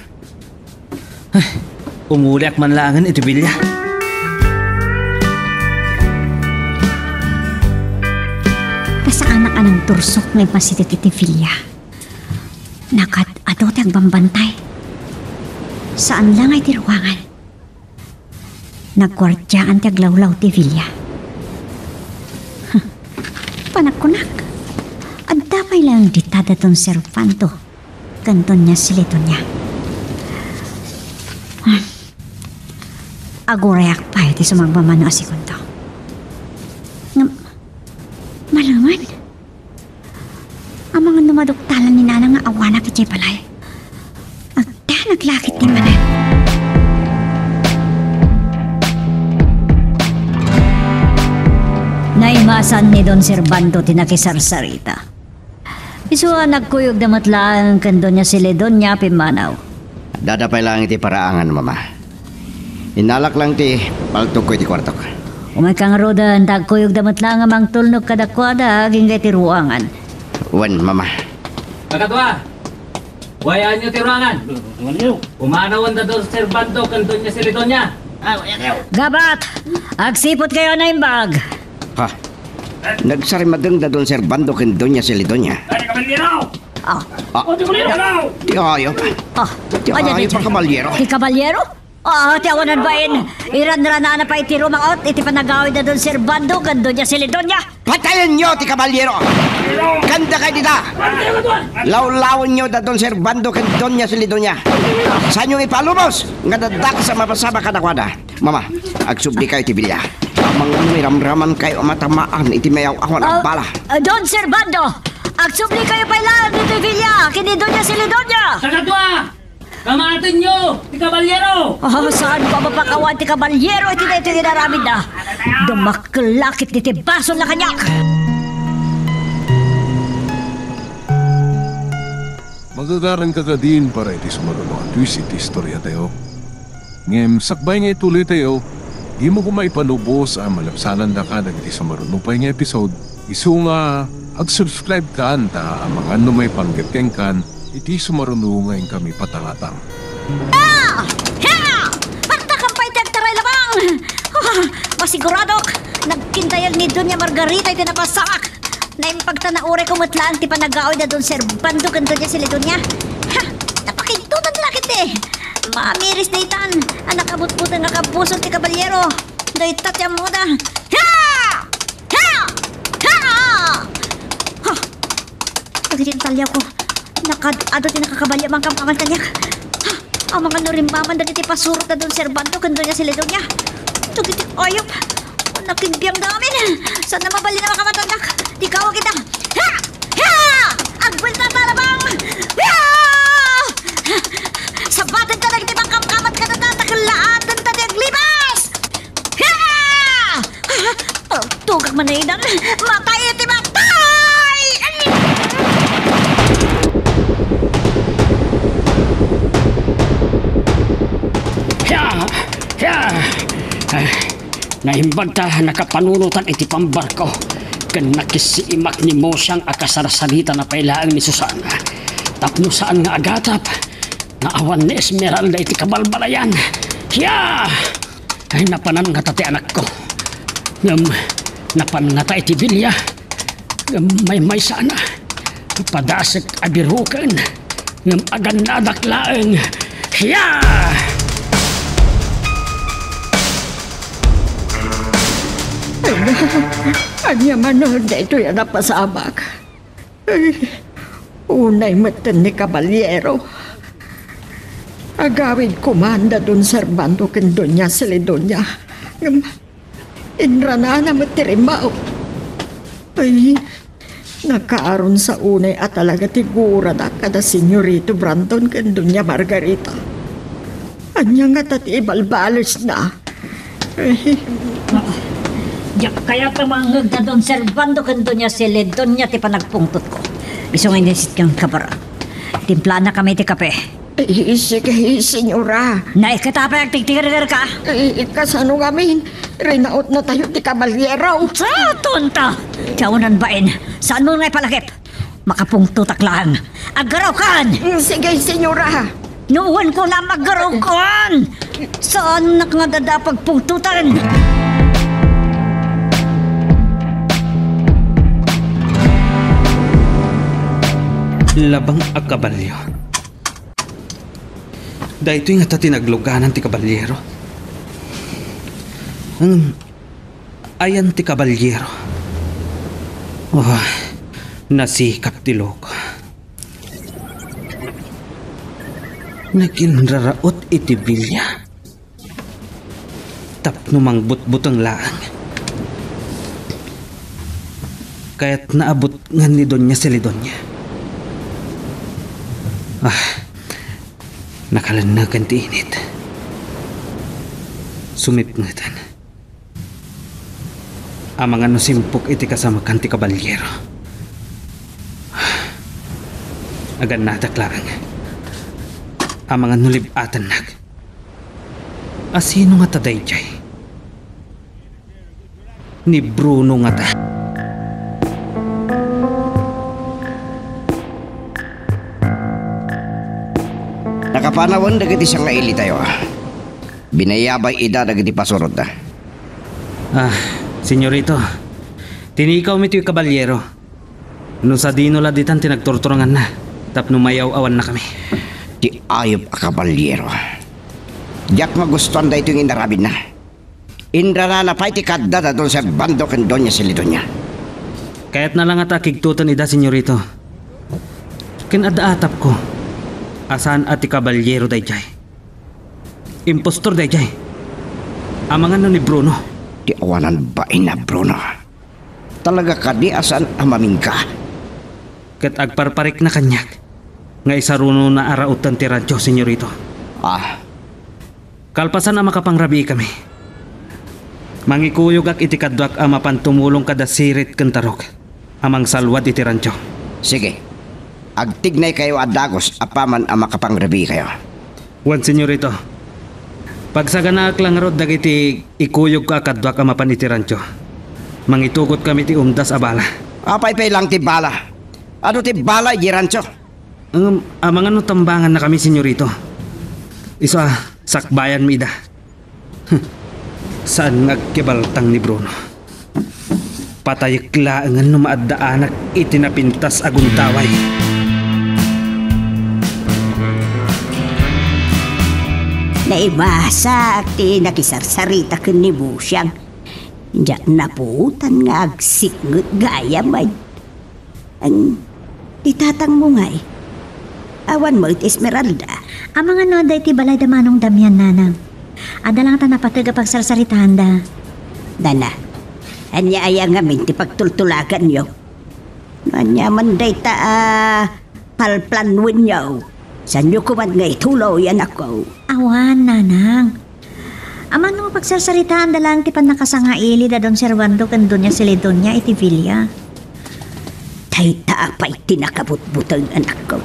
Umuliak man langan iti bilya. Kasaan ang anang tursok ngay pasitit iti filya. Nakat ato ti agbambantay. Saan lang ay ti ruangan. Nagkwardyaan ti aglawlaw ti filya. Panagkunak. Adapay lang ditada ton servanto. Kanton niya silito niya. Agoreak pa iti sumagbamano asikunto. Malaman. Ang mga numaduktalan ni Nana nga awana kiti palay. Agda naglakit ni Manan. Naimasan ni Don Servando tinakisarsarita. Isuwa nagkuyog damatlaan kando niya si Ledonya Pimanaw. Dadapay lang iti paraangan, mama. Inalak lang ti paltog ko iti kwartok. Umay kang rodan, tagkuyog damatlaan nga mang tulnog kadakwada aging ti ruangan. Wan, mama. Pagkatwa, wayaan niyo ti ruangan. Umanawan na Don Servando kando niya si Ledonya. Gabat! Agsipot kayo na imbag! Ha? Nagsarimadeng da Don Servando ken Doña Celidonia. Ay, kabaldero! Di ayop. Di ayop pa kabalyero. Ti kabalyero? Ti awanan bain. Iran-rana na pa iti rumaot. Iti panagawid na Don Servando kan Doña Celidonia. Patayin nyo ti kabalyero! Kanda kay dita! Lawlawan nyo da Don Servando ken Doña Celidonia. Saan nyo ipalubos? Nga dadak sa mapasama kadakwada. Mama, agsubli kayo ti bilya. Mga ramraman kayo matamaan iti mayaw ako ng bala. Don Servando! Agsubli kayo pailan dito Villa! Kini Doña Celidonia! Kakatwa! Kamatin nyo! Ti kabalyero! Saan ko mapakawan ti kabalyero? Iti na ito ginaramid na. Dumaklakit ni ti basol na kanyak! Magagaran ka din para iti sumarunong twist iti istorya tayo. Ngem, sakbay nga ituloy tayo. Di mo kumay panubos ang malapsanan na ka nagiti sa marunupay nga episode. Isu nga, ag-subscribe ka anta ang mga may panggapkeng kan, iti sumarunungayin kami patangatang. Pantakampay ti agtaray lamang! Masiguradok, nagkintayag ni Doña Margarita iti napasak. Na impagtanaure ko matlaan ti panagaoy na Don Servando kan Doña Celidonia. Napakintutan lakit eh! Mamiris na itan, ang nakabutbutan nga kapuso ti kabalyero. Daitat yung moda. Ha! Ha! Ha! Ha! Pagkitin talya ko, nakadado ti nakakabalya mang kamkaman kanyak. Ha! Ang mga nurimbaman na ti pasurot na Don Servando kan Doña Celidonia. Tugitik ayop. Nakigbiyang damin. Saan na mabali na makamatandak? Di kawa kita. Ha! Ha! Agbal na talabang! Ha! Sabatan ka lang tibang kamkamat ka na tatakalaan tanda di aglibas! Ha! Tugag man na idan. Matay iti matay! Ya! Ya! Nahimbag ta nakapanunutan iti pambarko. Kan nakisiimak ni Mosyang akasarsalita na pailaang ni Susana. Tapno saan nga agatap. Naawan ni Esmeralda iti kabalbalayan. Ya! Ay napanan nga tati anak ko. Napan nga ta iti bilya. May sana. Padasik abirukan. Agan nadaklaan. Ya! Anya man na ito yan napasabak. Ay, unay matan ni Kabalyero. Agawid kumanda dun Servando ken Doña Celedonia. Inrana na matirimaw. Ay, nakaaron sa unay at talaga tigura na kada Senyorito Brandon ken Doña Margarita. Anya nga tati ibalbalis na. Ay, Kaya tamangag na doon Servando kan doon niya silid, doon niya ti panagpungtot ko. Iso nga inisit kang kabara. Timpla na kami ti kape. ay sige, senyora. Naikatapay ang tigtigar ka. Ay, kasano kami? Rinaot na tayo ti Kabalyero. Sa tonta! Tiyaunan bain, saan mo nga palakip? Makapungtutak lang. Agaraw kan! Sige, senyora. Nuwan ko na magaraw kan! Saan nakngadadapag pungtutan? Labang a kabalyo. Dahito nga ta tinagluganan ti kabalyero. Ayan ti kabalyero. Oh, nasikap ti loko. Naginraraot iti bilya. Tapno mangbut-butang laang. Kaya't naabot nga ni Doña Celedonia. Nakalanagan ti init. Sumipngatan. Amang ano simpok iti kasama kan ti kabalyero. Agan nataklaan. Amang ano libatan nag. Asino nga taday jay? Ni Bruno nga ta. Nakapanawon dagiti siyang ngaili tayo. Binayabay ida dagiti pasurot na. Senyorito, tinikaw mi tiyo kabalyero. No sa dino laditan tinagturturangan na. Tapno mayaw-awan na kami. Ti ayop a Kabalyero. Diyak magustuhan da ito yung inarabin na. Inrana na pa'y ti kadda da doon sa bando ken Doña Celedonia. Kaya't na lang at akigtutan ida, senyorito. Kinadaatap ko. Asan at ti kabalyero dayjay? Impostor dayjay. Amangan no ni Bruno. Di awanan ba ina Bruno? Talaga ka di asan amamin ka? Kat agparparik na kanyak. Nga isaruno na arautan ti radyo, senyorito. Kalpasan na makapangrabi kami. Mangikuyog ak iti kadwak amapan tumulong kada sirit kentarok. Amang salwad iti radyo. Sige. Agtignay kayo at dagos apaman ang makapangrabi kayo. Wan, senyorito. Pagsaganak lang rod dagiti ikuyog ka kadwak amapan iti radyo. Mangitugot kami ti umdas abala. Apay-pay lang ti bala. Ano ti bala, Girancho? Amang ano tambangan na kami, senyorito. Isa, sakbayan mi ida. Saan nagkibaltang ni Bruno? Patayaklaan no maaddaanak itinapintas aguntaway. Naibasa ti nakisarsarita ken ni Busyang. Diyak naputan nga agsikngot gaya may. Ang titatang mo nga eh. Awan mo it Esmeralda. Amang ano day ti balay da manong damyan nanang. Ada lang ta napataga pagsarsaritahan da. Dana, anya aya nga min ti pagtultulagan yo. Anya man day ta palplanwin yo. San nyo kuman nga itulo yan ako. Awan nanang. Aman no pagsarsaritahan da lang ti pan nakasangaili da don Servando kan Doña Celedonia iti Villa. Tayta apay tinakabutbutang anak ko.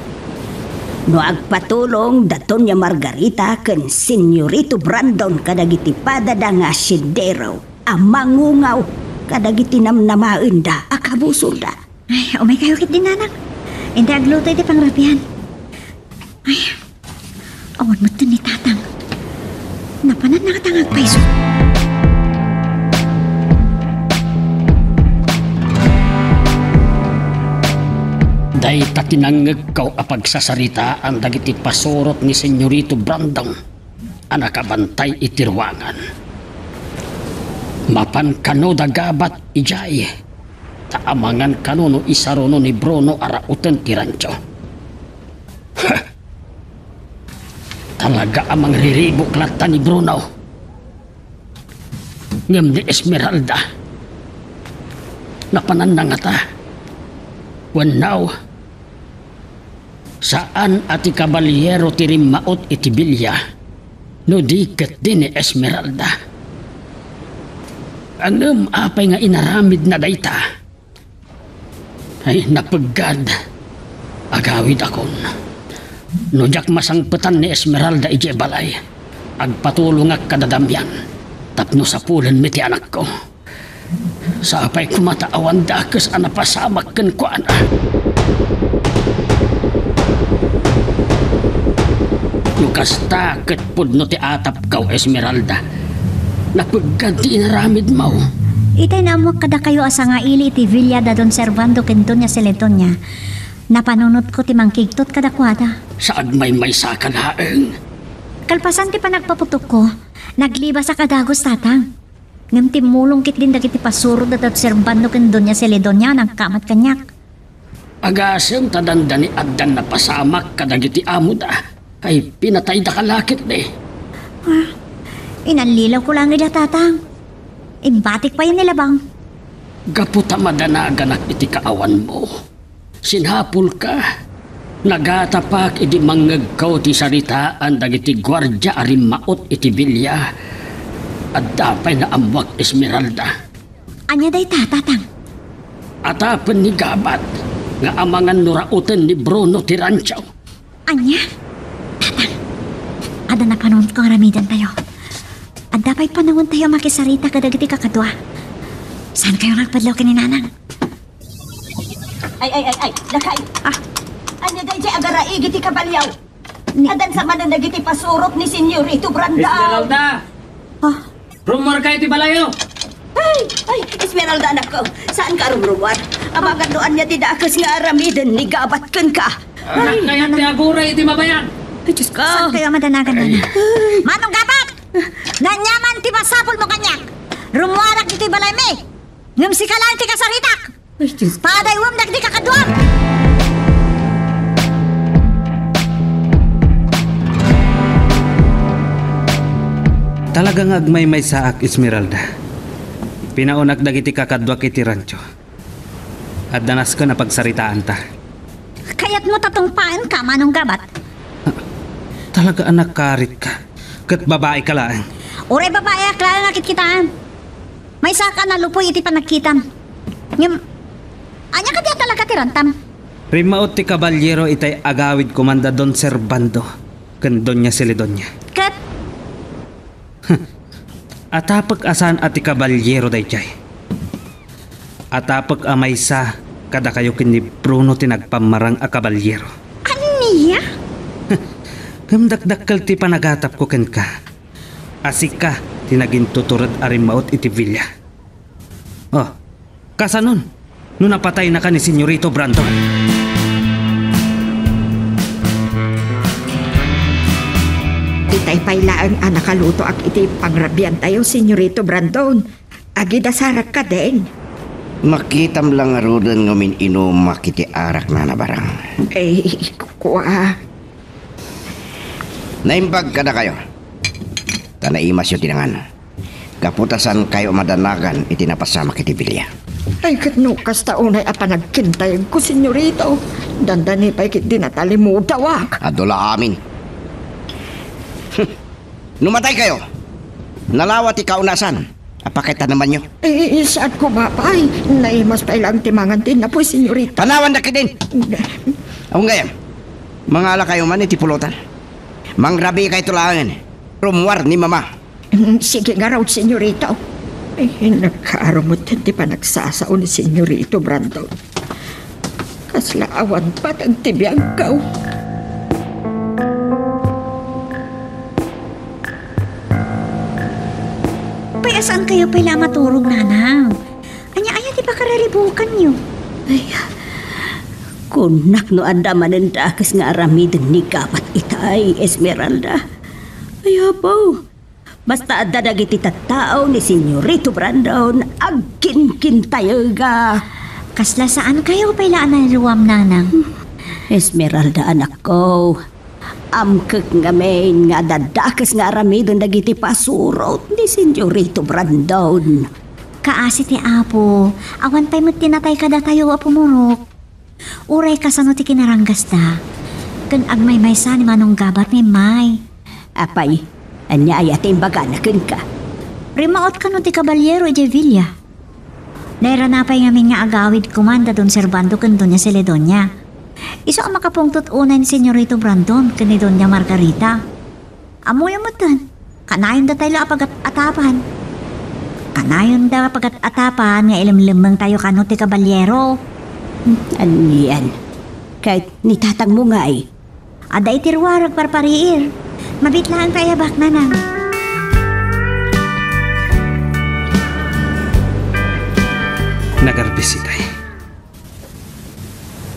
No agpatulong daton niya Margarita ken Senyorito Brandon kadagiti padada nga sidero amangungaw kadagiti namnamaen da akabusol da. Ay, umay kayo kit din nanang. Hindi agluto iti pangrapihan. Ay, awan mo ni tatang. Napanan na katangag paiso. Day tatinangag kaw apagsasarita ang dagiti pasurot ni Senyorito Brandon ang nakabantay itirwangan. Mapan kano da gabat ijay. Taamangan kano no isarono ni Bruno arautan ti rancho. Talaga amang riribok lata ni Bruno. Ngam ni Esmeralda. Napanan nga ta. Wanaw. Saan ati kabalyero ti rimmaot iti bilya. No diket din ni Esmeralda. Angam apay nga inaramid na dayta. Ay napagad. Agawid akon. No jak masangpetan ni Esmeralda ije balay. Agpatulong ak kadadamyan. Tapno sa pulan miti anak ko. Sa apay kumataawan dakes anapasamak ken ko ana. Lukas takot pudno ti atap kaw Esmeralda. Napagad ti inaramid mo. Itay na mo kada kayo asa nga ili iti Villa da Don Servando ken Doña Celedonja. Napanunot ko ti mangkigtot kada kwada. Sa agmay may sakan haeng. Kalpasan ti panagpaputok ko, nagliba sa kadagos tatang. Ngam ti mulong kit din dagiti pasuro da Don Servando ken Doña Celedonja nang kamat kanyak. Agasem tadanda ni addan na pasamak kadagiti amo da. Ay pinatay da kalakit de. Inanlilaw ko lang ida tatang. Imbatik pa yun nila bang? Gaputa madanagan iti kaawan mo. Sinhapul ka. Nagatapak iti mangagkaw ti saritaan dagiti gwardya arimmaot iti bilya. At dapay na amwak Esmeralda. Anya day tatang? Atapan ni Gabat nga amangan nurautan ni Bruno ti rancho. Anya? Tatang, ada na panahon ko aramidan tayo. At dapat panahon tayo makisarita kadagiti kakadwa. Saan kayo nagpadlaw kininanang? Ay, lakay. Anya day jay agaraigi ti kabalyaw. Adan sa manan dagiti pasurot ni Senyorito Brandao. Esmeralda! Rumor kayo ti balayo! Ay, Esmeralda anak ko. Saan ka rumruwar? Amagan doan niya ti dakas nga aramidan ni gabatken ka. Kaya ti aguray iti mabayan! Ay, Diyos ko. Saan kayo madanagan na? Manong gabat! Nanyaman ti masapol mo kanyak! Rumuarak dito'y balay me! Ngam si kalang ti kasaritak! Ay, Diyos ko. Padaywam dagdi kakadwang! Talagang agmay-may saak, Esmeralda. Pinaunak dagiti kakadwa kiti rancho. At danas ka na pagsaritaan ta. Kaya't mo tatungpaan ka, manong gabat. Talaga anak karit ka. Kat babae ka lang. Uray babae akla nakit kitaan. May saka na lupoy iti panagkitam. Ngam, anya ka diya talaga tirantam. Rimaot ti kabalyero itay agawid komanda Don Servando ken Doña Celedonja. Kat, Atapag asan ati kabalyero dayjay. Atapag amaysa kada kayo kini Bruno tinagpamarang a kabalyero. aniya? Gamdakdakkal ti panagatap ko ken ka. Asik ka tinagin tuturad arimaot iti Villa. Oh, kasanon? No napatay na ka ni Senyorito Brandon. Itay pailaang anakaluto ak iti pangrabian tayo, Senyorito Brandon. Agidasarak ka din. Makitam lang arudan ngamin inumak iti arak na nabarang. Eh, kuwa. Naimbag ka na kayo. Tanaimas yung tinangan. Kaputasan kayo madanagan iti napasamak iti bilya. Ay, katnukas taunay apanagkintay ko, Senyorito. Dandani pa'y kit dinatalimudawak. Adula amin. Numatay kayo. Nalawat ikaunasan. Apakita naman nyo. Eh, saan ko mapay? Naimas pa ilang timangan din na po, Senyorito. Panawan na din. Ang gayam. Mga ala kayo man iti pulutan. Mangrabi kayo tulangan. Rumwar ni mama. Sige nga raw, Senyorito. Eh, nagkaarumot hindi pa nagsasao ni Senyorito Brandon. Kaslaawan pa ang tibiyang kaw. Saan kayo pala maturog, nanang? Anya-anya di ba kararibukan nyo? Ay, kunak no andaman ang dakas nga aramidin ni Gabat itay, Esmeralda. Ay, abaw. Basta adda dagiti tattao ni Senyorito Brandon, agkin-kin tayo ga. Kasla saan kayo pailaan na luwam nanang? Esmeralda anak ko, amkek nga main nga dadakas nga aramidon dagiti pasurot ni Senyorito Brandon. Kaasi ti Apo, awan pa'y mo tinatay kada tayo Apo Murok. Uray ka sa no ti kinaranggas ta. Kan agmay-may sa ni Manong Gabat ni May. Apay, anya ay ating baganakin ka. Rimaot ka no ti Caballero e Villa. Nairanapay ngamin nga agawid kumanda don Servando kan Doña Celedonia. Iso ang makapungtot unay ni Senyorito Brandon kan ni Doña Margarita. Amoy mo tan, kanayon da tayo apagat-atapan. Kanayon da apagat-atapan nga ilimlimang tayo kano ti Caballero. Aniyan, kahit nitatang mo nga ay. Ada itirwarag parpariir. Mabitlaan pa iabak na nang. Nagarbisitay.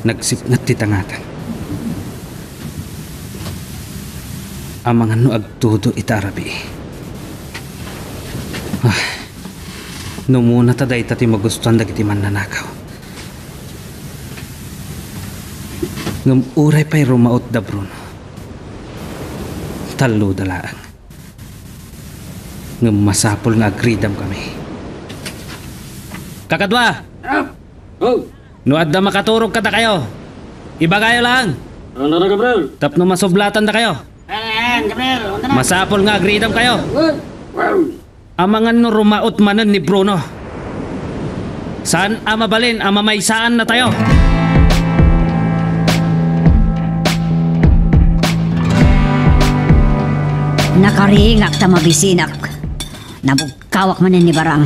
Nagsipnat titangatan. Amangan no agtudo itarabi. Numuna taday tati magustuhan dagiti mananakaw. Ngam uray pa'y rumaot da Bruno. Talo dalaan. Ngam masapol nga agridam kami. Kakadwa! No adda makaturog kada kayo. Iba kayo lang. Ano na, Gabriel? Tapno masublatan da kayo. Masapol nga agridam kayo. Amangan no rumaot manan ni Bruno. Saan amabalin amamaysaan na tayo? Nakaringak ta mabisinak. Nabugkawak manin ni Barang.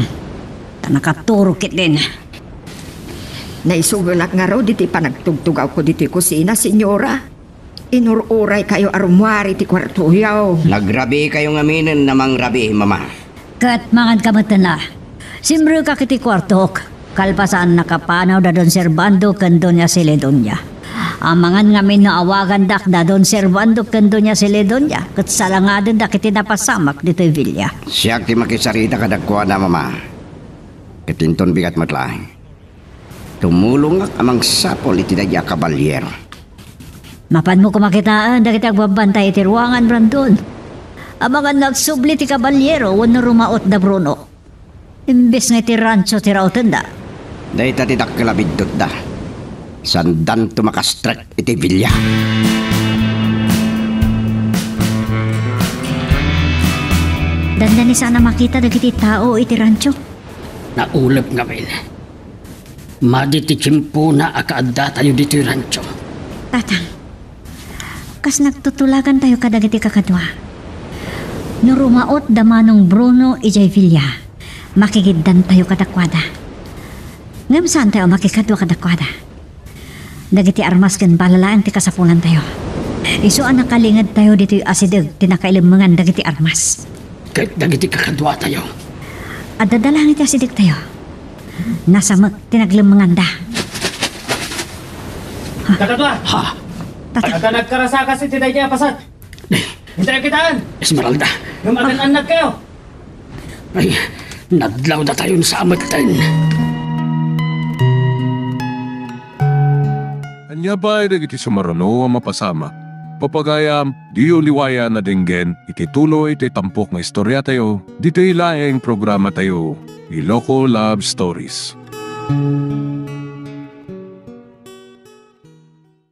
Ta nakaturukit din. Naisugunak nga raw diti panagtugtugaw ko diti kusina, senyora. Inururay kayo arumwari ti kwarto yaw. Nagrabi kayong aminin namang rabi, mama. Kat mangan kamatan na. Simbre ka kiti kwartok. Kalpasan nakapanaw da Don Servando kan Doña Celedonia. Amangan ngamin na awagan dak da Don Servando kan Doña Celedonia. Kat salangadan da kiti napasamak dito Villa. Siyak ti makisarita kadagkuha na, mama. Katinton bigat matlaing. Tumulong amang sapol iti dagya Caballero. Mapan mo kumakitaan da kiti agbabantay iti ruangan Brandon. Amangan nagsubli ti Caballero wano rumaot da Bruno. Imbes nga iti rancho ti rautan da. Dahi tatidak kalabidot da. Sandan tumakastret iti Villa. Dandan ni sana makita da kiti tao iti rancho. Naulap nga min. Maditi kimpo na akaadda tayo dito yung rancho. Tatang, kas nagtutulagan tayo kadagiti kakadwa. Nurumaot da Manong Bruno ijay Villa. Makikiddan tayo kadakwada. Ngam saan tayo makikadwa kadakwada? Dagiti armas ken balalaan ti kasapulan tayo. Iso ang nakalingad tayo dito yung asidag tinakailimangan dagiti armas. Kahit dagiti kakadwa tayo. At dadalangit yung asidag tayo. Nasa tinaglamangan da. Kakadwa! Ha? Agka nagkarasaka si Tiday niya pasat. Hintay kitaan! Esmeralda. Gumagan-anag kayo! Ay, nadlaw na tayo sa amatan. Anya ba ay iti sumarano ang mapasama? Papagayam, diyo liwaya na dinggen, iti tuloy iti tampok na istorya tayo, dito ilaeng programa tayo, Iloko Love Stories.